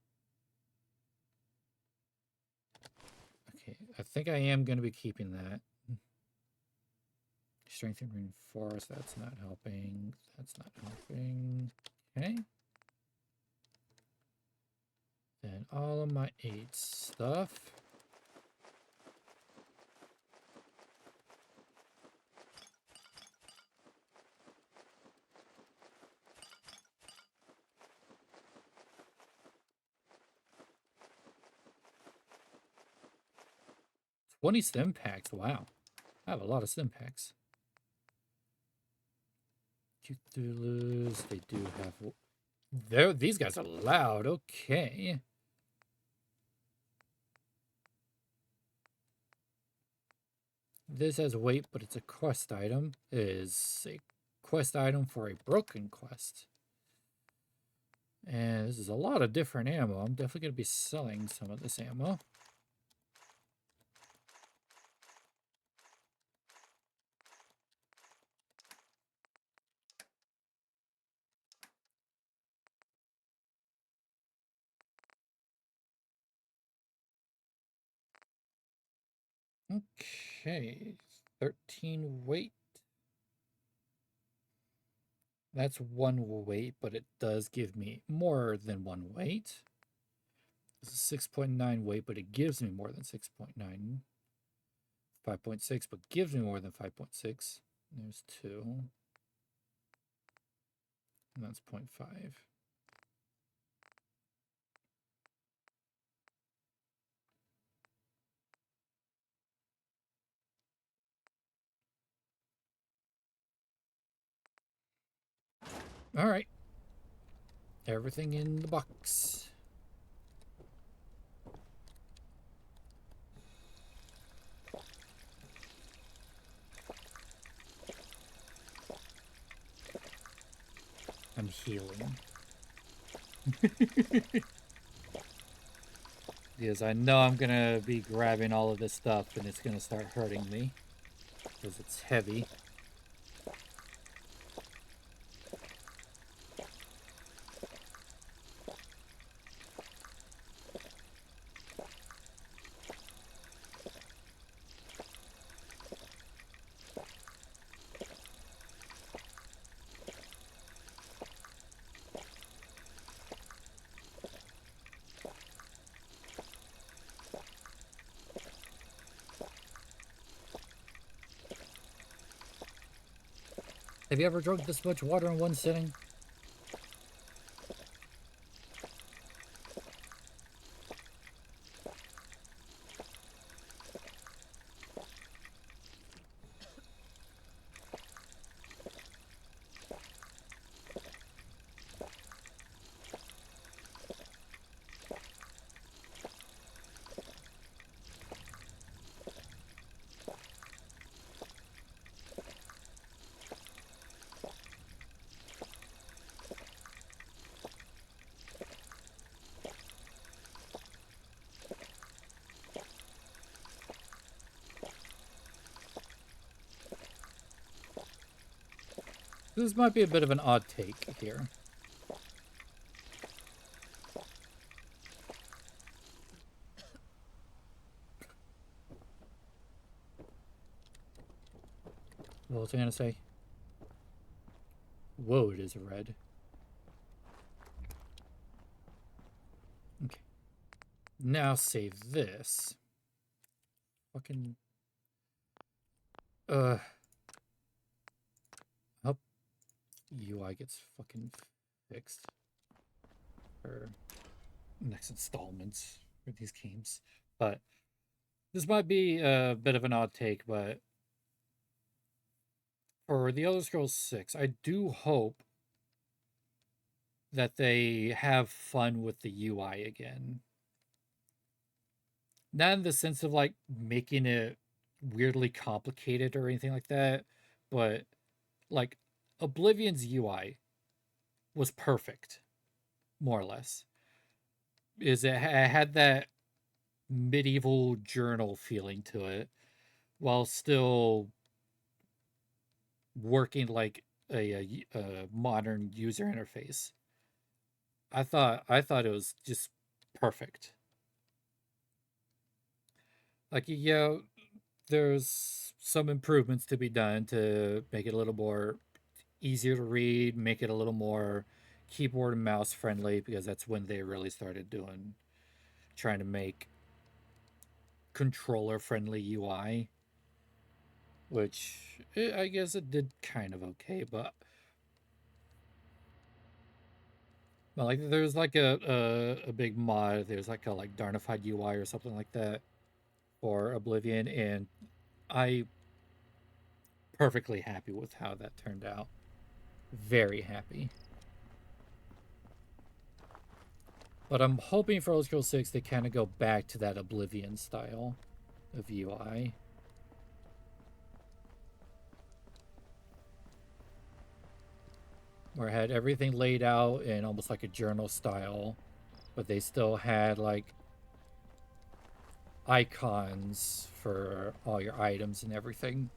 Okay, I think I am going to be keeping that. Strength and reinforce, that's not helping. That's not helping. Okay. Then all of my 8 stuff. $20 stim packs. Wow. I have a lot of stim packs. Cthulhu's, they do have... These guys are loud. Okay. This has weight, but it's a quest item. It is a quest item for a broken quest. And this is a lot of different ammo. I'm definitely going to be selling some of this ammo. Okay, 13 weight. That's 1 weight, but it does give me more than 1 weight. This is 6.9 weight, but it gives me more than 6.9. 5.6, but gives me more than 5.6. There's 2. And that's 0.5. All right. Everything in the box. I'm healing. Because I know I'm going to be grabbing all of this stuff and it's going to start hurting me. Because it's heavy. Have you ever drunk this much water in one sitting? This might be a bit of an odd take here. What was I gonna say? Whoa, it is red. Okay. Now save this. Fucking... Hope UI gets fucking fixed. For next installments for these games. But this might be a bit of an odd take, but for The Elder Scrolls 6, I do hope that they have fun with the UI again. not in the sense of like making it weirdly complicated or anything like that, but like Oblivion's UI was perfect, more or less. Is it had that medieval journal feeling to it while still working like a modern user interface. I thought it was just perfect. Like yeah, there's some improvements to be done to make it a little more easier to read, make it a little more keyboard and mouse friendly because that's when they really started doing trying to make controller friendly UI, which I guess it did kind of okay, but like there's like a big mod. There's like a like Darnified UI or something like that for Oblivion, and I perfectly happy with how that turned out. Very happy. But I'm hoping for Elder Scrolls 6 they kind of go back to that Oblivion style of UI. Where it had everything laid out in almost like a journal style, but they still had like icons for all your items and everything,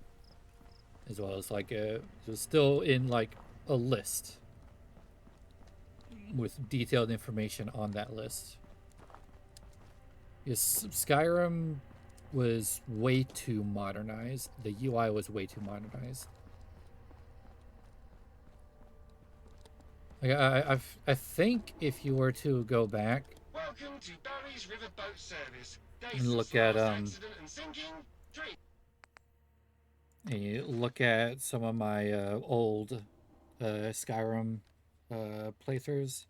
as well as like it was still in like a list with detailed information on that list. Yes, Skyrim was way too modernized. The UI was way too modernized. Like I think if you were to go back
Welcome to Barry's Riverboat Service.
and look at
Accident and sinking. Drink.
and you look at some of my old Skyrim playthroughs,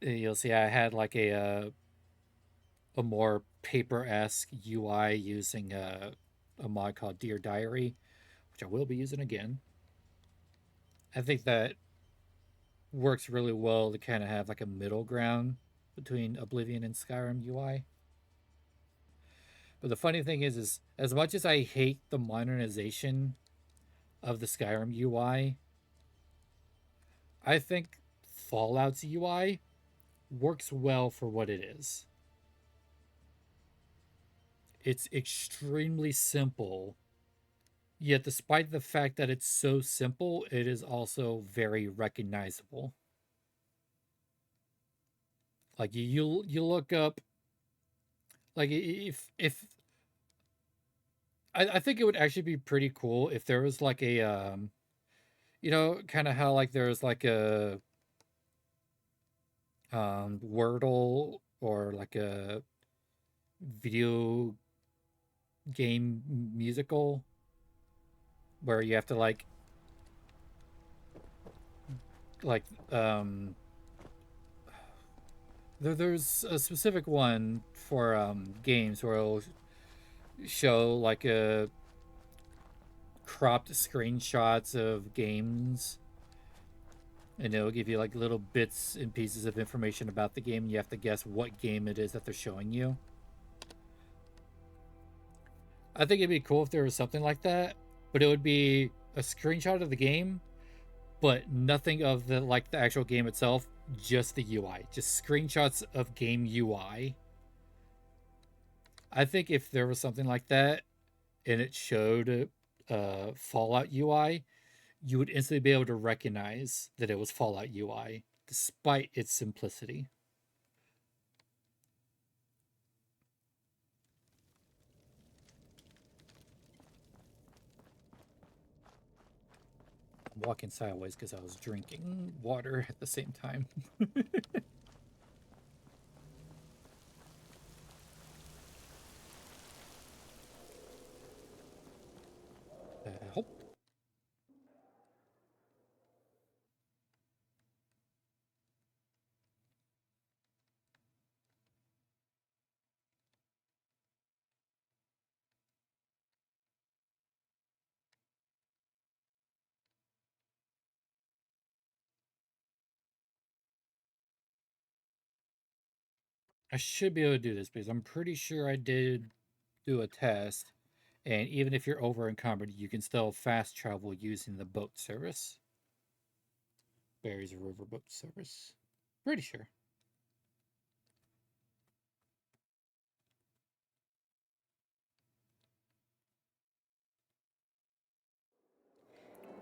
you'll see I had like a more paper-esque UI using a mod called Dear Diary, which I will be using again. I think that works really well to kind of have like a middle ground between Oblivion and Skyrim UI. But the funny thing is as much as I hate the modernization of the Skyrim UI, I think Fallout's UI works well for what it is. It's extremely simple, yet despite the fact that it's so simple, it is also very recognizable. Like you look up like if I think it would actually be pretty cool if there was like a you know kind of how like there's like a Wordle or like a video game musical where you have to like there's a specific one for games where it'll show like a cropped screenshots of games, and it'll give you like little bits and pieces of information about the game, and you have to guess what game it is that they're showing you. I think it'd be cool if there was something like that, but it would be a screenshot of the game, but nothing of the like the actual game itself, just the UI, just screenshots of game UI. I think if there was something like that and it showed Fallout UI, you would instantly be able to recognize that it was Fallout UI despite its simplicity. I'm walking sideways because I was drinking water at the same time. Hope I should be able to do this because I'm pretty sure I did do a test. And even if you're over encumbered, you can still fast travel using the boat service. Barry's River boat service. Pretty sure.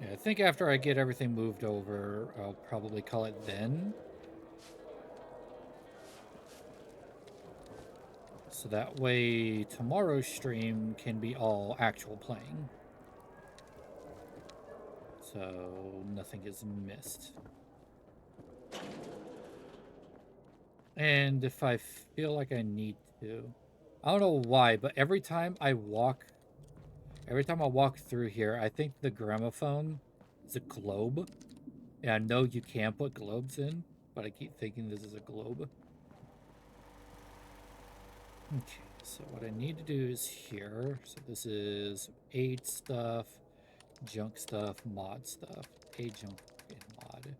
Yeah, I think after I get everything moved over, I'll probably call it then. So that way tomorrow's stream can be all actual playing. So nothing is missed. And if I feel like I need to, I don't know why, but every time I walk through here, I think the gramophone is a globe. And I know you can put globes in, but I keep thinking this is a globe. Okay, so what I need to do is here. So this is aid stuff, junk stuff, mod stuff. Aid, junk, and mod.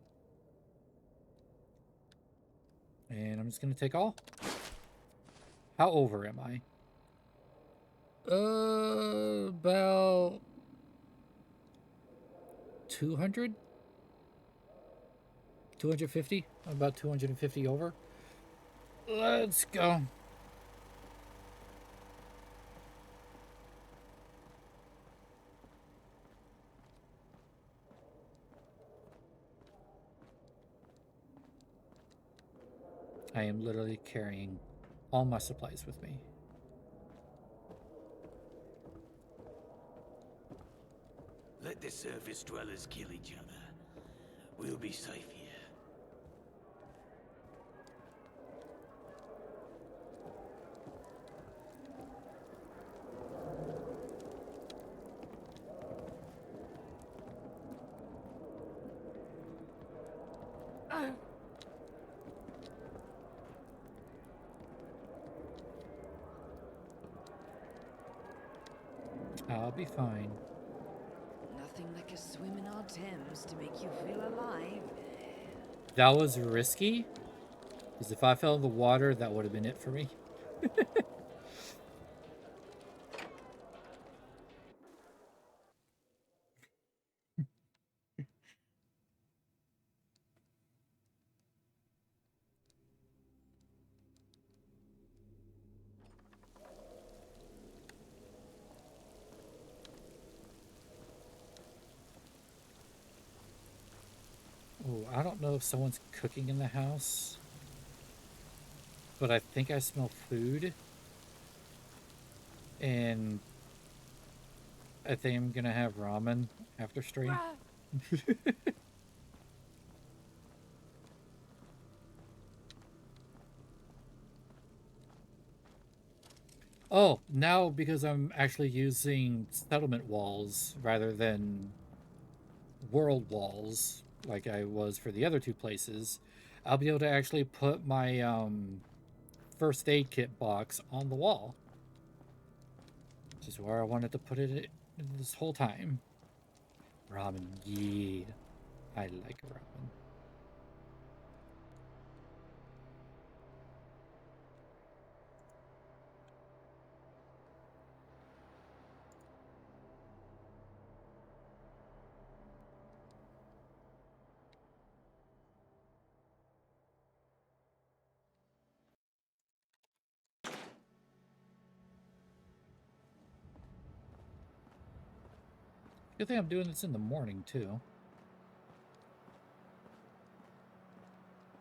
And I'm just going to take all. How over am I? About 200? 250? About 250 over. Let's go. I am literally carrying all my supplies with me.
Let the surface dwellers kill each other. We'll be safe here.
I'll be fine.
Nothing like a swim in our Thames to make you feel alive.
That was risky. Because if I fell in the water, that would have been it for me. Oh, I don't know if someone's cooking in the house. But I think I smell food. And I think I'm gonna have ramen after stream. Oh, now because I'm actually using settlement walls rather than world walls like I was for the other two places, I'll be able to actually put my first aid kit box on the wall. Which is where I wanted to put it this whole time. Ramen, yeah. I like ramen. Good thing I'm doing this in the morning, too.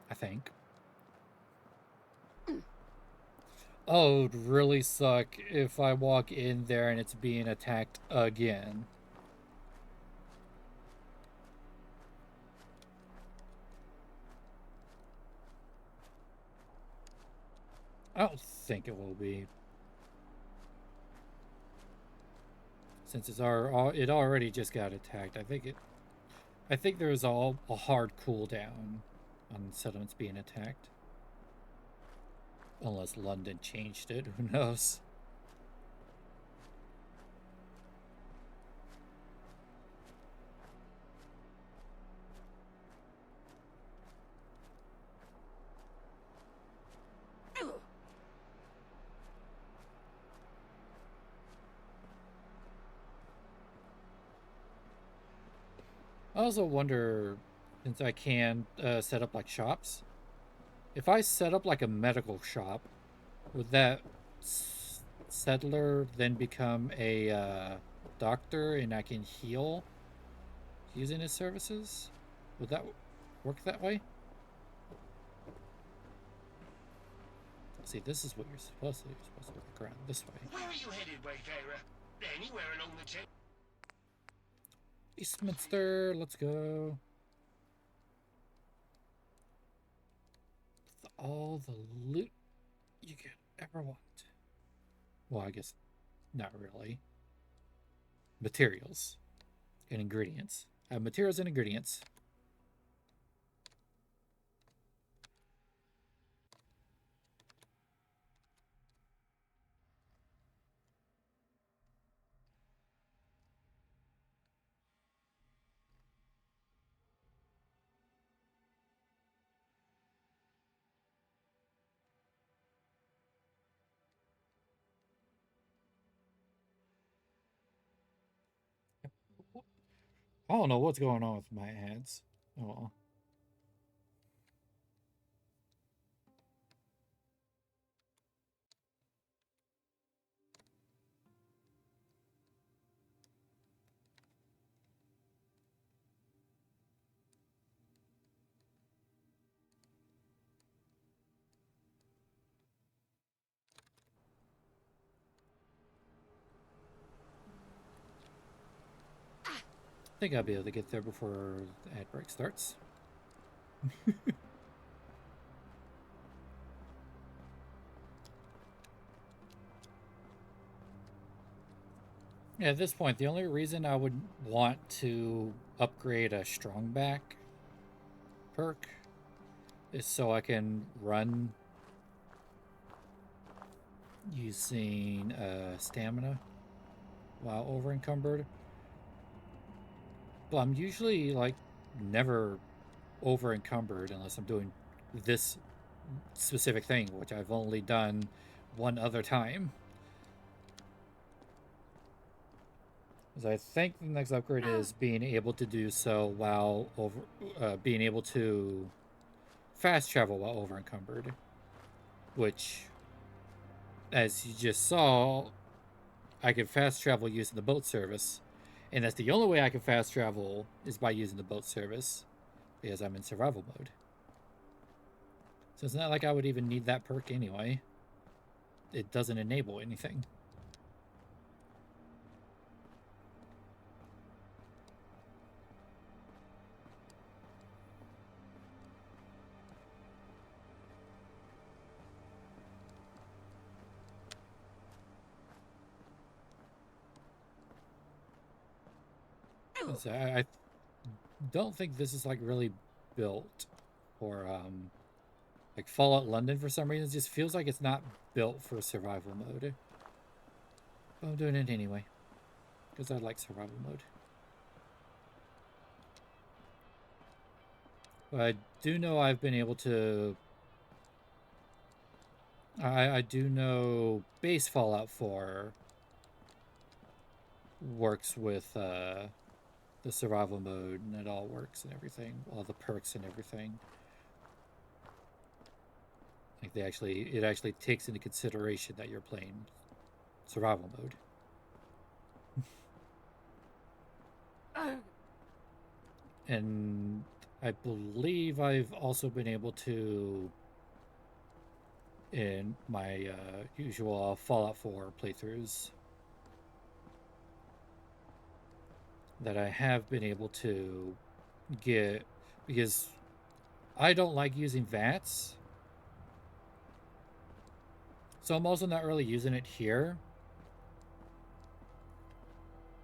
I think. Oh, it would really suck if I walk in there and it's being attacked again. I don't think it will be. Since it already just got attacked, I think there was a hard cooldown on settlements being attacked. Unless London changed it, who knows? I also wonder, since I can set up like shops, if I set up like a medical shop, would that settler then become a doctor and I can heal using his services? Would that work that way? See, this is what you're supposed to do. You're supposed to look around this way.
Where are you headed, Wayfarer? Anywhere along the tip?
Eastminster, let's go. With all the loot you could ever want. Well, I guess not really. Materials and ingredients. I have materials and ingredients. I don't know what's going on with my ads. Oh. I think I'll be able to get there before the ad break starts. Yeah, at this point, the only reason I would want to upgrade a strong back perk is so I can run using stamina while over encumbered. But I'm usually like never over encumbered unless I'm doing this specific thing, which I've only done one other time. Because I think the next upgrade is being able to do so while being able to fast travel while over encumbered, which, as you just saw, I can fast travel using the boat service, and that's the only way I can fast travel is by using the boat service, because I'm in survival mode. So it's not like I would even need that perk anyway. It doesn't enable anything. So I don't think this is like really built for like Fallout London for some reason. It just feels like it's not built for survival mode. But I'm doing it anyway because I like survival mode. But I do know I've been able to. I do know base Fallout 4 works with the survival mode, and it all works and everything, all the perks and everything. Like it actually takes into consideration that you're playing survival mode. And I believe I've also been able to, in my usual Fallout 4 playthroughs, that I have been able to get, because I don't like using VATS, so I'm also not really using it here,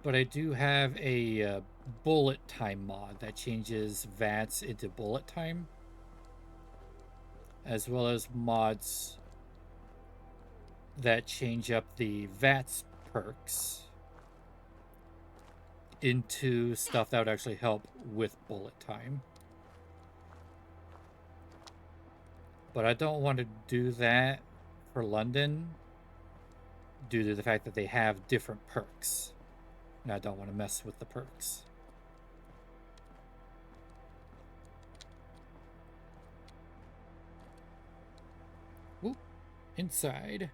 but I do have a bullet time mod that changes VATS into bullet time, as well as mods that change up the VATS perks into stuff that would actually help with bullet time. But I don't want to do that for London due to the fact that they have different perks, and I don't want to mess with the perks. inside.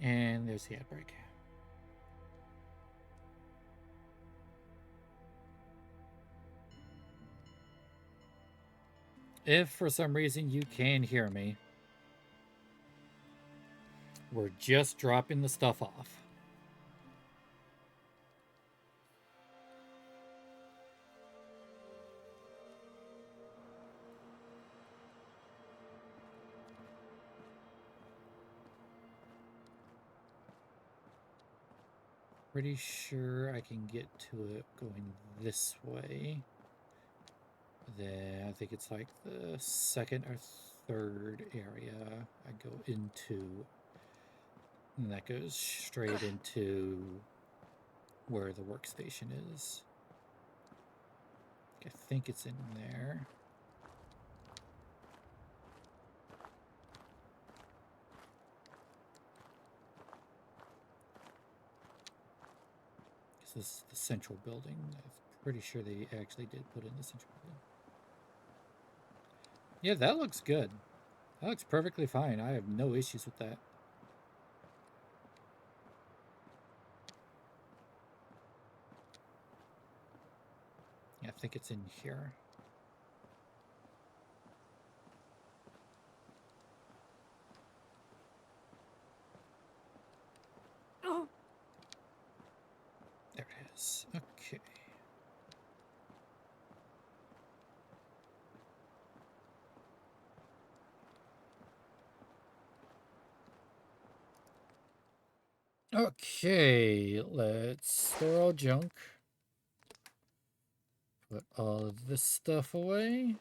And there's the outbreak. If for some reason you can hear me, we're just dropping the stuff off. Pretty sure I can get to it going this way. Then I think it's like the second or third area I go into. And that goes straight into where the workstation is. I think it's in there. This is the central building. I'm pretty sure they actually did put in the central building. Yeah, that looks good. That looks perfectly fine. I have no issues with that. Yeah, I think it's in here.
Oh.
There it is. Okay. Okay, let's store all junk. Put all of this stuff away.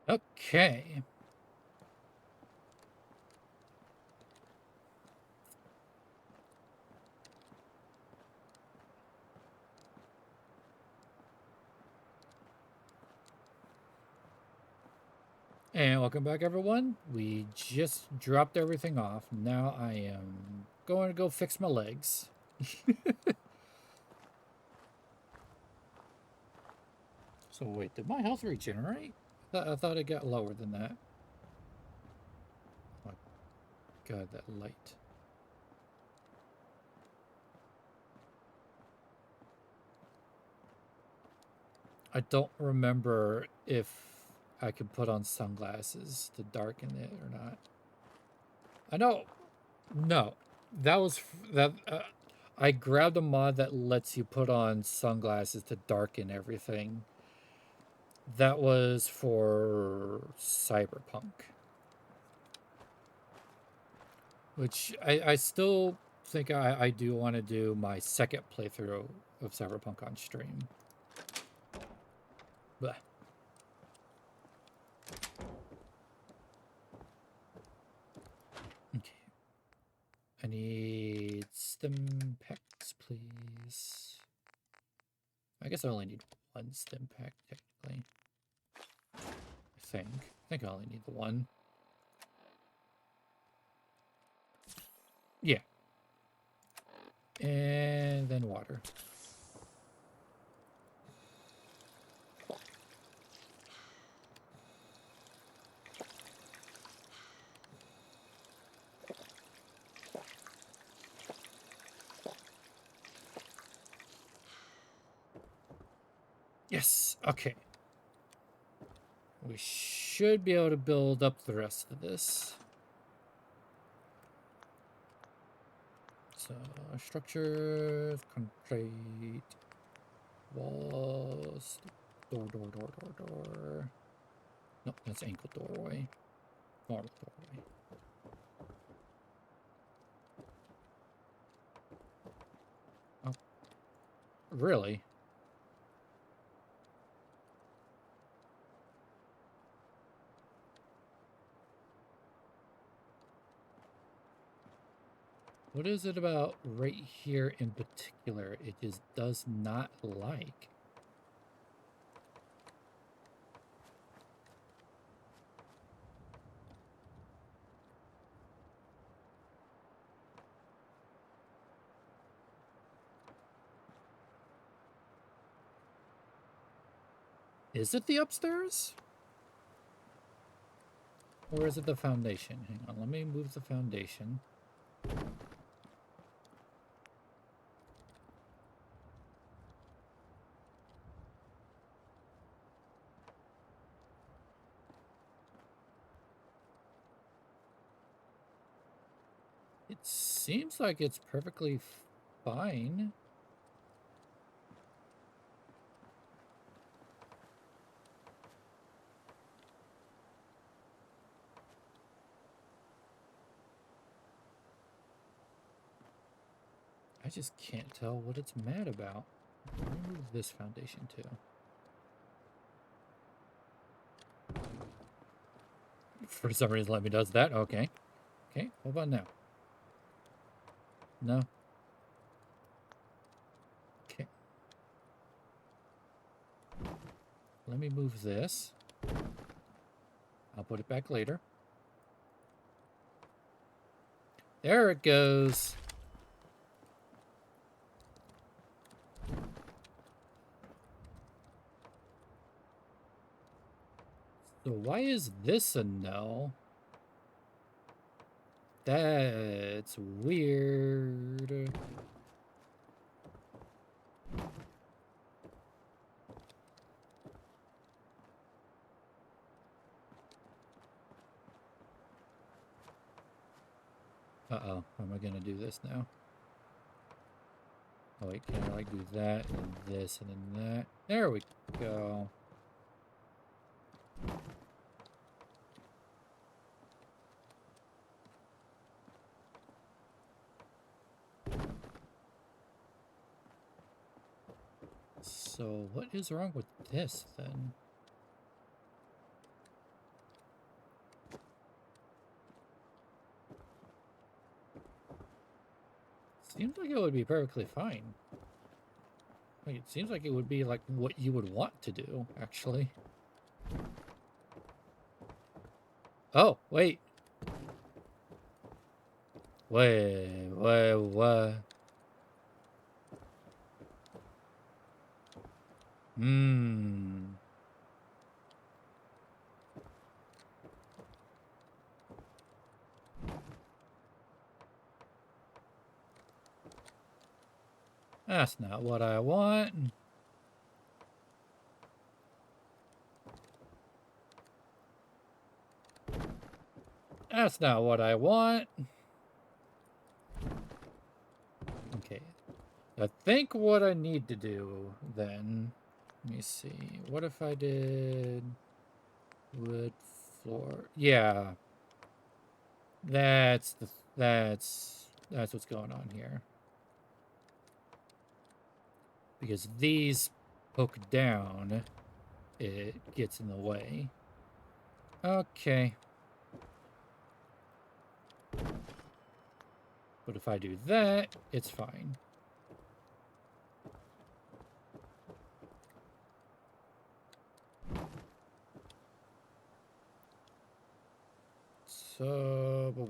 Okay. And welcome back, everyone. We just dropped everything off. Now I am going to go fix my legs. So wait, did my health regenerate? I thought it got lower than that. Oh my god, that light. I don't remember if I can put on sunglasses to darken it or not. I know. No, that was that. I grabbed a mod that lets you put on sunglasses to darken everything. That was for Cyberpunk. Which I still think I do want to do my second playthrough of Cyberpunk on stream. But okay. I need stim packs, please. I guess I only need one stim pack, technically. I think I only need the one. Yeah. And then water. Yes. Okay. We should be able to build up the rest of this. So, structure, concrete, walls, door. No, that's ankle doorway. Normal doorway. Oh, really? What is it about right here in particular it just does not like? Is it the upstairs? Or is it the foundation? Hang on, let me move the foundation. It seems like it's perfectly fine. I just can't tell what it's mad about. Let me move this foundation too. For some reason, let me does that. Okay. Okay, what about now? No. Okay. Let me move this. I'll put it back later. There it goes. So why is this a no? That's weird. Uh-oh, how am I gonna do this now? Oh wait, can I like do that and then this and then that? There we go. So what is wrong with this then? Seems like it would be perfectly fine. Like, it seems like it would be like what you would want to do, actually. Oh, wait. What? Hmm. That's not what I want. That's not what I want. Okay. I think what I need to do then, let me see. What if I did wood floor? Yeah. That's what's going on here. Because these poke down, it gets in the way. Okay. But if I do that, it's fine. So, I'm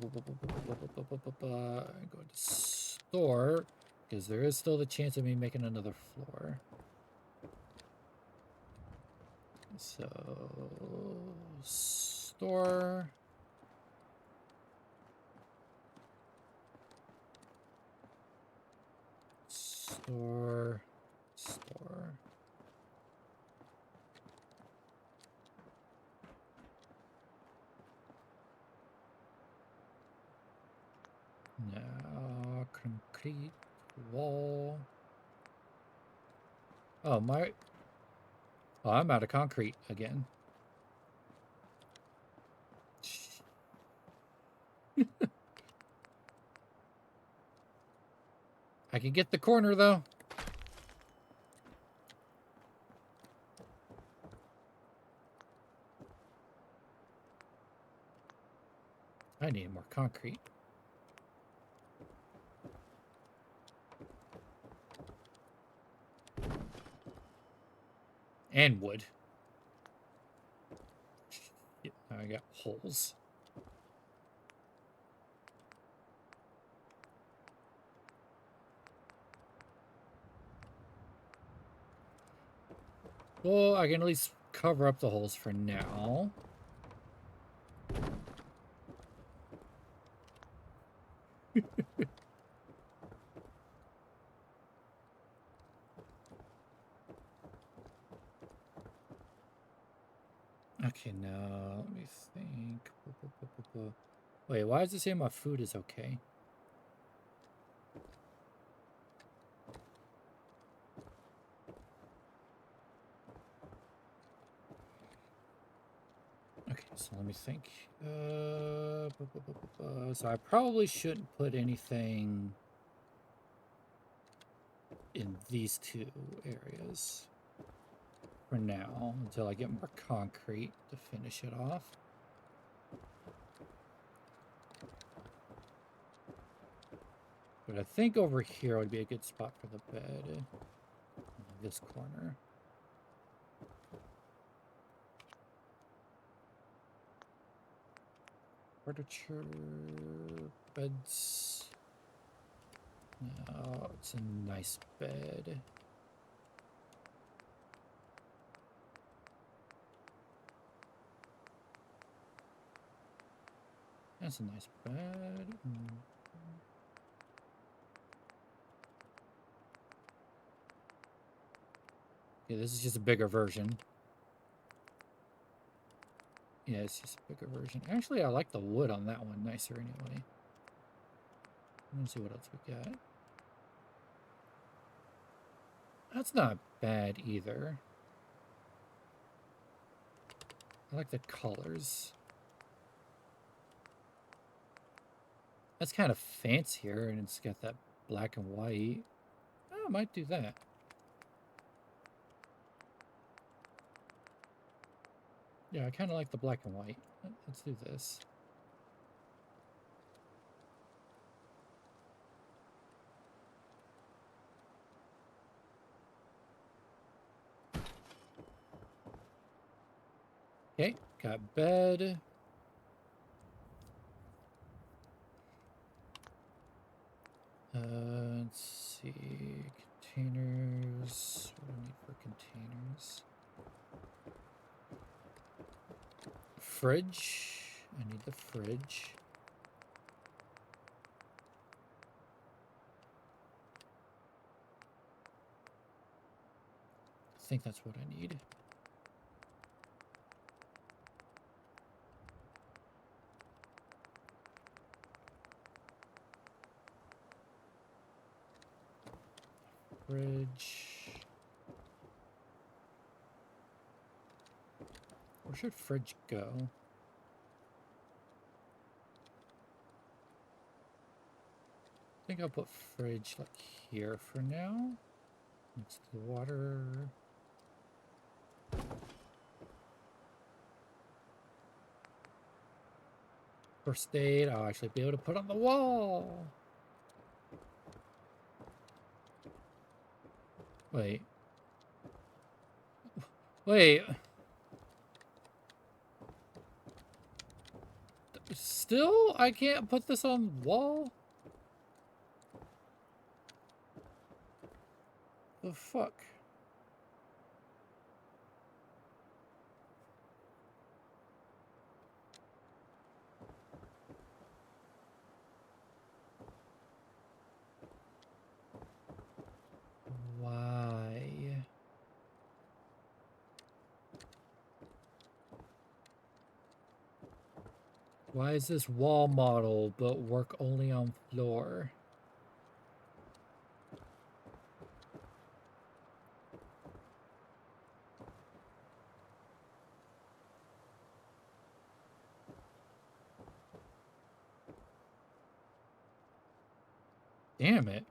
going to store, because there is still the chance of me making another floor. So, store. Store. No, concrete wall. Oh, Oh, I'm out of concrete again. I can get the corner, though. I need more concrete. And wood. Shit, now I got holes. Well, I can at least cover up the holes for now. Okay, now let me think. Wait, why does it say my food is okay? Okay, so let me think. So I probably shouldn't put anything in these two areas for now until I get more concrete to finish it off. But I think over here would be a good spot for the bed. This corner. Furniture, beds. No, it's a nice bed. That's a nice bed. Okay, this is just a bigger version. Yeah, it's just a bigger version. Actually, I like the wood on that one nicer anyway. Let me see what else we got. That's not bad either. I like the colors. That's kind of fancier, and it's got that black and white. Oh, I might do that. Yeah, I kind of like the black and white. Let's do this. Okay, got bed. Let's see. Containers. What do I need for containers? Fridge. I need the fridge. I think that's what I need. Fridge. Where should fridge go? I think I'll put fridge like here for now. Next to the water. First aid, I'll actually be able to put on the wall. Wait. Wait. Still, I can't put this on the wall? The fuck? Why? Why is this wall model but work only on floor? Damn it.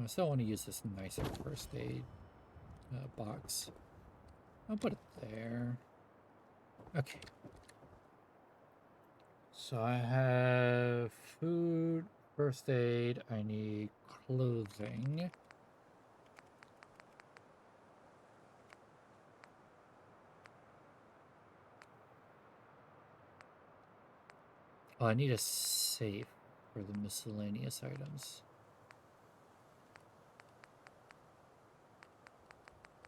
I still want to use this nicer first aid box. I'll put it there. Okay. So I have food, first aid, I need clothing. Oh, I need a safe for the miscellaneous items.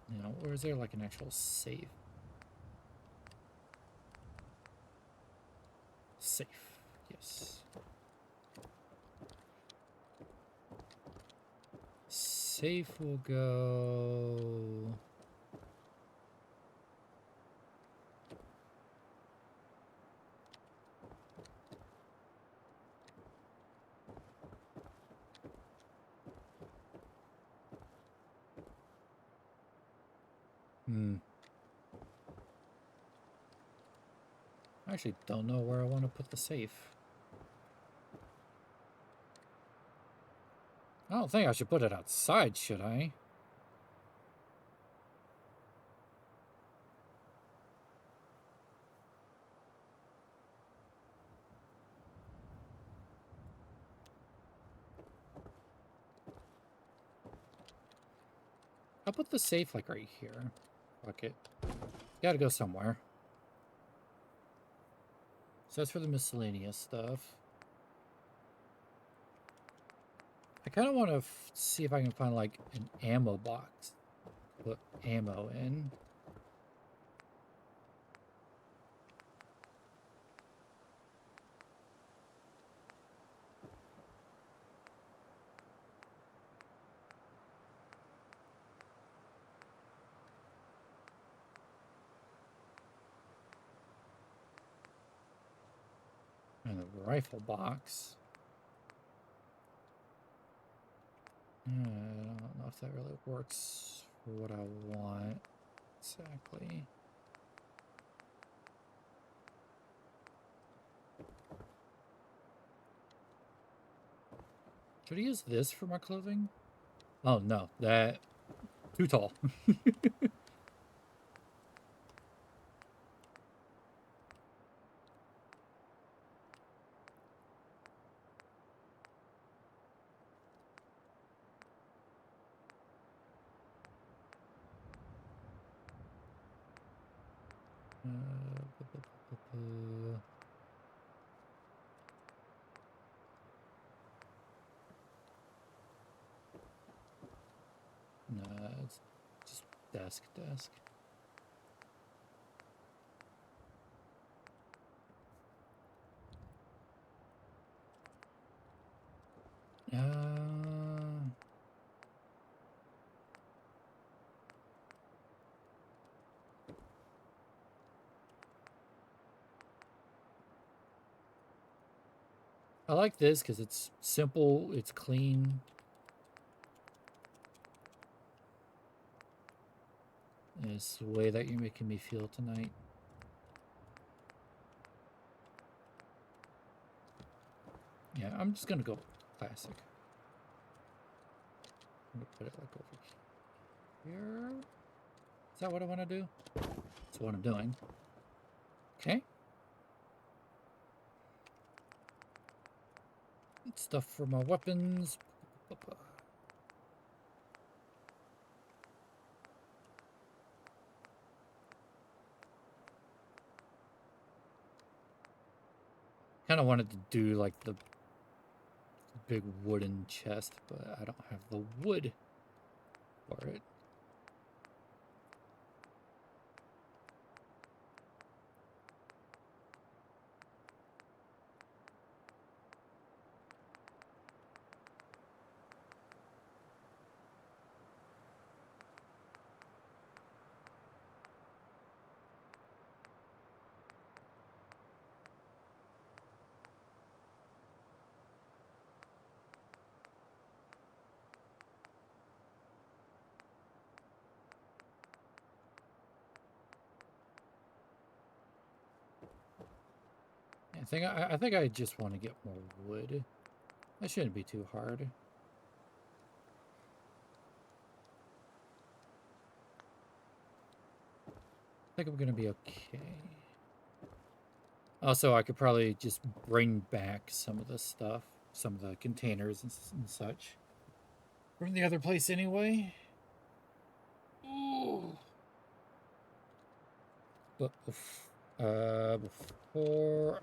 Now, or is there like an actual safe? Safe, yes. Safe will go... I actually don't know where I want to put the safe. I don't think I should put it outside, should I? I'll put the safe like right here. Fuck it. Gotta go somewhere. So that's for the miscellaneous stuff. I kind of want to see if I can find like an ammo box. Put ammo in. And a rifle box. I don't know if that really works for what I want exactly. Should I use this for my clothing? Oh no, that too tall. Nah, it's just desk. I like this because it's simple, it's clean. And it's the way that you're making me feel tonight. Yeah, I'm just gonna go classic. I'm gonna put it like over here. Is that what I want to do? That's what I'm doing. Okay. Stuff for my weapons. Kind of wanted to do like the big wooden chest, but I don't have the wood for it. I think I just want to get more wood. That shouldn't be too hard. I think I'm gonna be okay. Also, I could probably just bring back some of the stuff, some of the containers and such from the other place anyway. Ooh. But before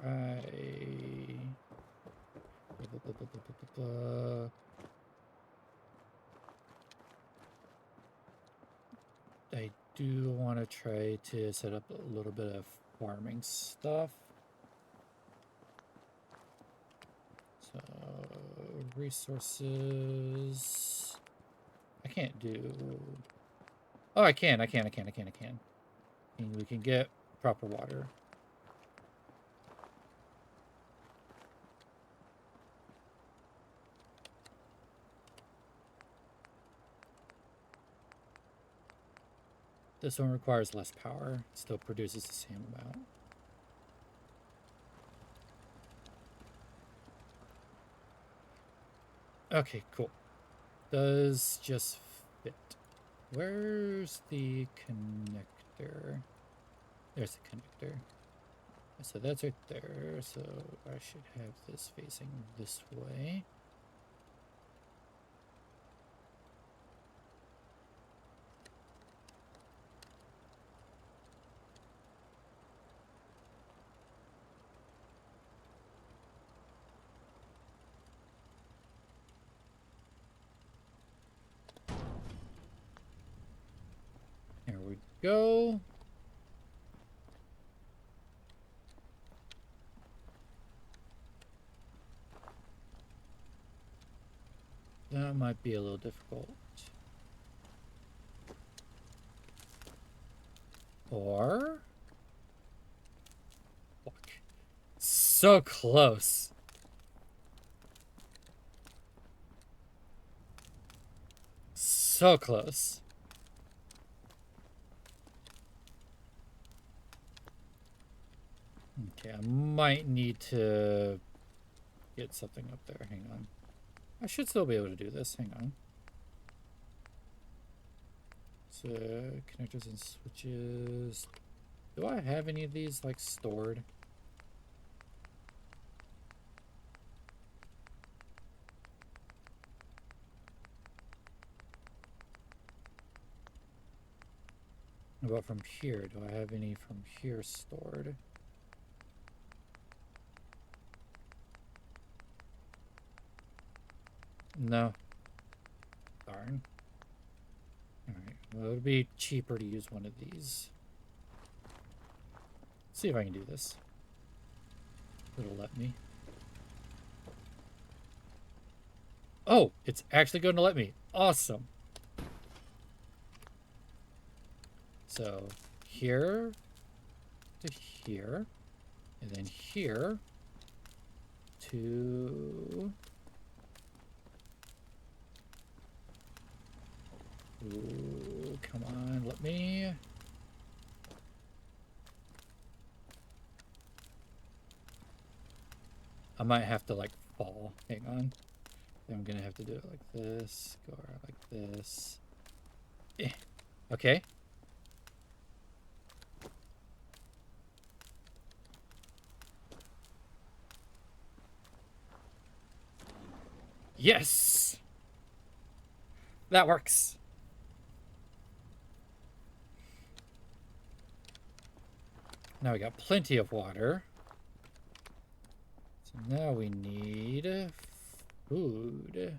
I do want to try to set up a little bit of farming stuff. So, resources. I can't do. Oh, I can. And we can get proper water. This one requires less power. It still produces the same amount. Okay, cool. Does just fit. Where's the connector? There's the connector. So that's right there. So I should have this facing this way. There we go. That might be a little difficult. Or... Fuck. So close. So close. Okay, I might need to get something up there. Hang on. I should still be able to do this. Hang on. So, connectors and switches. Do I have any of these, like, stored? What about from here? Do I have any from here stored? No. Darn. Alright, well, it would be cheaper to use one of these. Let's see if I can do this. It'll let me. Oh, it's actually going to let me. Awesome. So, here to here, and then here to... Ooh, come on, let me... I might have to, like, fall. Hang on. I'm gonna have to do it like this, go around like this. Okay. Yes! That works. Now we got plenty of water. So now we need food.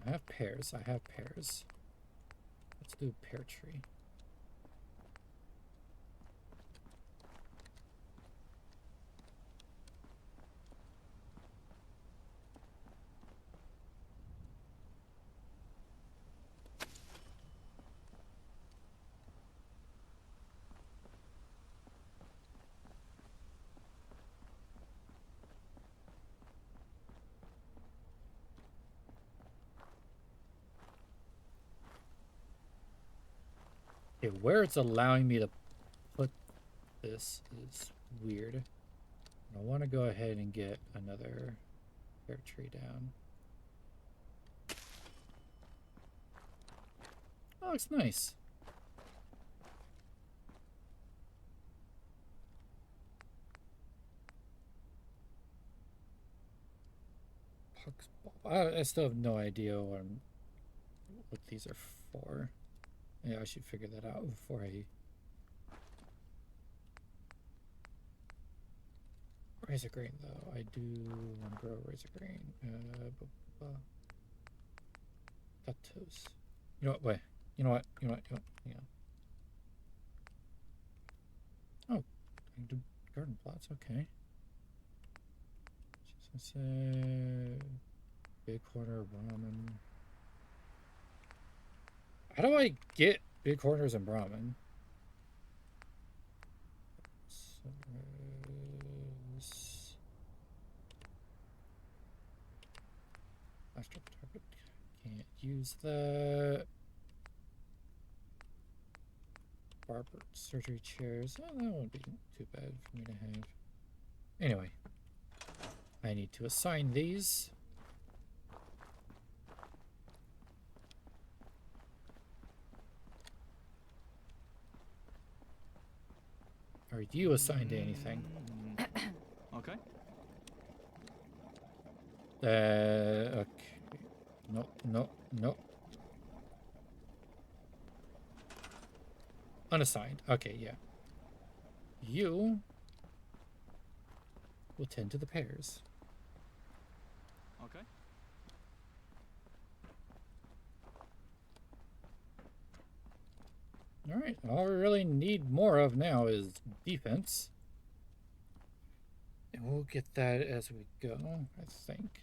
I have pears. Let's do pear tree. Okay, where it's allowing me to put this is weird. I want to go ahead and get another pear tree down. Oh, it's nice. I still have no idea what these are for. Yeah, I should figure that out before I... Razor grain, though. I do want to grow razor grain. Potatoes. You know what? Wait. You know what? You know what? Hang on. Oh, I can do garden plots. Okay. Just say big corner Brahmin. How do I get big corners in Brahmin? Can't use that. Barber surgery chairs. Oh, that won't be too bad for me to have. Anyway, I need to assign these. Are you assigned to anything?
Okay.
Okay. No. Unassigned. Okay, yeah. You will tend to the pears.
Okay.
Alright, all we really need more of now is defense. And we'll get that as we go, I think.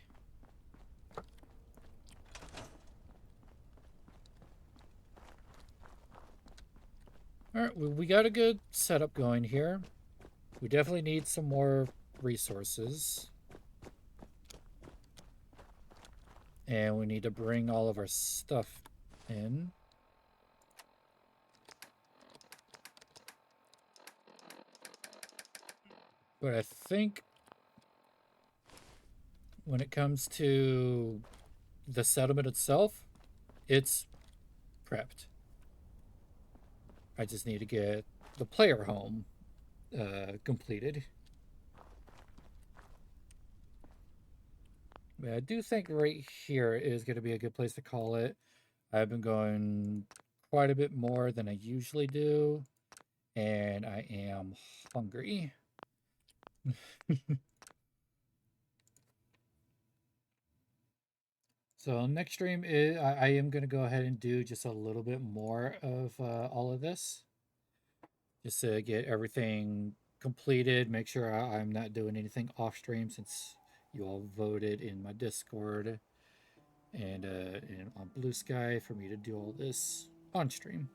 Alright, we got a good setup going here. We definitely need some more resources. And we need to bring all of our stuff in. But I think when it comes to the settlement itself, it's prepped. I just need to get the player home completed. But I do think right here is going to be a good place to call it. I've been going quite a bit more than I usually do, and I am hungry. So next stream is I am going to go ahead and do just a little bit more of all of this, just to get everything completed. Make sure I'm not doing anything off stream, since you all voted in my Discord and on Blue Sky for me to do all this on stream.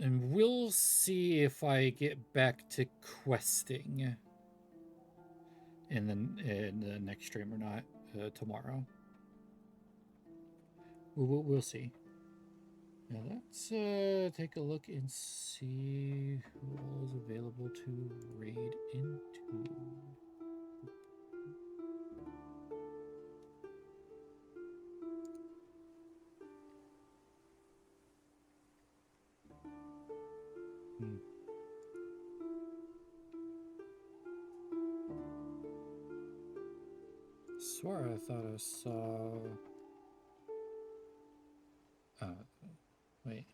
And we'll see if I get back to questing in the next stream or not tomorrow. We'll see. Now let's take a look and see who all is available to raid into. Swear I thought I saw... wait.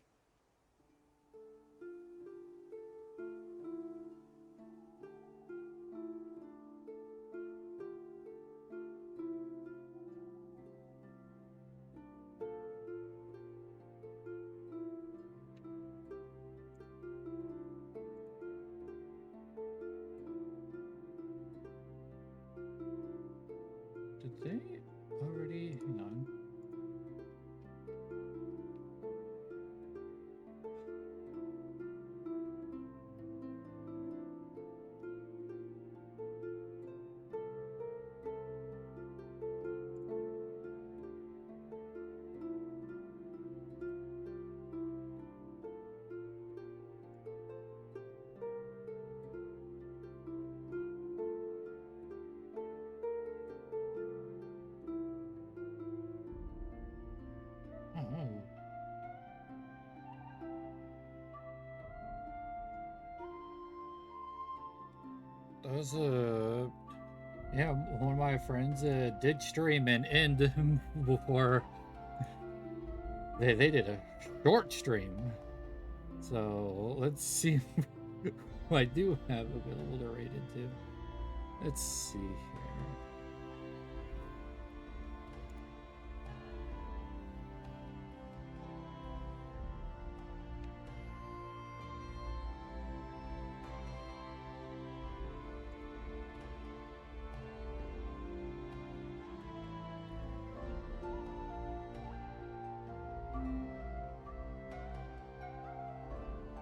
Did they already... Hang on. That was yeah, one of my friends did stream and end before they did a short stream. So let's see who I do have available to raid into. Let's see here.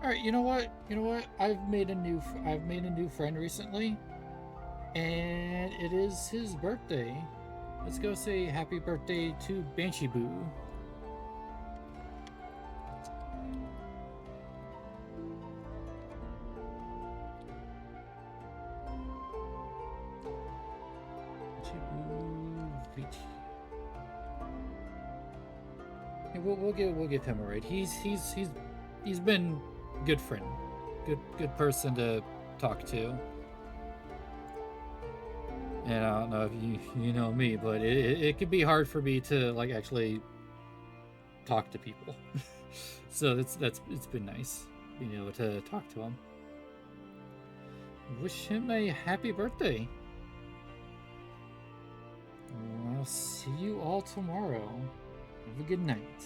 All right, you know what? You know what? I've made a new friend recently, and it is his birthday. Let's go say happy birthday to Banshee Boo. Banshee Boo VT. Yeah, we'll give him a raid. He's been good friend, good person to talk to. And I don't know if you know me, but it could be hard for me to like actually talk to people. So it's been nice being able to talk to him. Wish him a happy birthday. I'll see you all tomorrow. Have a good night.